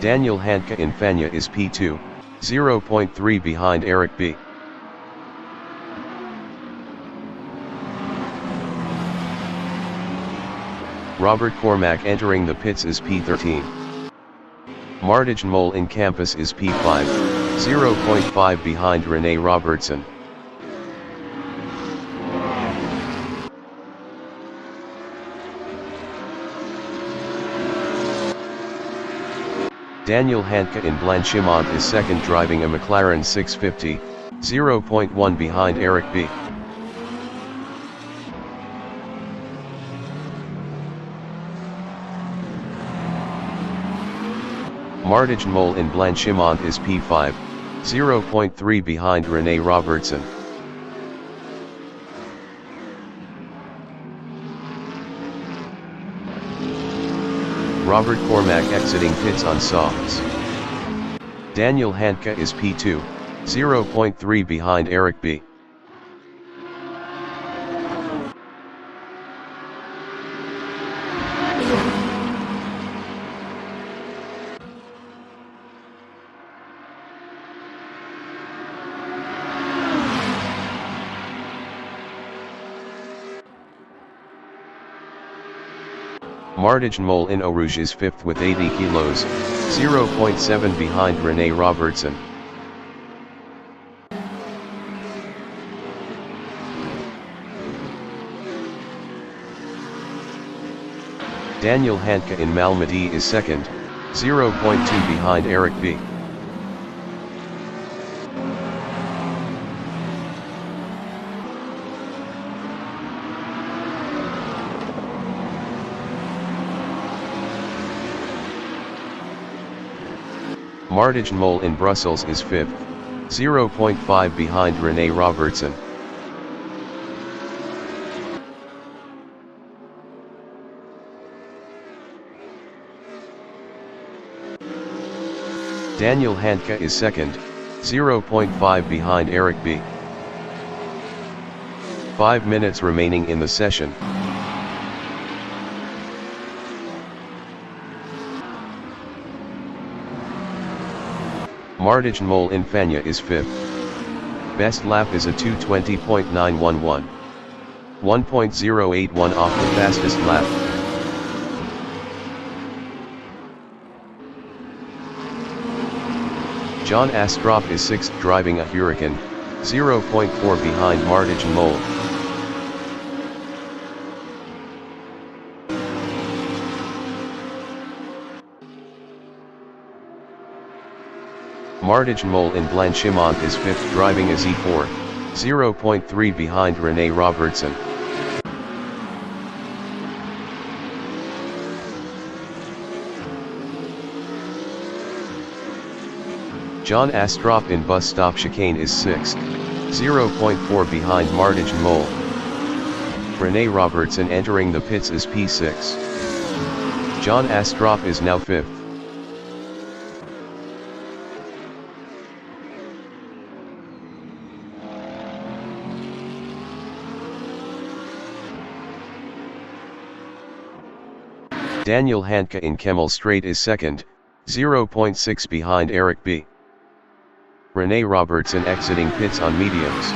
Speaker 1: Daniel Hanke in Fania is P2, 0.3 behind Eric B. Robert Cormack entering the pits is P13. Martijn Mol in Campus is P5, 0.5 behind Rene Robertson. Daniel Handke in Blanchimont is second driving a McLaren 650, 0.1 behind Eric B. Martijn Mol in Blanchimont is P5, 0.3 behind Rene Robertson. Robert Cormack exiting pits on softs. Daniel Handke is P2, 0.3 behind Eric B. Martijn Mol in Eau Rouge is 5th with 80 kilos, 0.7 behind Rene Robertson. Daniel Handke in Malmedy is 2nd, 0.2 behind Eric B. Martijn Mol in Brussels is 5th, 0.5 behind Rene Robertson. Daniel Handke is 2nd, 0.5 behind Eric B. 5 minutes remaining in the session. Martijn Mol in Fagnes is 5th. Best lap is a 2:20.911. 1.081 off the fastest lap. John Astrup is 6th driving a Huracan, 0.4 behind Martijn Mol. Martijn Mol in Blanchimont is 5th driving a Z4, 0.3 behind Rene Robertson. John Astrup in Bus Stop Chicane is 6th, 0.4 behind Martijn Mol. Rene Robertson entering the pits is P6. John Astrup is now 5th. Daniel Handke in Kemmel Straight is 2nd, 0.6 behind Eric B. Rene Robertson exiting pits on mediums.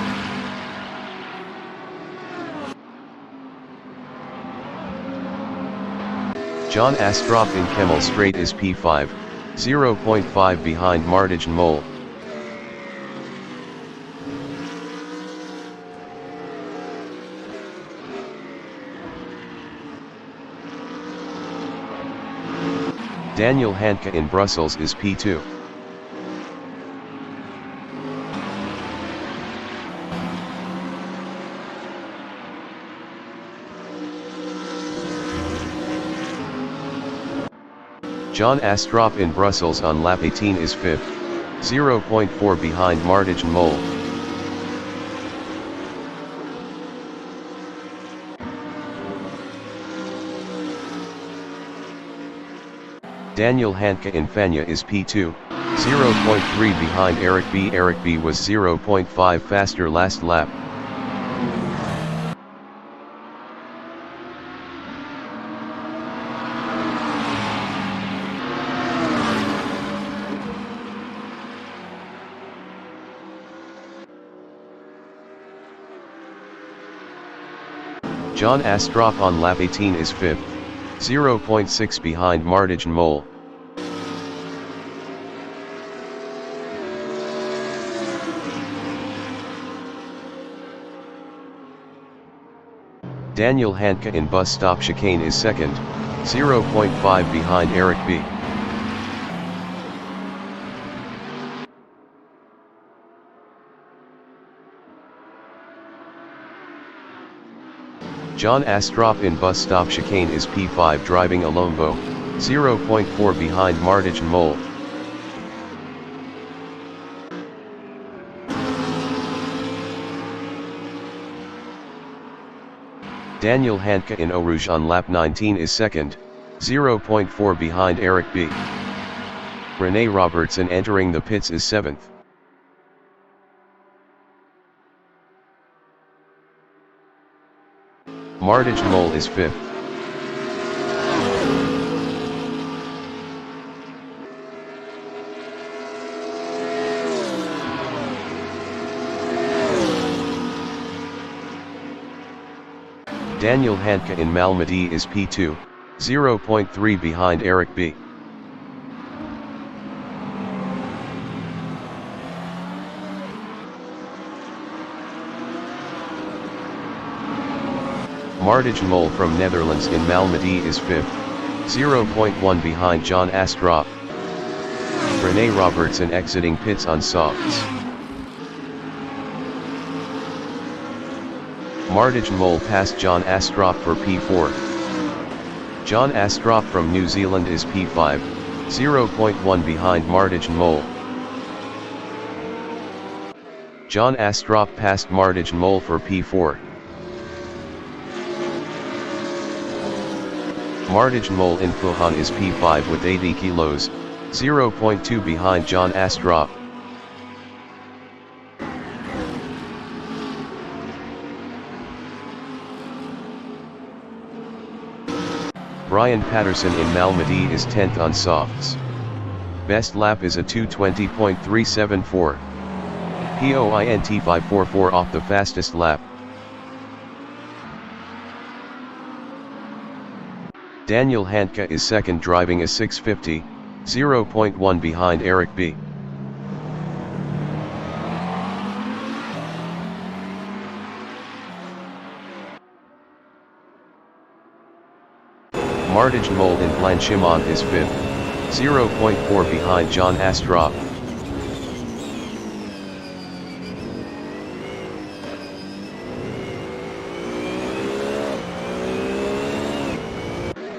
Speaker 1: John Astrup in Kemmel Straight is P5, 0.5 behind Martijn Mol. Daniel Handke in Brussels is P2. John Astrup in Brussels on lap 18 is 5th, 0.4 behind Martijn Mol. Daniel Handke in Fagnes is P2, 0.3 behind Eric B. Eric B was 0.5 faster last lap. John Astrup on lap 18 is 5th, 0.6 behind Martijn Mol. Daniel Handke in Bus Stop Chicane is 2nd, 0.5 behind Eric B. John Astrup in bus stop chicane is P5 driving a Lombo, 0.4 behind Martijn Mol. Daniel Handke in Eau Rouge on lap 19 is second, 0.4 behind Eric B. Rene Robertson entering the pits is 7th. Martijn Mol is 5th. Daniel Handke in Malmedy is P2, 0.3 behind Eric B. Martijn Mol from Netherlands in Malmedy is 5th, 0.1 behind John Astrup. Rene Robertson exiting pits on softs. Martijn Mol passed John Astrup for P4. John Astrup from New Zealand is P5, 0.1 behind Martijn Mol. John Astrup passed Martijn Mol for P4. Martijn Mol in Puhan is P5 with 80 kilos, 0.2 behind John Astrup. Brian Patterson in Malmedy is 10th on softs. Best lap is a 2:20.374. POINT 544 off the fastest lap. Daniel Handke is second driving a 650, 0.1 behind Eric B. Martijn Mol in Blanchimont is 5th, 0.4 behind John Astrup.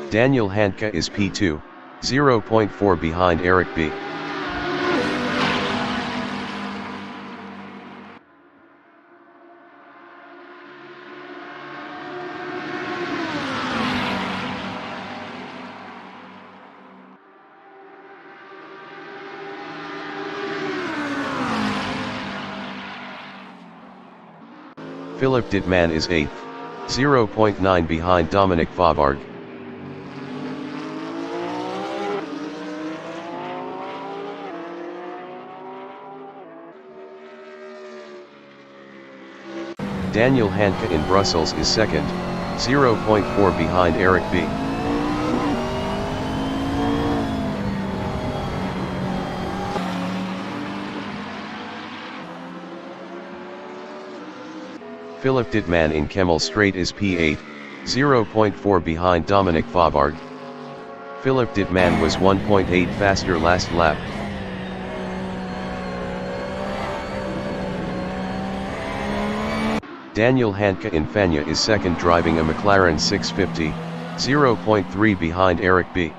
Speaker 1: Daniel Handke is P2, 0.4 behind Eric B. Philip Dittman is 8th, 0.9 behind Dominic Faubourg. Daniel Handke in Brussels is second, 0.4 behind Eric B. Philip Dittman in Kemmel Straight is P8, 0.4 behind Dominic Faubourg. Philip Dittman was 1.8 faster last lap. Daniel Handke in Fania is second driving a McLaren 650, 0.3 behind Eric B.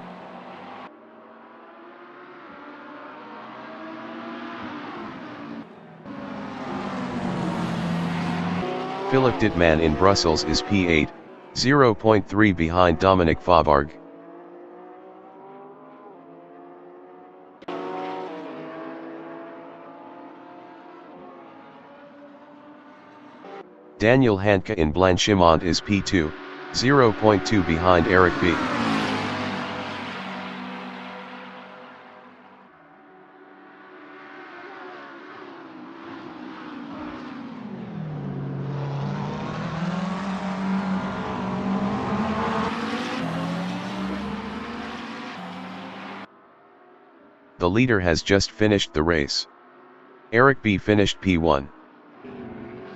Speaker 1: Philip Dittman in Brussels is P8, 0.3 behind Dominic Faubourg. Daniel Handke in Blanchimont is P2, 0.2 behind Eric B. The leader has just finished the race. Eric B finished P1.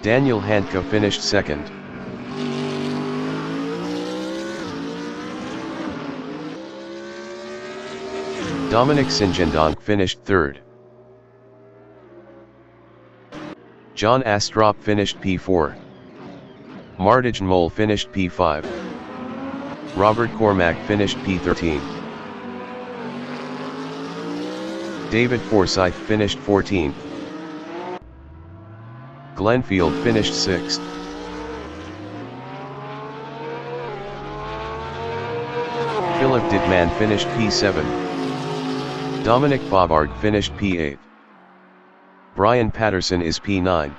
Speaker 1: Daniel Handke finished second. Dominic Singendonk finished third. John Astrup finished P4. Martijn Mol finished P5. Robert Cormack finished P13. David Forsyth finished 14th. Glenfield finished 6th. Philip Dittman finished P7. Dominic Bobard finished P8. Brian Patterson is P9.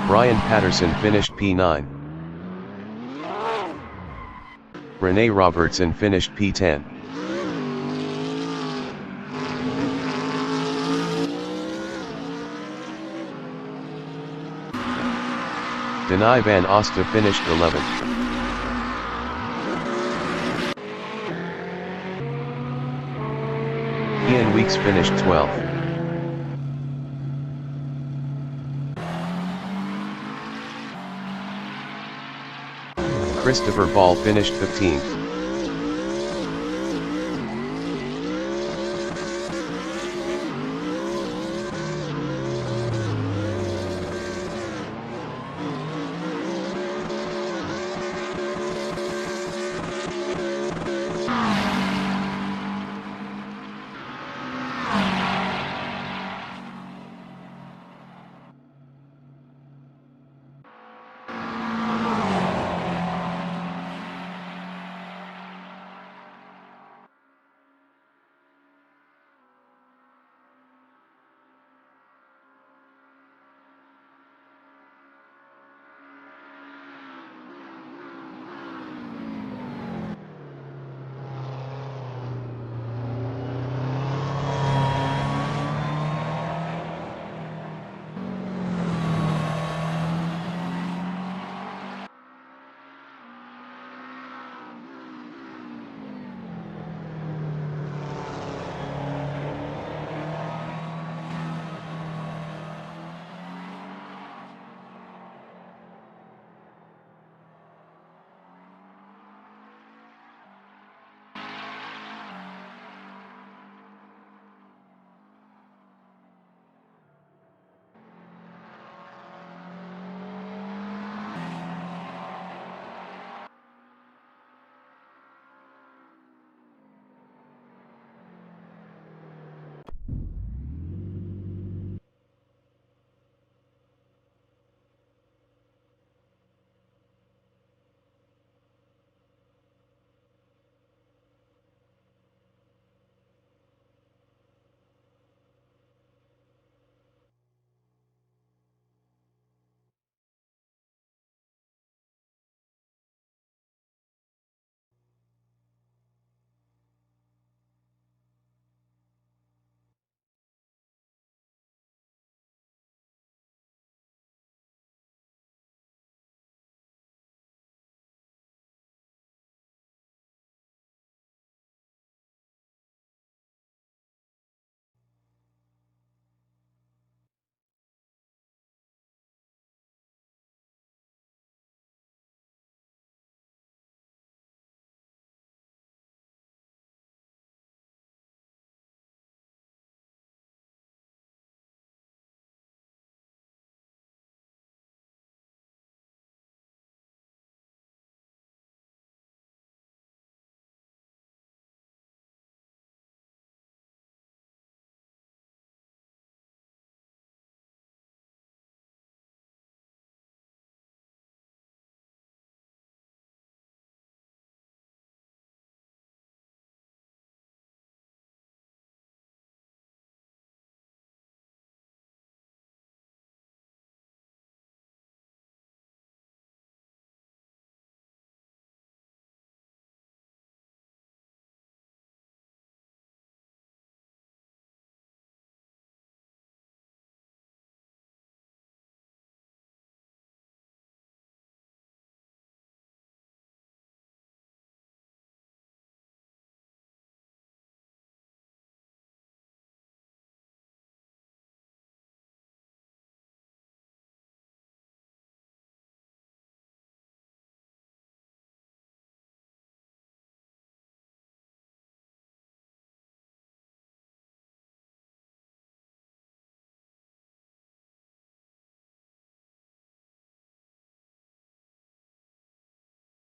Speaker 1: Brian Patterson finished P9. Rene Robertson finished P10. Denai Van Osta finished 11th. Ian Weeks finished 12th. Christopher Ball finished 15th.